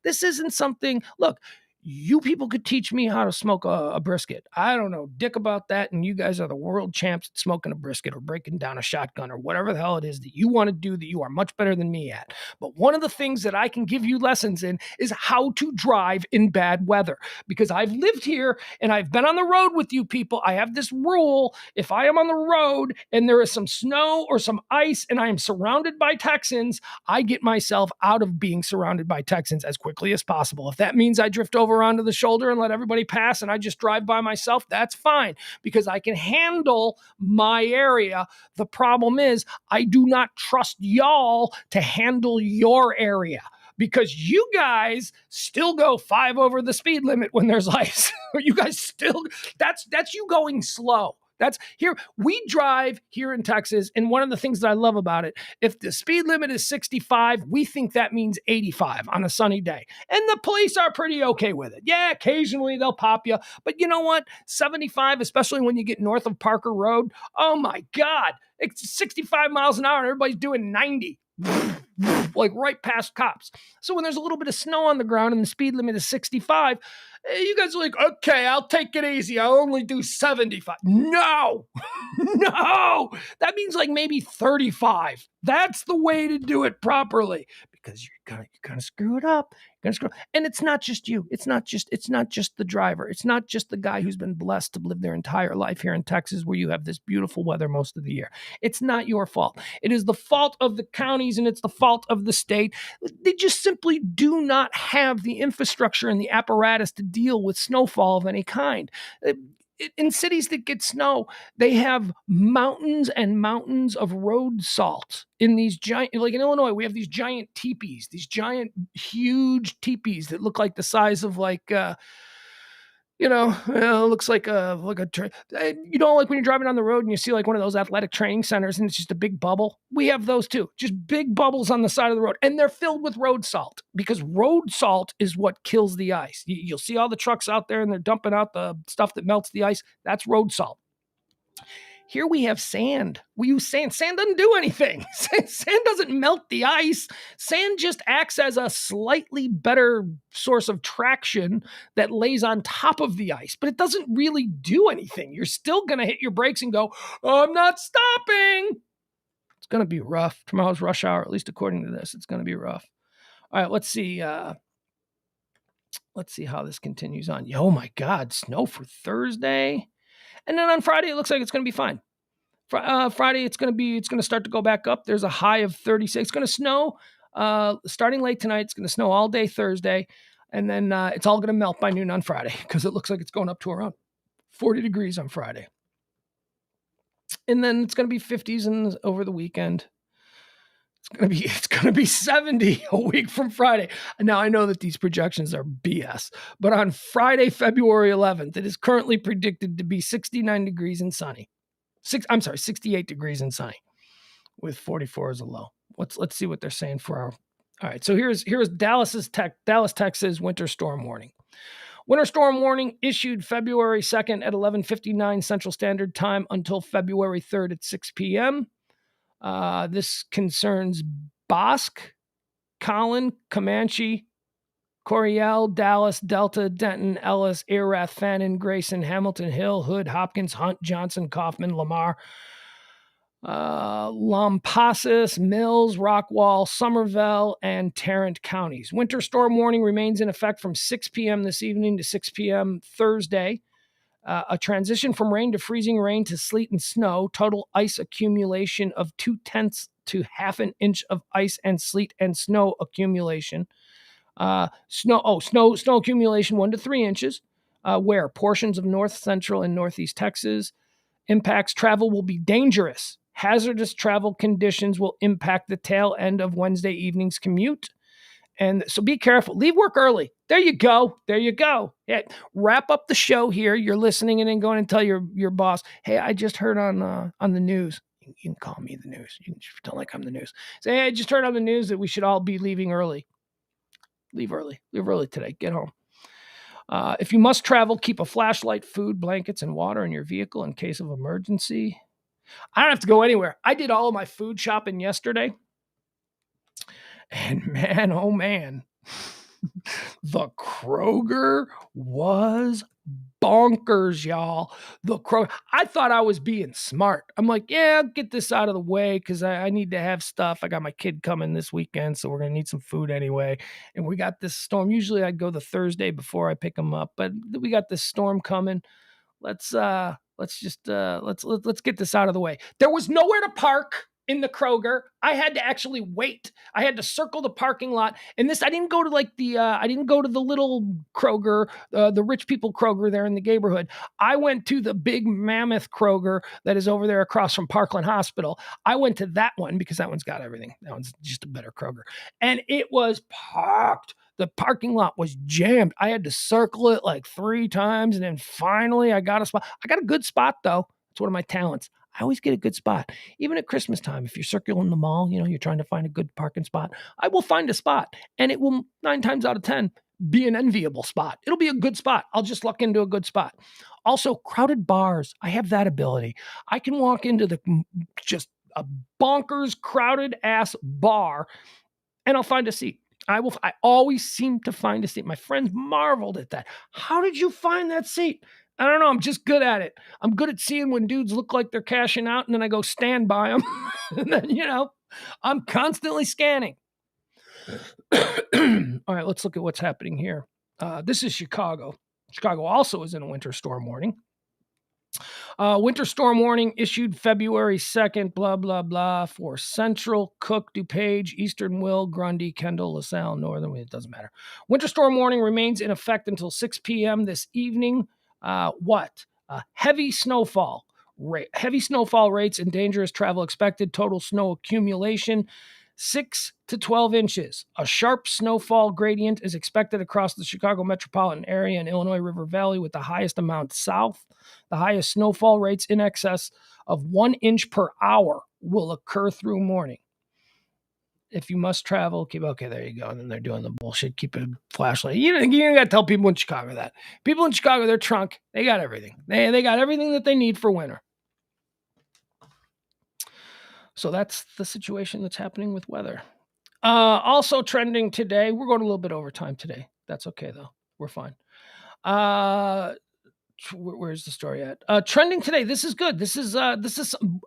this isn't something, look, you people could teach me how to smoke a brisket. I don't know dick about that, and you guys are the world champs at smoking a brisket or breaking down a shotgun or whatever the hell it is that you want to do that you are much better than me at. But one of the things that I can give you lessons in is how to drive in bad weather, because I've lived here and I've been on the road with you people. I have this rule: if I am on the road and there is some snow or some ice and I am surrounded by Texans, I get myself out of being surrounded by Texans as quickly as possible. If that means I drift over onto the shoulder and let everybody pass and I just drive by myself, that's fine, because I can handle my area. The problem is I do not trust y'all to handle your area, because you guys still go 5 over the speed limit when there's ice. You guys still, that's you going slow. That's here. We drive here in Texas, and one of the things that I love about it, if the speed limit is 65, we think that means 85 on a sunny day. And the police are pretty okay with it. Yeah, occasionally they'll pop you. But you know what? 75, especially when you get north of Parker Road, oh my God, it's 65 miles an hour and everybody's doing 90. Like right past cops. So when there's a little bit of snow on the ground and the speed limit is 65, you guys are like, okay, I'll take it easy. I'll only do 75. No, that means like maybe 35. That's the way to do it properly, because you're gonna screw it up. And it's not just you. It's not just the driver. It's not just the guy who's been blessed to live their entire life here in Texas, where you have this beautiful weather most of the year. It's not your fault. It is the fault of the counties, and it's the fault of the state. They just simply do not have the infrastructure and the apparatus to deal with snowfall of any kind. In cities that get snow, they have mountains and mountains of road salt in these giant, like in Illinois, we have these giant teepees, huge teepees that look like the size of like, looks like like when you're driving on the road and you see like one of those athletic training centers and it's just a big bubble. We have those too, just big bubbles on the side of the road, and they're filled with road salt, because road salt is what kills the ice. You'll see all the trucks out there and they're dumping out the stuff that melts the ice. That's road salt. Here we have sand. We use sand. Sand doesn't do anything. Sand doesn't melt the ice. Sand just acts as a slightly better source of traction that lays on top of the ice, but it doesn't really do anything. You're still going to hit your brakes and go, oh, I'm not stopping. It's going to be rough. Tomorrow's rush hour, at least according to this, it's going to be rough. All right, let's see. Let's see how this continues on. Oh my God, snow for Thursday. And then on Friday, it looks like it's going to be fine. Friday, it's going to start to go back up. There's a high of 36. It's going to snow starting late tonight. It's going to snow all day Thursday. And then it's all going to melt by noon on Friday, because it looks like it's going up to around 40 degrees on Friday. And then it's going to be 50s over the weekend. It's gonna be 70 a week from Friday. Now I know that these projections are BS, but on Friday, February 11th, it is currently predicted to be 69 degrees and sunny. 68 degrees and sunny, with 44 as a low. Let's see what they're saying for our. All right, so here's Dallas, Texas winter storm warning. Winter storm warning issued February 2nd at 11:59 Central Standard Time until February 3rd at 6 p.m. This concerns Bosque, Collin, Comanche, Coryell, Dallas, Delta, Denton, Ellis, Erath, Fannin, Grayson, Hamilton, Hill, Hood, Hopkins, Hunt, Johnson, Kaufman, Lamar, Lampasas, Mills, Rockwall, Somerville, and Tarrant counties. Winter storm warning remains in effect from 6 p.m. this evening to 6 p.m. Thursday. A transition from rain to freezing rain to sleet and snow. Total ice accumulation of 0.2 to half an inch of ice and sleet and snow accumulation. Snow accumulation 1 to 3 inches. Where portions of north, central, and northeast Texas. Impacts travel will be dangerous. Hazardous travel conditions will impact the tail end of Wednesday evening's commute. And so be careful. Leave work early. There you go. Yeah, wrap up the show here. You're listening and then going and tell your boss, hey, I just heard on the news. You can call me the news. You can pretend like I'm the news. Say, hey, I just heard on the news that we should all be leaving early. Leave early today. Get home. If you must travel, keep a flashlight, food, blankets, and water in your vehicle in case of emergency. I don't have to go anywhere. I did all of my food shopping yesterday. And man, oh man, the Kroger was bonkers, y'all. I thought I was being smart. I'm like, yeah, I'll get this out of the way because I need to have stuff. I got my kid coming this weekend, so we're going to need some food anyway. And we got this storm. Usually I'd go the Thursday before I pick them up, but we got this storm coming. Let's get this out of the way. There was nowhere to park in the Kroger. I had to actually wait. I had to circle the parking lot. And I didn't go to the little Kroger, the rich people Kroger there in the neighborhood. I went to the big mammoth Kroger that is over there across from Parkland Hospital. I went to that one because that one's got everything. That one's just a better Kroger. And it was packed. The parking lot was jammed. I had to circle it like 3 times. And then finally I got a spot. I got a good spot though. It's one of my talents. I always get a good spot. Even at Christmas time, if you're circling the mall, you're trying to find a good parking spot, I will find a spot. And it will 9 times out of 10 be an enviable spot. It'll be a good spot. I'll just luck into a good spot. Also, crowded bars. I have that ability. I can walk into just a bonkers crowded ass bar and I'll find a seat. I always seem to find a seat. My friends marveled at that. How did you find that seat? I don't know. I'm just good at it. I'm good at seeing when dudes look like they're cashing out and then I go stand by them. And then, I'm constantly scanning. All right, let's look at what's happening here. This is Chicago. Chicago also is in a winter storm warning. Winter storm warning issued February 2nd, blah, blah, blah, for Central, Cook, DuPage, Eastern Will, Grundy, Kendall, LaSalle, Northern. It doesn't matter. Winter storm warning remains in effect until 6 p.m. this evening. Heavy snowfall rates and dangerous travel expected. Total snow accumulation 6 to 12 inches. A sharp snowfall gradient is expected across the Chicago metropolitan area and Illinois River Valley, with the highest amount south. The highest snowfall rates in excess of 1 inch per hour will occur through morning. If you must travel, okay, there you go. And then they're doing the bullshit. Keep a flashlight. You don't got to tell people in Chicago that. People in Chicago, their trunk, they got everything. They got everything that they need for winter. So that's the situation that's happening with weather. Also trending today, we're going a little bit over time today. That's okay, though. We're fine. Where's the story at? Trending today. This is good. This is,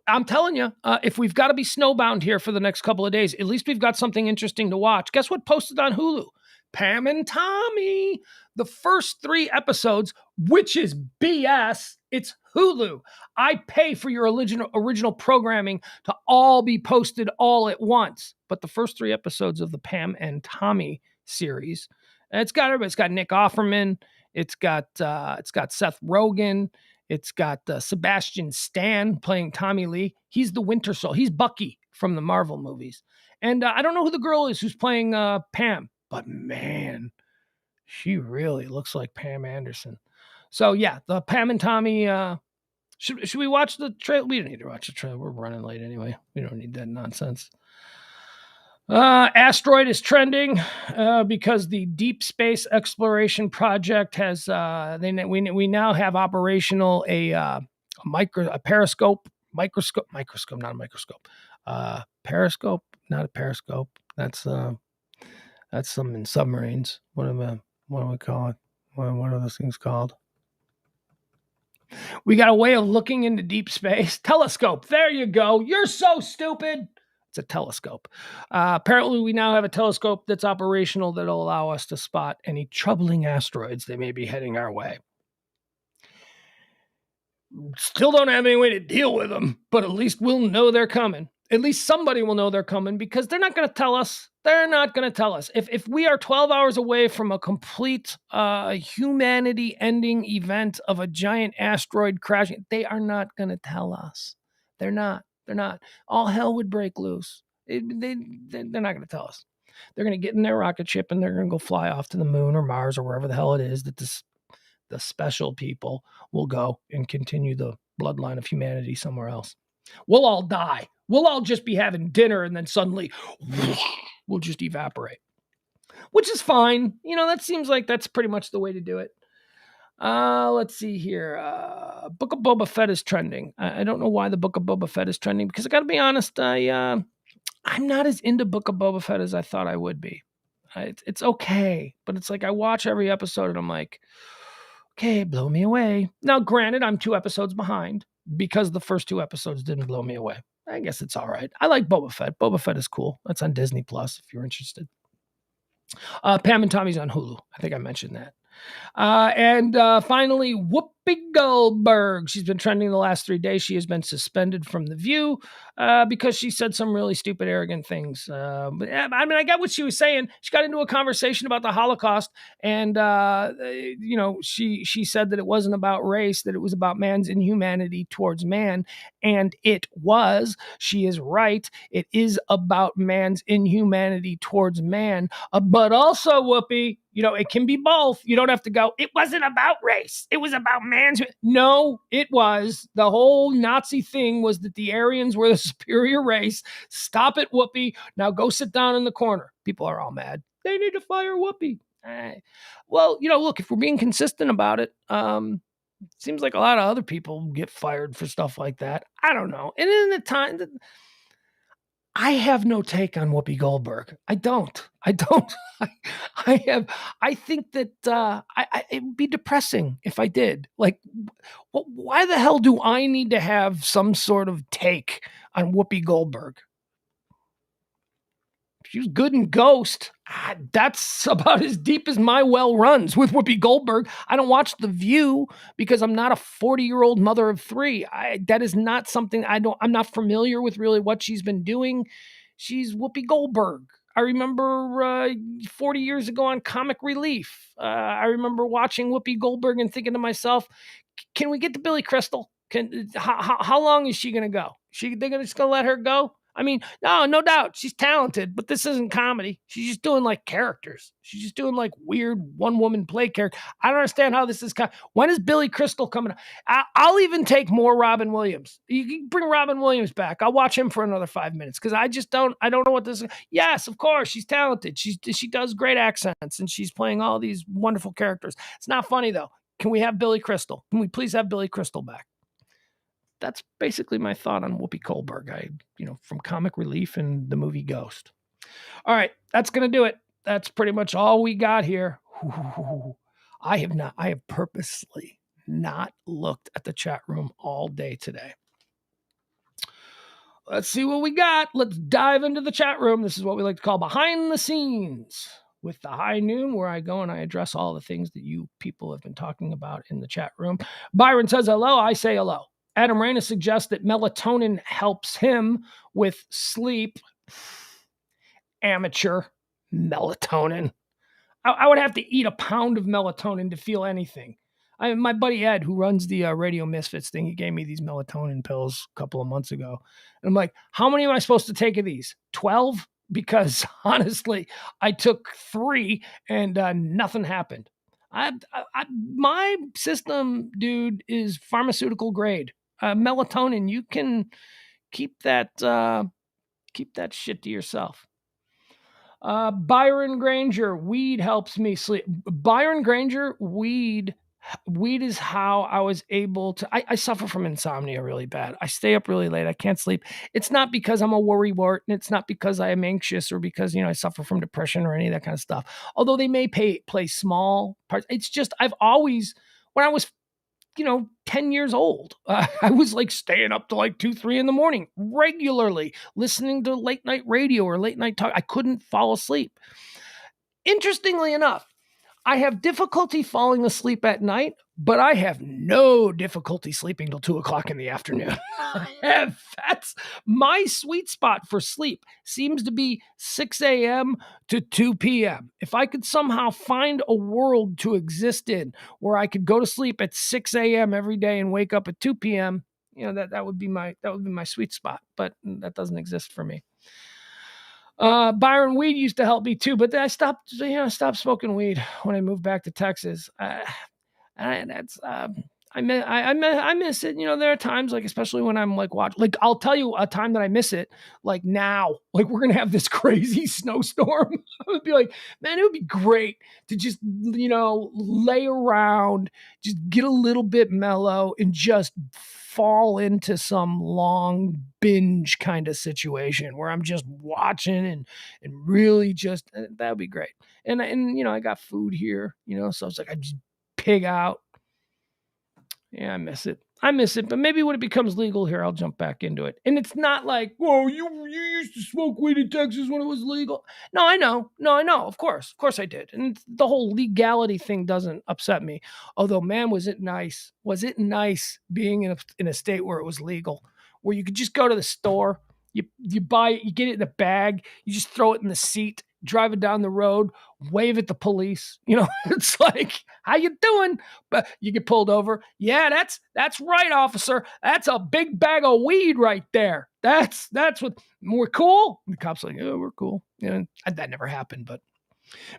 I'm telling you, if we've got to be snowbound here for the next couple of days, at least we've got something interesting to watch. Guess what posted on Hulu? Pam and Tommy. The first 3 episodes, which is BS. It's Hulu. I pay for your original programming to all be posted all at once. But the first 3 episodes of the Pam and Tommy series, it's got everybody. It's got Nick Offerman. It's got Seth Rogen. It's got Sebastian Stan playing Tommy Lee. He's the Winter Soldier. He's Bucky from the Marvel movies. And I don't know who the girl is who's playing Pam, but man, she really looks like Pam Anderson. So yeah, the Pam and Tommy. Should we watch the trailer? We don't need to watch the trailer. We're running late anyway. We don't need that nonsense. Asteroid is trending because the Deep Space Exploration Project has. We now have operational a periscope, microscope, not a microscope. Periscope, not a periscope. That's some in submarines. What do we call it? What are those things called? We got a way of looking into deep space. Telescope. There you go. You're so stupid. It's a telescope. Apparently, we now have a telescope that's operational that'll allow us to spot any troubling asteroids that may be heading our way. Still don't have any way to deal with them, but at least we'll know they're coming. At least somebody will know they're coming because they're not going to tell us. They're not going to tell us. If we are 12 hours away from a complete humanity-ending event of a giant asteroid crashing, they are not going to tell us. They're not. All hell would break loose. They're not going to tell us. They're going to get in their rocket ship and they're going to go fly off to the moon or Mars or wherever the hell it is that the special people will go and continue the bloodline of humanity somewhere else. We'll all die. We'll all just be having dinner and then suddenly we'll just evaporate, which is fine. That seems like that's pretty much the way to do it. Let's see here. Book of Boba Fett is trending. I don't know why the Book of Boba Fett is trending because I got to be honest, I'm not as into Book of Boba Fett as I thought I would be. It's okay, but it's like I watch every episode and I'm like, okay, blow me away. Now, granted, I'm 2 episodes behind because the first 2 episodes didn't blow me away. I guess it's all right. I like Boba Fett. Boba Fett is cool. That's on Disney Plus if you're interested. Pam and Tommy's on Hulu. I think I mentioned that. And finally, Whoopi Goldberg. She's been trending the last 3 days. She has been suspended from The View because she said some really stupid, arrogant things. But I got what she was saying. She got into a conversation about the Holocaust, and she said that it wasn't about race, that it was about man's inhumanity towards man, and it was. She is right. It is about man's inhumanity towards man, but also, Whoopi, it can be both. You don't have to go, it wasn't about race. It was about man's. No, it was. The whole Nazi thing was that the Aryans were the superior race. Stop it, Whoopi. Now go sit down in the corner. People are all mad. They need to fire Whoopi. Well, look, if we're being consistent about it, seems like a lot of other people get fired for stuff like that. I don't know. And in the time that I have no take on Whoopi Goldberg. I don't. I think that it would be depressing if I did. Like, why the hell do I need to have some sort of take on Whoopi Goldberg? She was good in Ghost. That's about as deep as my well runs with Whoopi Goldberg. I don't watch The View because I'm not a 40-year-old mother of 3. That is not something I'm not familiar with really what she's been doing. She's Whoopi Goldberg. I remember 40 years ago on Comic Relief. I remember watching Whoopi Goldberg and thinking to myself, can we get to Billy Crystal? How long is she going to go? They're just going to let her go? I mean, no doubt. She's talented, but this isn't comedy. She's just doing like characters. She's just doing like weird one-woman play character. I don't understand how this is. When is Billy Crystal coming? I'll even take more Robin Williams. You can bring Robin Williams back. I'll watch him for another 5 minutes because I don't know what this is. Yes, of course, she's talented. She does great accents and she's playing all these wonderful characters. It's not funny though. Can we have Billy Crystal? Can we please have Billy Crystal back? That's basically my thought on Whoopi Goldberg. From Comic Relief and the movie Ghost. All right, that's going to do it. That's pretty much all we got here. I have purposely not looked at the chat room all day today. Let's see what we got. Let's dive into the chat room. This is what we like to call behind the scenes with the high noon, where I go and I address all the things that you people have been talking about in the chat room. Byron says hello. I say hello. Adam Reyna suggests that melatonin helps him with sleep. Amateur melatonin. I would have to eat a pound of melatonin to feel anything. My buddy Ed, who runs the Radio Misfits thing, he gave me these melatonin pills a couple of months ago. And I'm like, how many am I supposed to take of these? 12? because honestly, I took 3 and nothing happened. My system, dude, is pharmaceutical grade. Melatonin, you can keep that shit to yourself. Byron Granger, weed helps me sleep. Byron Granger, weed is how I was able to. I suffer from insomnia really bad. I stay up really late. I can't sleep. It's not because I'm a worrywart, and it's not because I am anxious or because I suffer from depression or any of that kind of stuff. Although they may play small parts. It's just I've always, when I was 10 years old. I was like staying up to like 2, 3 in the morning regularly, listening to late night radio or late night talk. I couldn't fall asleep. Interestingly enough, I have difficulty falling asleep at night, but I have no difficulty sleeping till 2:00 in the afternoon. That's my sweet spot for sleep. Seems to be 6 a.m. to 2 p.m. If I could somehow find a world to exist in where I could go to sleep at 6 a.m. every day and wake up at 2 p.m., that would be my sweet spot. But that doesn't exist for me. Byron, weed used to help me too, but then I stopped smoking weed when I moved back to Texas. I miss it. There are times, like, especially when I'm like watching, like, I'll tell you a time that I miss it, like now, like we're going to have this crazy snowstorm. I would be like, man, it would be great to just, lay around, just get a little bit mellow and just fall into some long binge kind of situation where I'm just watching and really just, that would be great. And I got food here, so it's like, I just pig out. Yeah, I miss it. But maybe when it becomes legal here, I'll jump back into it. And it's not like, whoa, you used to smoke weed in Texas when it was legal. No, I know. Of course I did. And the whole legality thing doesn't upset me. Although, man, was it nice? Was it nice being in a state where it was legal, where you could just go to the store, you buy it, you get it in a bag, you just throw it in the seat, drive it down the road, wave at the police. It's like, how you doing? But you get pulled over. Yeah, that's right, officer. That's a big bag of weed right there. That's what, we're cool. And the cop's like, oh, we're cool. That never happened, but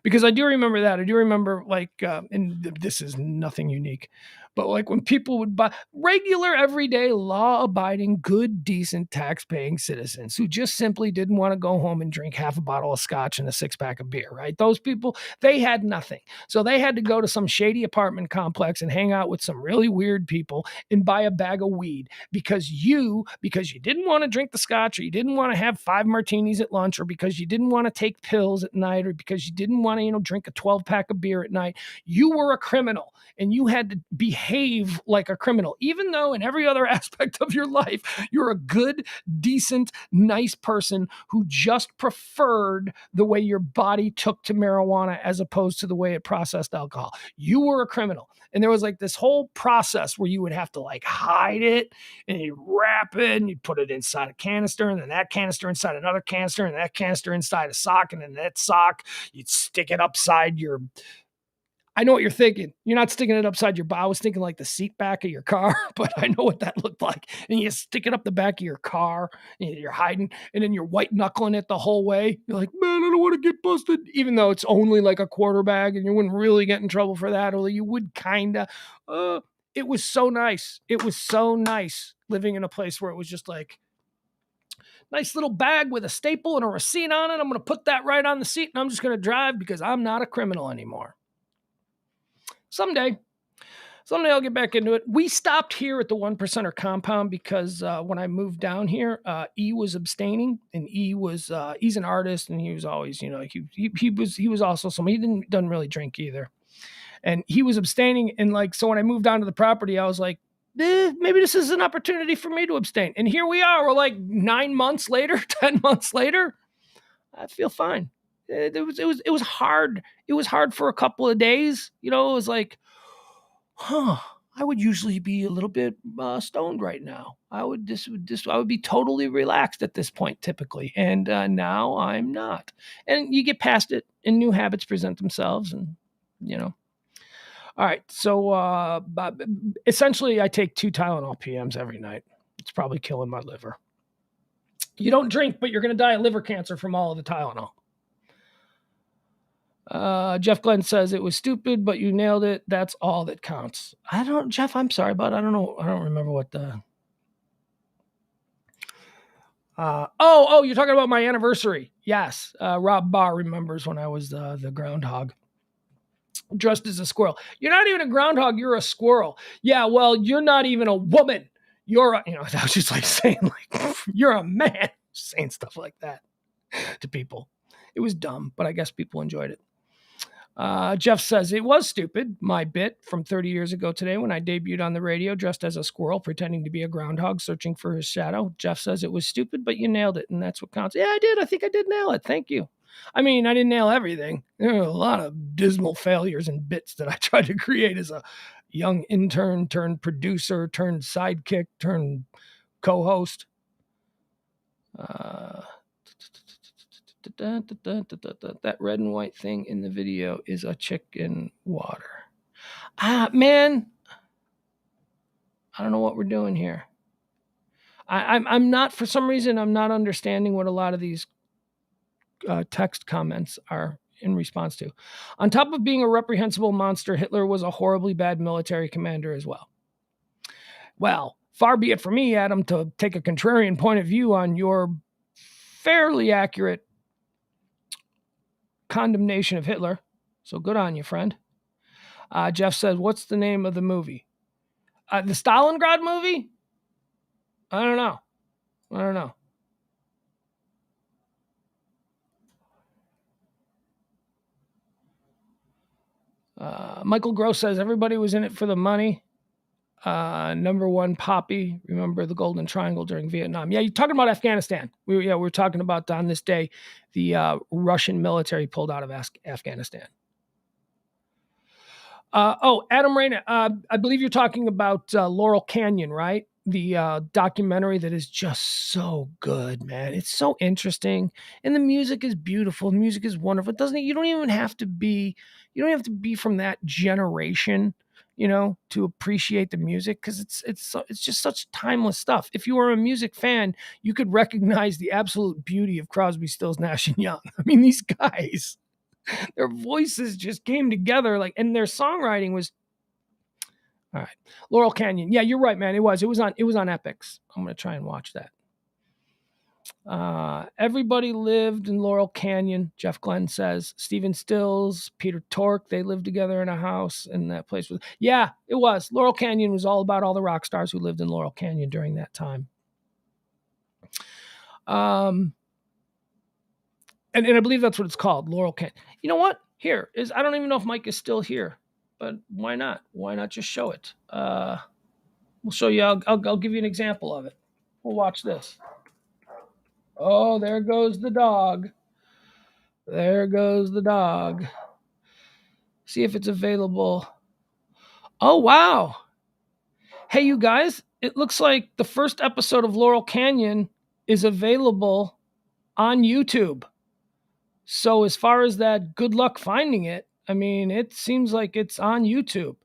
because I do remember that. I do remember, like, and this is nothing unique, but like when people would buy regular, everyday, law-abiding, good, decent, tax-paying citizens who just simply didn't want to go home and drink half a bottle of scotch and a 6-pack of beer, right? Those people, they had nothing. So they had to go to some shady apartment complex and hang out with some really weird people and buy a bag of weed because you didn't want to drink the scotch, or you didn't want to have 5 martinis at lunch, or because you didn't want to take pills at night, or because you didn't want to, drink a 12-pack of beer at night. You were a criminal and you had to behave like a criminal, even though in every other aspect of your life, you're a good, decent, nice person who just preferred the way your body took to marijuana as opposed to the way it processed alcohol. You were a criminal. And there was like this whole process where you would have to like hide it and you wrap it and you put it inside a canister, and then that canister inside another canister, and that canister inside a sock, and then that sock, you'd stick it upside your, I know what you're thinking. You're not sticking it upside your, I was thinking like the seat back of your car, but I know what that looked like. And you stick it up the back of your car, and you're hiding, and then you're white knuckling it the whole way. You're like, man, I don't want to get busted, even though it's only like a quarter bag and you wouldn't really get in trouble for that, although you would kind of. It was so nice. It was so nice living in a place where it was just like, nice little bag with a staple and a receipt on it. I'm going to put that right on the seat and I'm just going to drive because I'm not a criminal anymore. Someday I'll get back into it. We stopped here at the 1%er compound because when I moved down here, E was abstaining, and E was he's an artist, and he was always, he was also someone, he doesn't really drink either, and he was abstaining, and like, so when I moved down to the property, I was like, maybe this is an opportunity for me to abstain, and here we are. We're like 9 months later, 10 months later. I feel fine. It was hard. It was hard for a couple of days. It was like, I would usually be a little bit stoned right now. I would be totally relaxed at this point typically, and now I'm not. And you get past it, and new habits present themselves, and All right, so essentially, I take 2 Tylenol PMs every night. It's probably killing my liver. You don't drink, but you're going to die of liver cancer from all of the Tylenol. Jeff Glenn says it was stupid, but you nailed it. That's all that counts. Jeff, I'm sorry, but I don't know. I don't remember what the... you're talking about my anniversary. Yes. Rob Barr remembers when I was the groundhog. Dressed as a squirrel. You're not even a groundhog, you're a squirrel. Yeah, well, you're not even a woman. You're I was just like saying, like, you're a man. Saying stuff like that to people. It was dumb, but I guess people enjoyed it. Jeff says, it was stupid, my bit from 30 years ago today when I debuted on the radio dressed as a squirrel, pretending to be a groundhog, searching for his shadow. Jeff says it was stupid, but you nailed it, and that's what counts. Yeah, I did. I think I did nail it. Thank you. I mean, I didn't nail everything. There were a lot of dismal failures and bits that I tried to create as a young intern turned producer turned sidekick turned co-host. That red and white thing in the video is a chicken water. Man, I don't know what we're doing here. I'm not, for some reason, I'm not understanding what a lot of these text comments are in response to. On top of being a reprehensible monster, Hitler was a horribly bad military commander as well. Well, far be it from me, Adam, to take a contrarian point of view on your fairly accurate condemnation of Hitler. So good on you, friend. Jeff says, what's the name of the movie? The Stalingrad movie? I don't know. Michael Gross says everybody was in it for the money. Number one, Poppy. Remember the Golden Triangle during Vietnam. Yeah, you're talking about Afghanistan. We're talking about on this day, the Russian military pulled out of Afghanistan. Adam Reyna, I believe you're talking about Laurel Canyon, right? The documentary that is just so good, man. It's so interesting, and the music is beautiful. The music is wonderful. You don't even have to be from that generation, to appreciate the music, because it's just such timeless stuff. If you were a music fan, you could recognize the absolute beauty of Crosby, Stills, Nash and Young. I mean, these guys, their voices just came together, and their songwriting was. All right, Laurel Canyon. Yeah, you're right, man. It was on Epix. I'm gonna try and watch that. Everybody lived in Laurel Canyon. Jeff Glenn says Stephen Stills, Peter Tork. They lived together in a house, and that place was. Yeah, it was. Laurel Canyon was all about all the rock stars who lived in Laurel Canyon during that time. And I believe that's what it's called, Laurel Canyon. You know what? I don't even know if Mike is still here. But why not? Why not just show it? We'll show you. I'll give you an example of it. We'll watch this. Oh, there goes the dog. See if it's available. Oh, wow. Hey, you guys, it looks like the first episode of Laurel Canyon is available on YouTube. So as far as that, good luck finding it. I mean, it seems like it's on YouTube.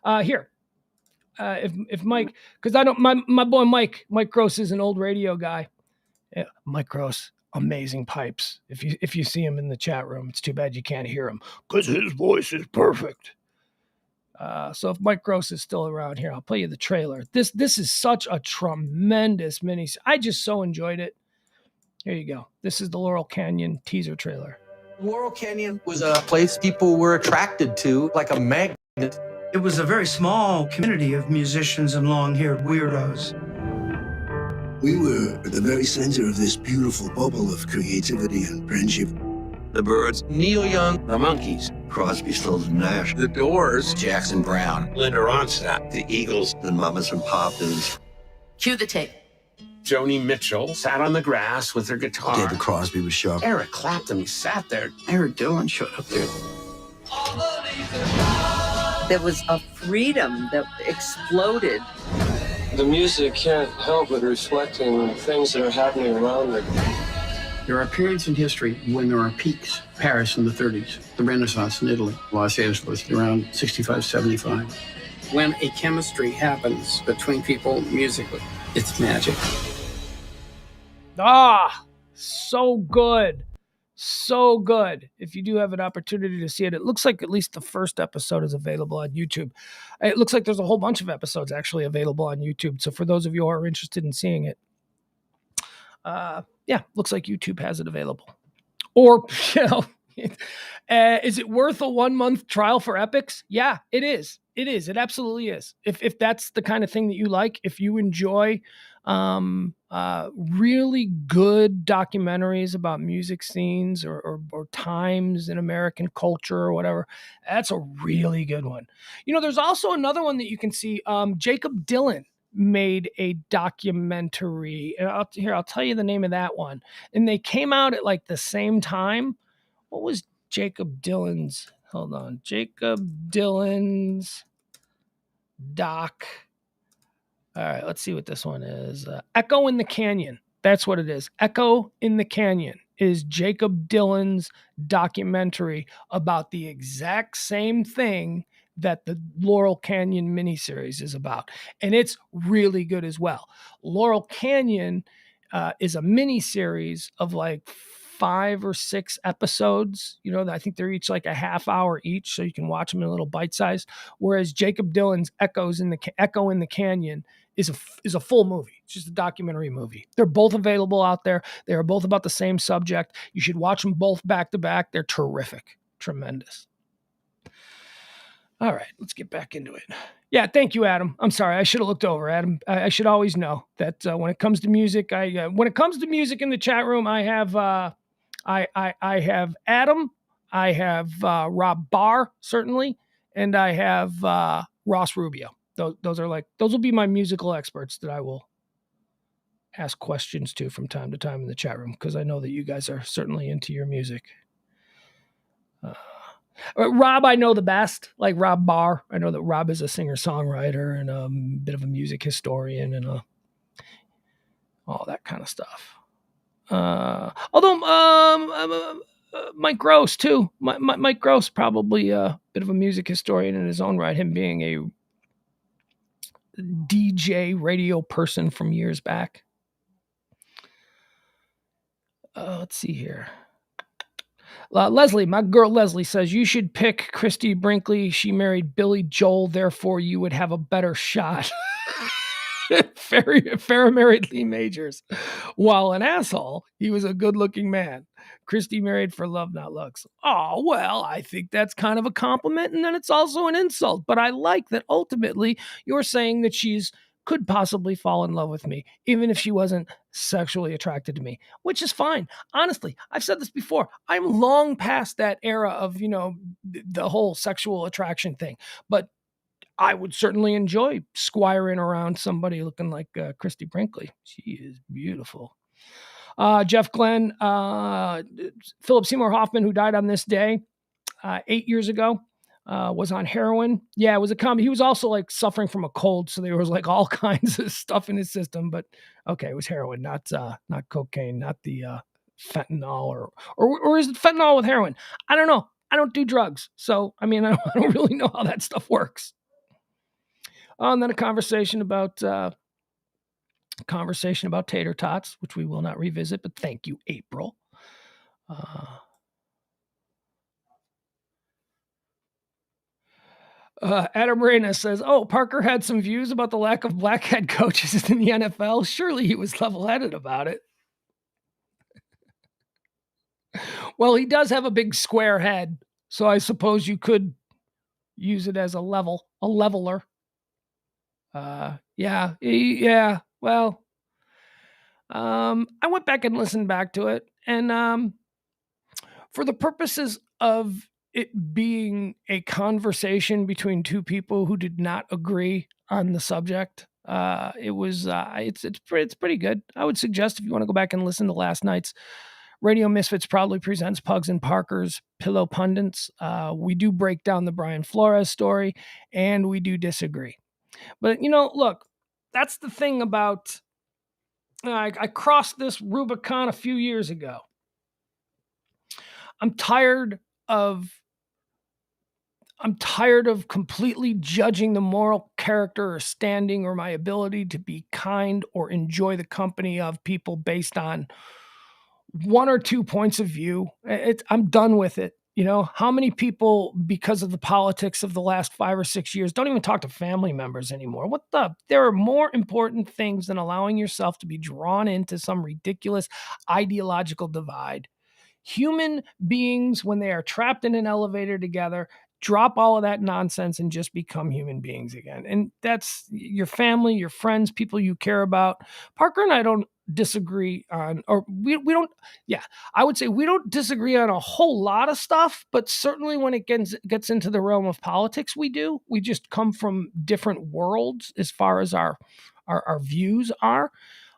If Mike, because I don't, my boy Mike Gross is an old radio guy. Yeah, Mike Gross, amazing pipes. If you see him in the chat room, it's too bad you can't hear him because his voice is perfect. So if Mike Gross is still around here, I'll play you the trailer. This is such a tremendous mini. I just so enjoyed it. Here you go. This is the Laurel Canyon teaser trailer. Laurel Canyon was a place people were attracted to, like a magnet. It was a very small community of musicians and long-haired weirdos. We were at the very center of this beautiful bubble of creativity and friendship. The Birds, Neil Young, the Monkees, Crosby, Stills and Nash, the Doors, Jackson Browne, Linda Ronstadt, the Eagles, the Mamas and Papas. Cue the tape. Joni Mitchell sat on the grass with her guitar. David Crosby was sharp. Eric Clapton sat there. Eric Dylan showed up there. There was a freedom that exploded. The music can't help but reflecting things that are happening around it. There are periods in history when there are peaks. Paris in the 30s, the Renaissance in Italy, Los Angeles around 65, 75. When a chemistry happens between people musically, it's magic. So good. So good. If you do have an opportunity to see it, it looks like at least the first episode is available on YouTube. It looks like there's a whole bunch of episodes actually available on YouTube. So for those of you who are interested in seeing it, looks like YouTube has it available. Or, is it worth a 1 month trial for Epics? Yeah, it is. It is. It absolutely is. If that's the kind of thing that you like, if you enjoy really good documentaries about music scenes or times in American culture or whatever, that's a really good one. There's also another one that you can see. Jacob Dylan made a documentary, and I'll tell you the name of that one. And they came out at like the same time. What was Jacob Dylan's? Hold on. Jacob Dylan's doc. All right, let's see what this one is. Echo in the Canyon. That's what it is. Echo in the Canyon is Jacob Dylan's documentary about the exact same thing that the Laurel Canyon miniseries is about. And it's really good as well. Laurel Canyon is a miniseries of like 5 or 6 episodes. I think they're each like a half hour each, so you can watch them in a little bite size. Whereas Jacob Dylan's Echo in the Canyon is a full movie. It's just a documentary movie. They're both available out there. They are both about the same subject. You should watch them both back to back. They're terrific, tremendous. All right, let's get back into it. Yeah, thank you, Adam. I'm sorry, I should have looked over, Adam. I should always know that when it comes to music, when it comes to music in the chat room, I have I have Adam, I have Rob Barr certainly, and I have Ross Rubio. Those will be my musical experts that I will ask questions to from time to time in the chat room, because I know that you guys are certainly into your music. Rob, I know the best, like Rob Barr. I know that Rob is a singer-songwriter and a bit of a music historian and all that kind of stuff. Although Mike Gross too. Mike Gross probably a bit of a music historian in his own right, him being a DJ radio person from years back. Let's see here. Leslie, my girl Leslie says, you should pick Christy Brinkley. She married Billy Joel, therefore you would have a better shot. Farrah married Lee Majors. While an asshole, he was a good-looking man. Christy married for love, not looks. Oh, well, I think that's kind of a compliment, and then it's also an insult. But I like that ultimately you're saying that she's could possibly fall in love with me, even if she wasn't sexually attracted to me, which is fine. Honestly, I've said this before. I'm long past that era of, the whole sexual attraction thing. But I would certainly enjoy squiring around somebody looking like Christy Brinkley. She is beautiful. Jeff Glenn, Phillip Seymour Hoffman, who died on this day 8 years ago, was on heroin. Yeah, it was a comedy. He was also like suffering from a cold, so there was like all kinds of stuff in his system. But okay, it was heroin, not cocaine, not the fentanyl, or is it fentanyl with heroin? I don't know. I don't do drugs, so I mean, I don't really know how that stuff works. And then a conversation about tater tots, which we will not revisit, but thank you, April. Adam Reyna says, Parker had some views about the lack of black head coaches in the NFL. Surely he was level-headed about it. Well, he does have a big square head, so I suppose you could use it as a leveler. Yeah. Well, I went back and listened back to it, and for the purposes of it being a conversation between two people who did not agree on the subject, it's pretty good. I would suggest if you want to go back and listen to last night's Radio Misfits Proudly Presents Pugs and Parker's Pillow Pundits. We do break down the Brian Flores story, and we do disagree. But, look, that's the thing about, I crossed this Rubicon a few years ago. I'm tired of I'm tired of completely judging the moral character or standing or my ability to be kind or enjoy the company of people based on one or two points of view. I'm done with it. You know, how many people, because of the politics of the last 5 or 6 years, don't even talk to family members anymore? There are more important things than allowing yourself to be drawn into some ridiculous ideological divide. Human beings, when they are trapped in an elevator together, drop all of that nonsense and just become human beings again. And that's your family, your friends, people you care about. Parker and I don't disagree on, or we don't, yeah, I would say we don't disagree on a whole lot of stuff, but certainly when it gets into the realm of politics, we do. We just come from different worlds as far as our views are.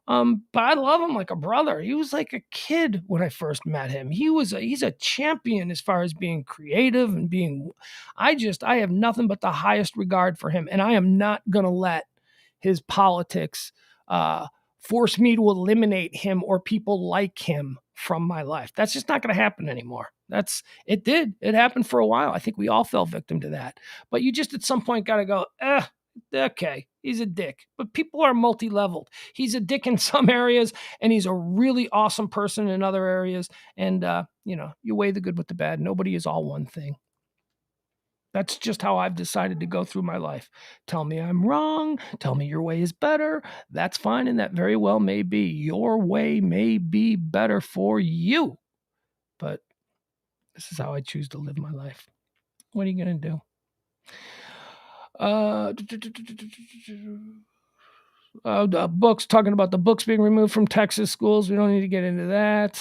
But I love him like a brother. He was like a kid when I first met him. He's a champion as far as being creative and being, I have nothing but the highest regard for him. And I am not going to let his politics, force me to eliminate him or people like him from my life. That's just not going to happen anymore. It happened for a while. I think we all fell victim to that, but you just at some point got to go, okay, he's a dick, but people are multi-leveled. He's a dick in some areas and he's a really awesome person in other areas. And, you weigh the good with the bad. Nobody is all one thing. That's just how I've decided to go through my life. Tell me I'm wrong. Tell me your way is better. That's fine. And that very well may be. Your way may be better for you. But this is how I choose to live my life. What are you going to do? Books, talking about the books being removed from Texas schools. We don't need to get into that.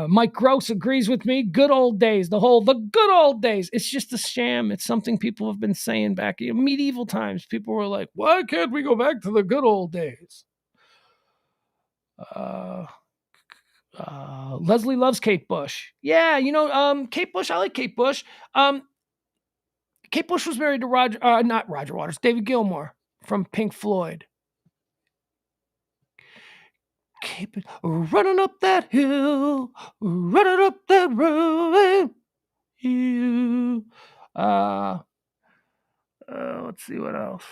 Mike Gross agrees with me. Good old days. The good old days. It's just a sham. It's something people have been saying back in medieval times. People were like, why can't we go back to the good old days? Leslie loves Kate Bush. Yeah, Kate Bush. I like Kate Bush. Kate Bush was married to not Roger Waters, David Gilmour from Pink Floyd. Keep it running up that hill, running up that road. Let's see what else.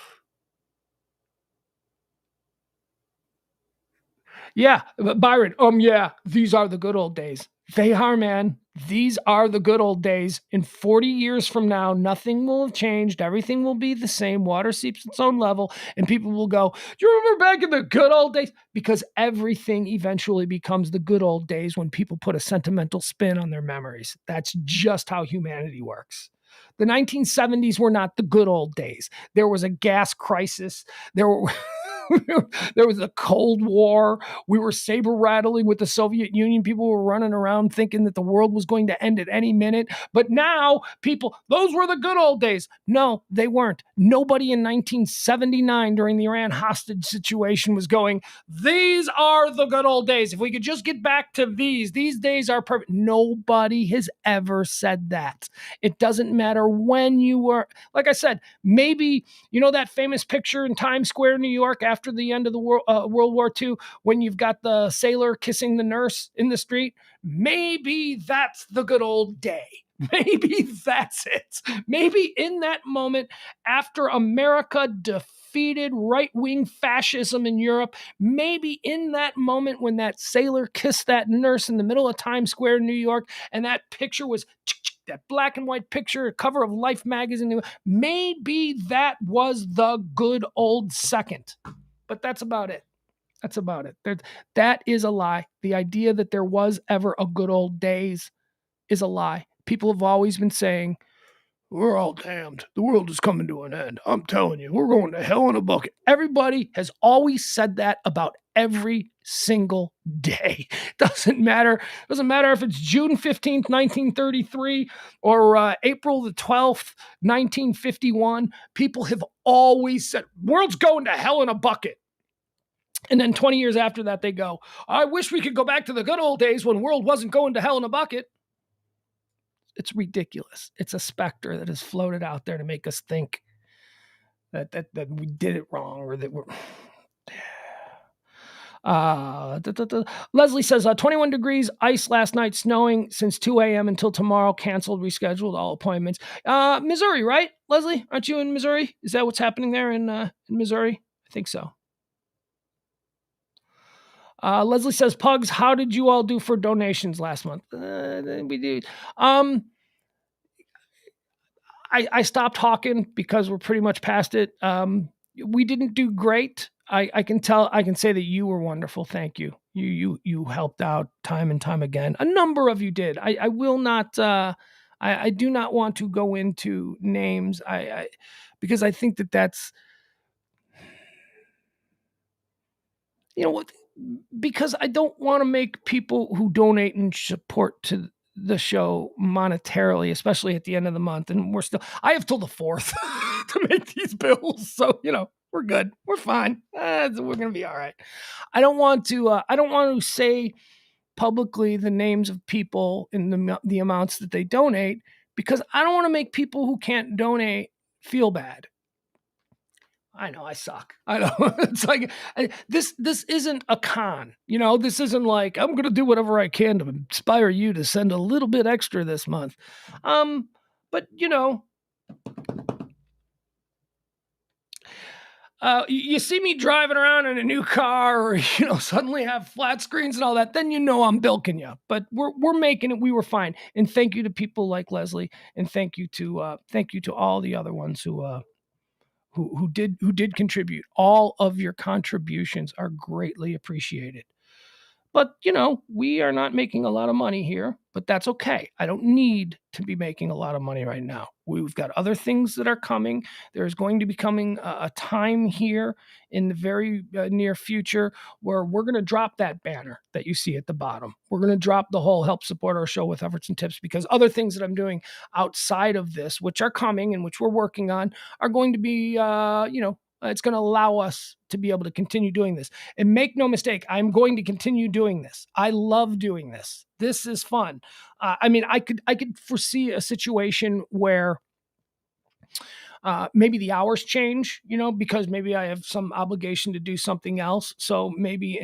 Yeah, Byron. Yeah, these are the good old days. They are, man. These are the good old days. In 40 years from now, nothing will have changed. Everything will be the same. Water seeps its own level, and people will go, do you remember back in the good old days? Because everything eventually becomes the good old days when people put a sentimental spin on their memories. That's just how humanity works. The 1970s were not the good old days. There was a gas crisis. There was a Cold War. We were saber rattling with the Soviet Union. People were running around thinking that the world was going to end at any minute. But now those were the good old days. No, they weren't. Nobody in 1979 during the Iran hostage situation was going, these are the good old days. If we could just get back to these days are perfect. Nobody has ever said that. It doesn't matter when you were, like I said, maybe, that famous picture in Times Square, New York, after the end of the World War II, when you've got the sailor kissing the nurse in the street, maybe that's the good old day. Maybe that's it. Maybe in that moment, after America defeated right-wing fascism in Europe, maybe in that moment when that sailor kissed that nurse in the middle of Times Square, New York, and that picture was that black and white picture, cover of Life magazine, maybe that was the good old second. But that's about it. That's about it. That is a lie. The idea that there was ever a good old days is a lie. People have always been saying, we're all damned. The world is coming to an end. I'm telling you, we're going to hell in a bucket. Everybody has always said that about every single day. Doesn't matter if it's June 15th, 1933 or April the 12th, 1951. People have always said, world's going to hell in a bucket. And then 20 years after that, they go, I wish we could go back to the good old days when world wasn't going to hell in a bucket. It's ridiculous. It's a specter that has floated out there to make us think that we did it wrong or that we're... Leslie says, 21 degrees, ice last night, snowing since 2 a.m. until tomorrow, canceled, rescheduled all appointments. Missouri, right? Leslie, aren't you in Missouri? Is that what's happening there in Missouri? I think so. Leslie says, Pugs, how did you all do for donations last month? We did. I stopped talking because we're pretty much past it. We didn't do great. I can say that you were wonderful. Thank you. You helped out time and time again. A number of you did. I will not, I do not want to go into names. Because I think that's, you know what, because I don't want to make people who donate and support to the show monetarily, especially at the end of the month. And I have till the 4th to make these bills. So, we're good. We're fine. We're going to be all right. I don't want to say publicly the names of people and the amounts that they donate, because I don't want to make people who can't donate feel bad. I know I suck. I know. It's like this isn't a con. This isn't like I'm going to do whatever I can to inspire you to send a little bit extra this month. But you see me driving around in a new car, or suddenly have flat screens and all that, then I'm bilking you. But we're making it. We were fine. And thank you to people like Leslie, and thank you to all the other ones who did contribute. All of your contributions are greatly appreciated. But, we are not making a lot of money here, but that's okay. I don't need to be making a lot of money right now. We've got other things that are coming. There's going to be coming a time here in the very near future where we're going to drop that banner that you see at the bottom. We're going to drop the whole help support our show with efforts and tips, because other things that I'm doing outside of this, which are coming and which we're working on, are going to be, it's going to allow us to be able to continue doing this. And make no mistake, I'm going to continue doing this. I love doing this. This is fun. I could foresee a situation where maybe the hours change, because maybe I have some obligation to do something else. So maybe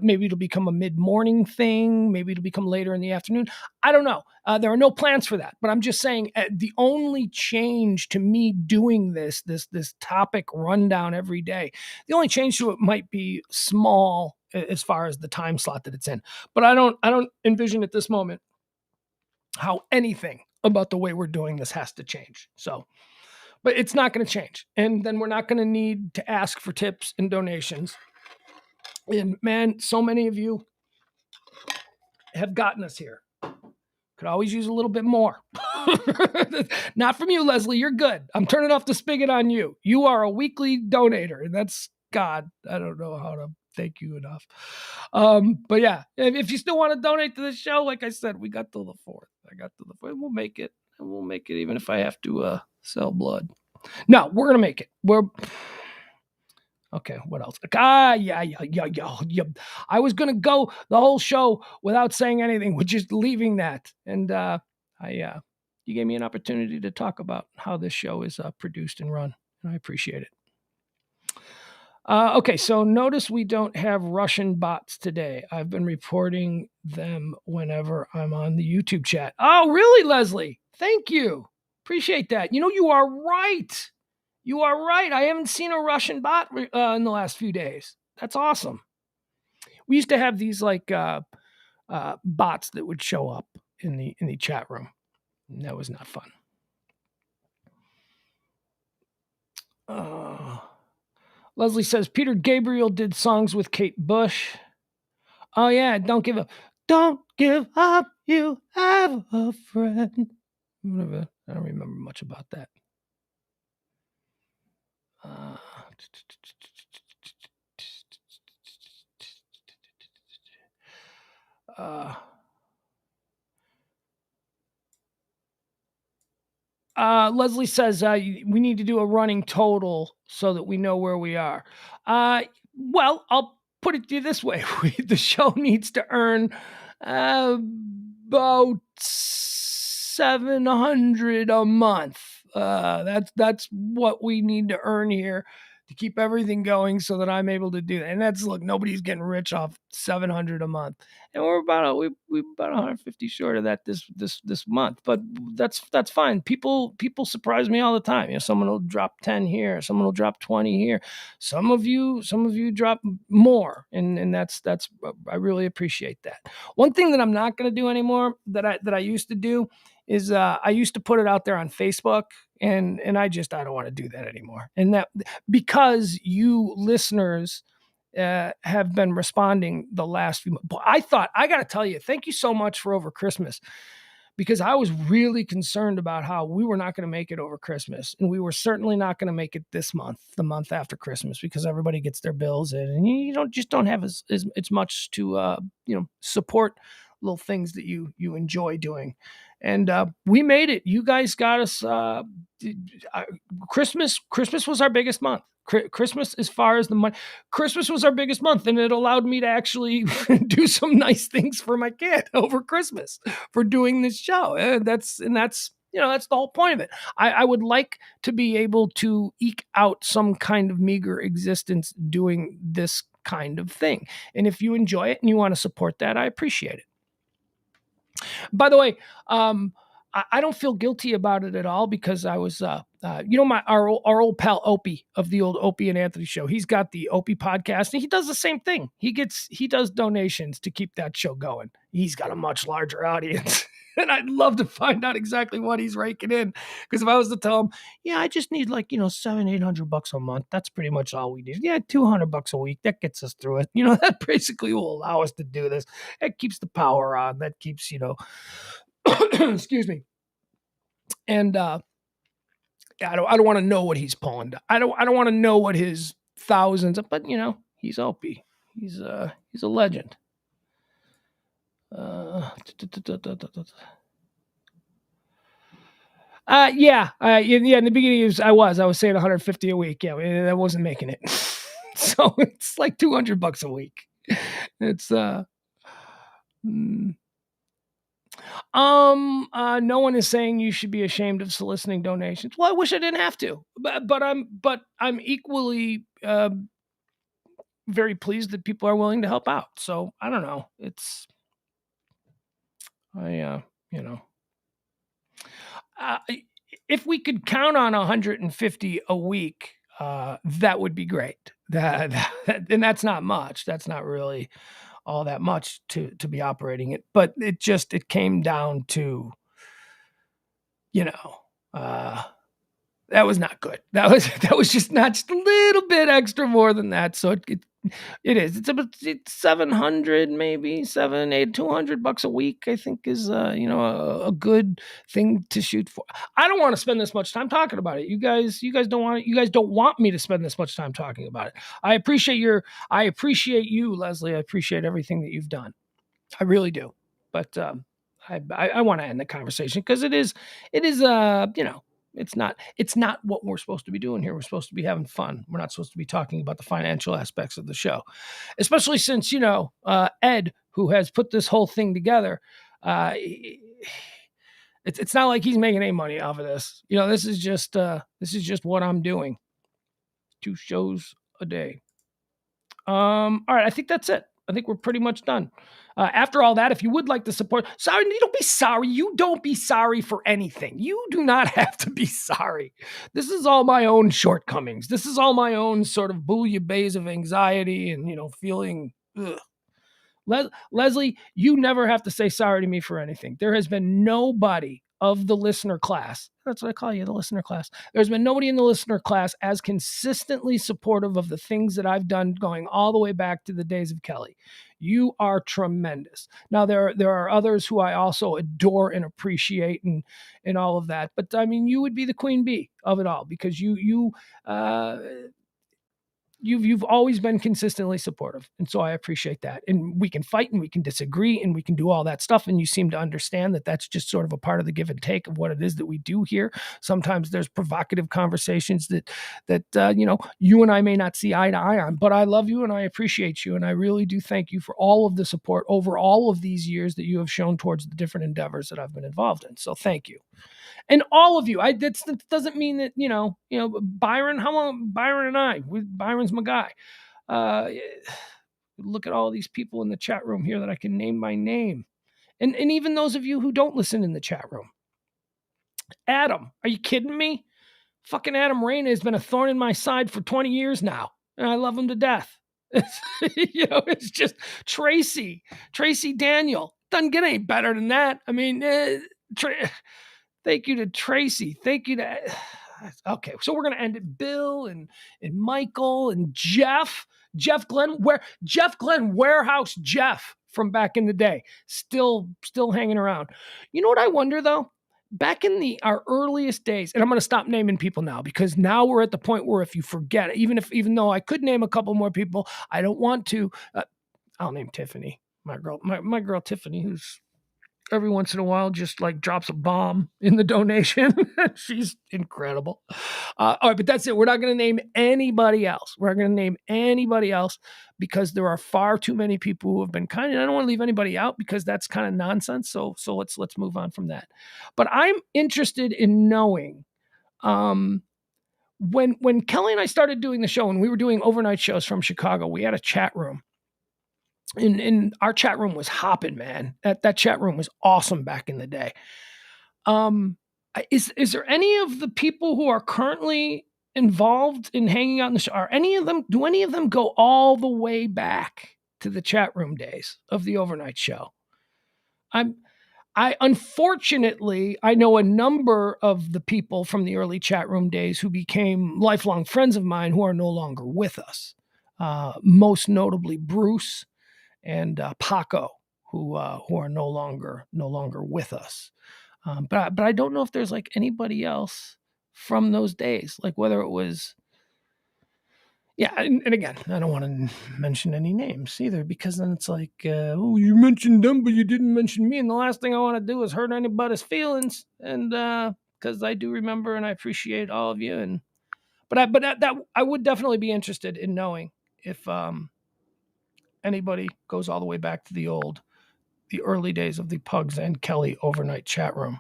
maybe it'll become a mid-morning thing. Maybe it'll become later in the afternoon. I don't know. There are no plans for that, but I'm just saying the only change to me doing this topic rundown every day, the only change to it might be small as far as the time slot that it's in. But I don't envision at this moment how anything about the way we're doing this has to change. So, but it's not going to change. And then we're not going to need to ask for tips and donations. And man, so many of you have gotten us here. Could always use a little bit more. Not from you, Leslie. You're good. I'm turning off the spigot on you. You are a weekly donator, and that's God. I don't know how to thank you enough. But yeah, if you still want to donate to the show, like I said, we got till the 4th. I got till the 4th. We'll make it. And we'll make it even if I have to sell blood. No, we're going to make it. Okay, what else? Yeah. I was going to go the whole show without saying anything, with just leaving that. And you gave me an opportunity to talk about how this show is produced and run. And I appreciate it. Okay, so notice we don't have Russian bots today. I've been reporting them whenever I'm on the YouTube chat. Oh, really, Leslie? Thank you. Appreciate that. You are right. You are right. I haven't seen a Russian bot in the last few days. That's awesome. We used to have these like bots that would show up in the chat room. And that was not fun. Leslie says Peter Gabriel did songs with Kate Bush. Oh yeah, don't give up. Don't give up. You have a friend. Whatever. I don't remember much about that. Leslie says we need to do a running total so that we know where we are. Well, I'll put it to you this way. The show needs to earn about $700 a month. That's what we need to earn here to keep everything going so that I'm able to do that. And that's, look, nobody's getting rich off $700 a month. And we're about about 150 short of that this month. But that's fine. People surprise me all the time. You know, someone will drop 10 here, someone will drop 20 here. Some of you drop more. And that's I really appreciate that. One thing that I'm not going to do anymore that I used to do is I used to put it out there on Facebook, and I don't want to do that anymore. And that because you listeners have been responding the last few months. I got to tell you, thank you so much for over Christmas, because I was really concerned about how we were not going to make it over Christmas, and we were certainly not going to make it this month, the month after Christmas, because everybody gets their bills in, and you don't have as much to support little things that you enjoy doing. And we made it. You guys got us. Christmas was our biggest month. Christmas, as far as the money, Christmas was our biggest month, and it allowed me to actually do some nice things for my kid over Christmas for doing this show. And that's the whole point of it. I would like to be able to eke out some kind of meager existence doing this kind of thing. And if you enjoy it and you want to support that, I appreciate it. By the way, I don't feel guilty about it at all, because I was, our old pal Opie of the old Opie and Anthony show. He's got the Opie podcast, and he does the same thing. He does donations to keep that show going. He's got a much larger audience, and I'd love to find out exactly what he's raking in. Because if I was to tell him, yeah, I just need $700-800 a month. That's pretty much all we need. Yeah, $200 a week. That gets us through it. That basically will allow us to do this. That keeps the power on. That keeps, excuse me. And I don't want to know what he's pulling down. I don't want to know what his thousands, but he's Opie. He's a legend. In the beginning I was saying 150 a week. Yeah, I wasn't making it. So it's like $200 a week. It's no one is saying you should be ashamed of soliciting donations. Well, I wish I didn't have to, but I'm equally very pleased that people are willing to help out. So I don't know. If we could count on 150 a week, that would be great. And that's not much. That's not really all that much to be operating it, but it came down to, that was not good. That was just not just a little bit extra more than that. So it is. It's 700, maybe $200 a week, I think is, a good thing to shoot for. I don't want to spend this much time talking about it. You guys don't want me to spend this much time talking about it. I appreciate you, Leslie. I appreciate everything that you've done. I really do. But, I want to end the conversation, because it is, it's not what we're supposed to be doing here. We're supposed to be having fun. We're not supposed to be talking about the financial aspects of the show, especially since, Ed, who has put this whole thing together, it's not like he's making any money off of this. This is just what I'm doing. 2 shows a day. All right. I think that's it. I think we're pretty much done. After all that, if you would like to support, you don't be sorry. You don't be sorry for anything. You do not have to be sorry. This is all my own shortcomings. This is all my own sort of bouillabaisse of anxiety and, feeling. Ugh. Leslie, you never have to say sorry to me for anything. There has been nobody of the listener class. That's what I call you, the listener class. There's been nobody in the listener class as consistently supportive of the things that I've done going all the way back to the days of Kelly. You are tremendous. Now, there are others who I also adore and appreciate and all of that. But, I mean, you would be the queen bee of it all, because you've always been consistently supportive. And so I appreciate that. And we can fight and we can disagree and we can do all that stuff. And you seem to understand that that's just sort of a part of the give and take of what it is that we do here. Sometimes there's provocative conversations that you and I may not see eye to eye on, but I love you and I appreciate you. And I really do thank you for all of the support over all of these years that you have shown towards the different endeavors that I've been involved in. So thank you. And all of you, that doesn't mean that, Byron, how long, Byron and I, Byron's my guy. Look at all these people in the chat room here that I can name by name. And even those of you who don't listen in the chat room. Adam, are you kidding me? Fucking Adam Rayna has been a thorn in my side for 20 years now, and I love him to death. It's just Tracy Daniel. Doesn't get any better than that. I mean, thank you to Tracy. Thank you to... Okay, so we're going to end it. Bill and Michael and Jeff Glenn Warehouse Jeff from back in the day. Still hanging around. You know what I wonder, though? Back in our earliest days, and I'm going to stop naming people now because now we're at the point where if you forget, even though I could name a couple more people, I don't want to. I'll name Tiffany, my girl Tiffany, who's every once in a while just like drops a bomb in the donation. She's incredible. All right, but that's it. We're not going to name anybody else. We're not going to name anybody else because there are far too many people who have been kind. And I don't want to leave anybody out because that's kind of nonsense. So let's move on from that. But I'm interested in knowing when Kelly and I started doing the show and we were doing overnight shows from Chicago, we had a chat room. And our chat room was hopping, man. That chat room was awesome back in the day. Is there any of the people who are currently involved in hanging out in the show? Do any of them go all the way back to the chat room days of the overnight show? Unfortunately, I know a number of the people from the early chat room days who became lifelong friends of mine who are no longer with us. Most notably Bruce and Paco, who are no longer with us. But I don't know if there's like anybody else from those days, like whether it was, and again, I don't want to mention any names either, because then it's like, you mentioned them, but you didn't mention me, and the last thing I want to do is hurt anybody's feelings, and because I do remember and I appreciate all of you, but I would definitely be interested in knowing if anybody goes all the way back to the early days of the Pugs and Kelly overnight chat room,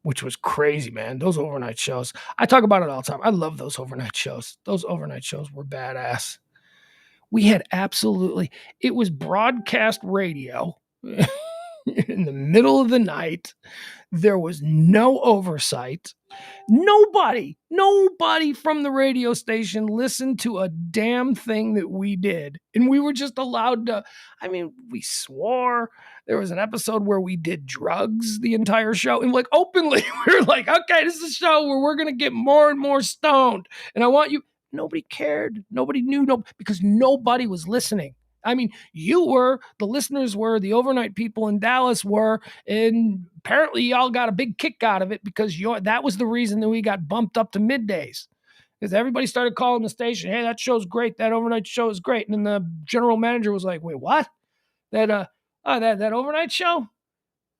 which was crazy, man. Those overnight shows, I talk about it all the time. I love those overnight shows. Those overnight shows were badass. We had it was broadcast radio in the middle of the night. There was no oversight. Nobody from the radio station listened to a damn thing that we did. And we were just allowed to, we swore. There was an episode where we did drugs the entire show. And like openly, we were like, okay, this is a show where we're going to get more and more stoned. And I want you, nobody cared. Nobody knew, because nobody was listening. You were, the listeners were, the overnight people in Dallas were, and apparently y'all got a big kick out of it because that was the reason that we got bumped up to middays. Because everybody started calling the station, hey, that show's great, that overnight show is great. And then the general manager was like, wait, what? That overnight show?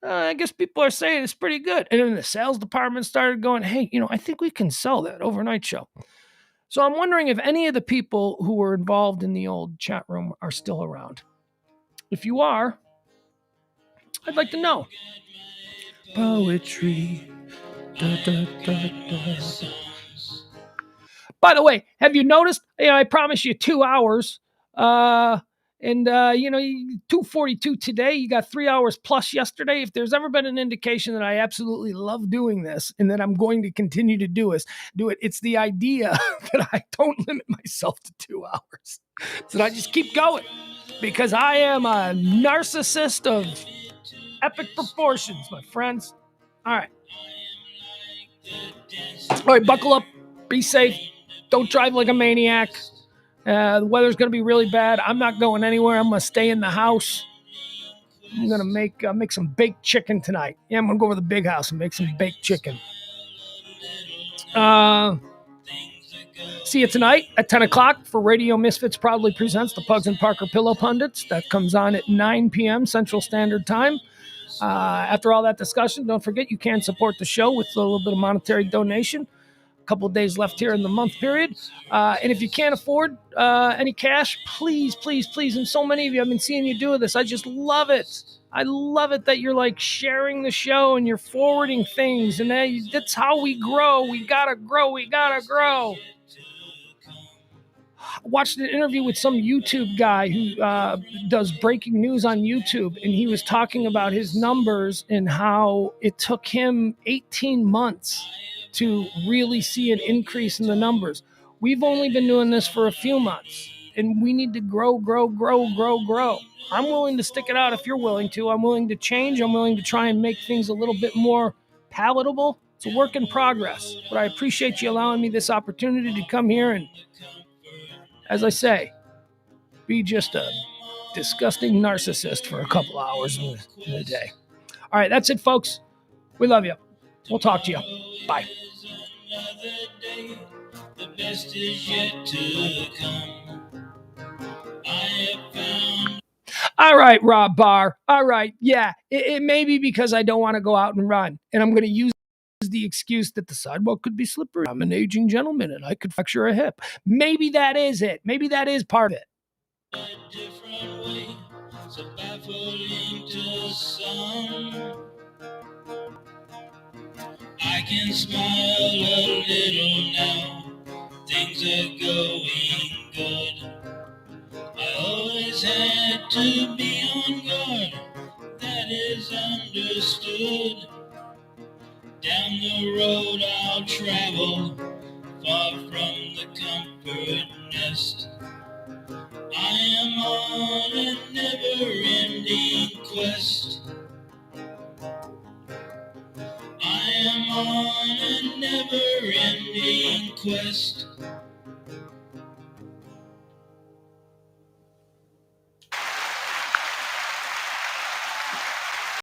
I guess people are saying it's pretty good. And then the sales department started going, hey, I think we can sell that overnight show. So I'm wondering if any of the people who were involved in the old chat room are still around. If you are, I'd like to know. Poetry. Da, da, da, da. By the way, have you noticed? I promised you 2 hours. And 2:42 today. You got 3 hours plus yesterday. If there's ever been an indication that I absolutely love doing this and that I'm going to continue to do it, it's the idea that I don't limit myself to 2 hours. So that I just keep going because I am a narcissist of epic proportions, my friends. All right, buckle up. Be safe. Don't drive like a maniac. The weather's going to be really bad. I'm not going anywhere. I'm going to stay in the house. I'm going to make some baked chicken tonight. Yeah, I'm going to go over to the big house and make some baked chicken. See you tonight at 10 o'clock for Radio Misfits proudly presents the Pugs and Parker Pillow Pundits. That comes on at 9 p.m. Central Standard Time. After all that discussion, don't forget you can support the show with a little bit of monetary donation. couple of days left here in the month period. And if you can't afford any cash, please, please, please, and so many of you, I've been seeing you do this. I just love it. I love it that you're like sharing the show and you're forwarding things. And that's how we grow. We gotta grow. We gotta grow. I watched an interview with some YouTube guy who does breaking news on YouTube, and he was talking about his numbers and how it took him 18 months to really see an increase in the numbers. We've only been doing this for a few months, and we need to grow. I'm willing to stick it out if you're willing to. I'm willing to change. I'm willing to try and make things a little bit more palatable. It's a work in progress, but I appreciate you allowing me this opportunity to come here and, as I say, be just a disgusting narcissist for a couple hours in the day. All right, that's it, folks. We love you. We'll talk to you. Bye. The best is yet to come. All right, Rob Barr. All right, yeah. It may be because I don't want to go out and run, and I'm going to use the excuse that the sidewalk could be slippery. I'm an aging gentleman, and I could fracture a hip. Maybe that is it. Maybe that is part of it. A different way, so baffling to some. I can smile a little now. Things are going good. I always had to be on guard. That is understood. Down the road I'll travel, far from the comfort nest. I am on a never-ending quest. I am on a never-ending quest.